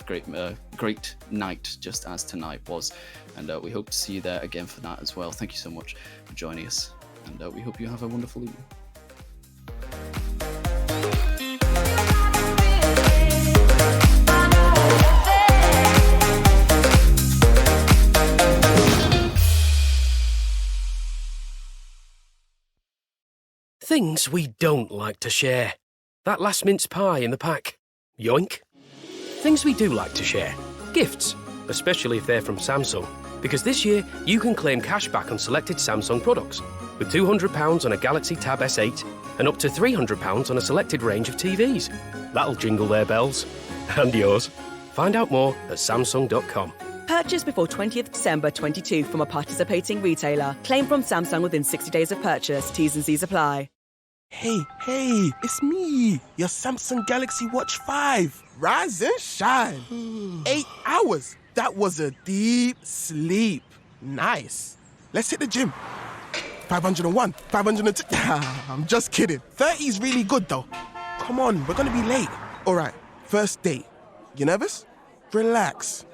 Speaker 7: great night, just as tonight was. And we hope to see you there again for that as well. Thank you so much for joining us, and we hope you have a wonderful evening.
Speaker 12: Things we don't like to share. That last mince pie in the pack. Yoink. Things we do like to share. Gifts, especially if they're from Samsung. Because this year, you can claim cash back on selected Samsung products. With £200 on a Galaxy Tab S8 and up to £300 on a selected range of TVs. That'll jingle their bells. And yours. Find out more at Samsung.com.
Speaker 9: Purchase before 20th December 22 from a participating retailer. Claim from Samsung within 60 days of purchase. T's and C's apply.
Speaker 8: Hey, it's me, your Samsung Galaxy Watch 5. Rise and shine. 8 hours. That was a deep sleep. Nice. Let's hit the gym. 501, 502. I'm just kidding. 30 is really good, though. Come on, we're gonna be late. All right, first date. You nervous? Relax.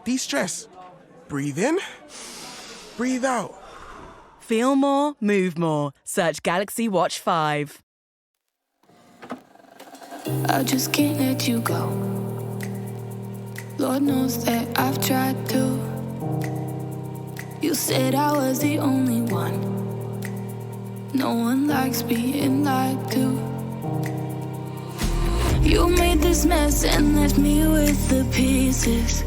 Speaker 8: De-stress. Breathe in. Breathe out.
Speaker 9: Feel more, move more. Search Galaxy Watch 5.
Speaker 1: I just can't let you go.
Speaker 13: Lord knows that I've tried to. You said I was the only one. No one likes being lied to. You made this mess and left me with the pieces.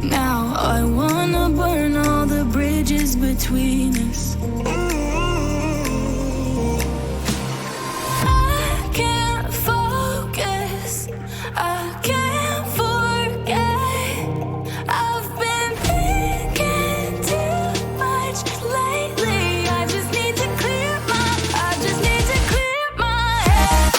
Speaker 13: Now I wanna burn all the bridges between us. I can't focus, I can't forget. I've been thinking too much lately. I just need to clear my head. I just need to clear my head.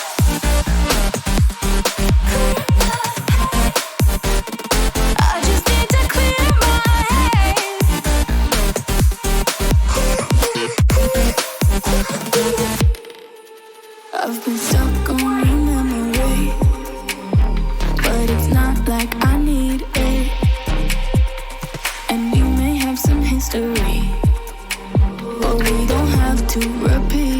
Speaker 13: I've been stuck on your memory, but it's not like I need it. And we may have some history, but we don't have to repeat.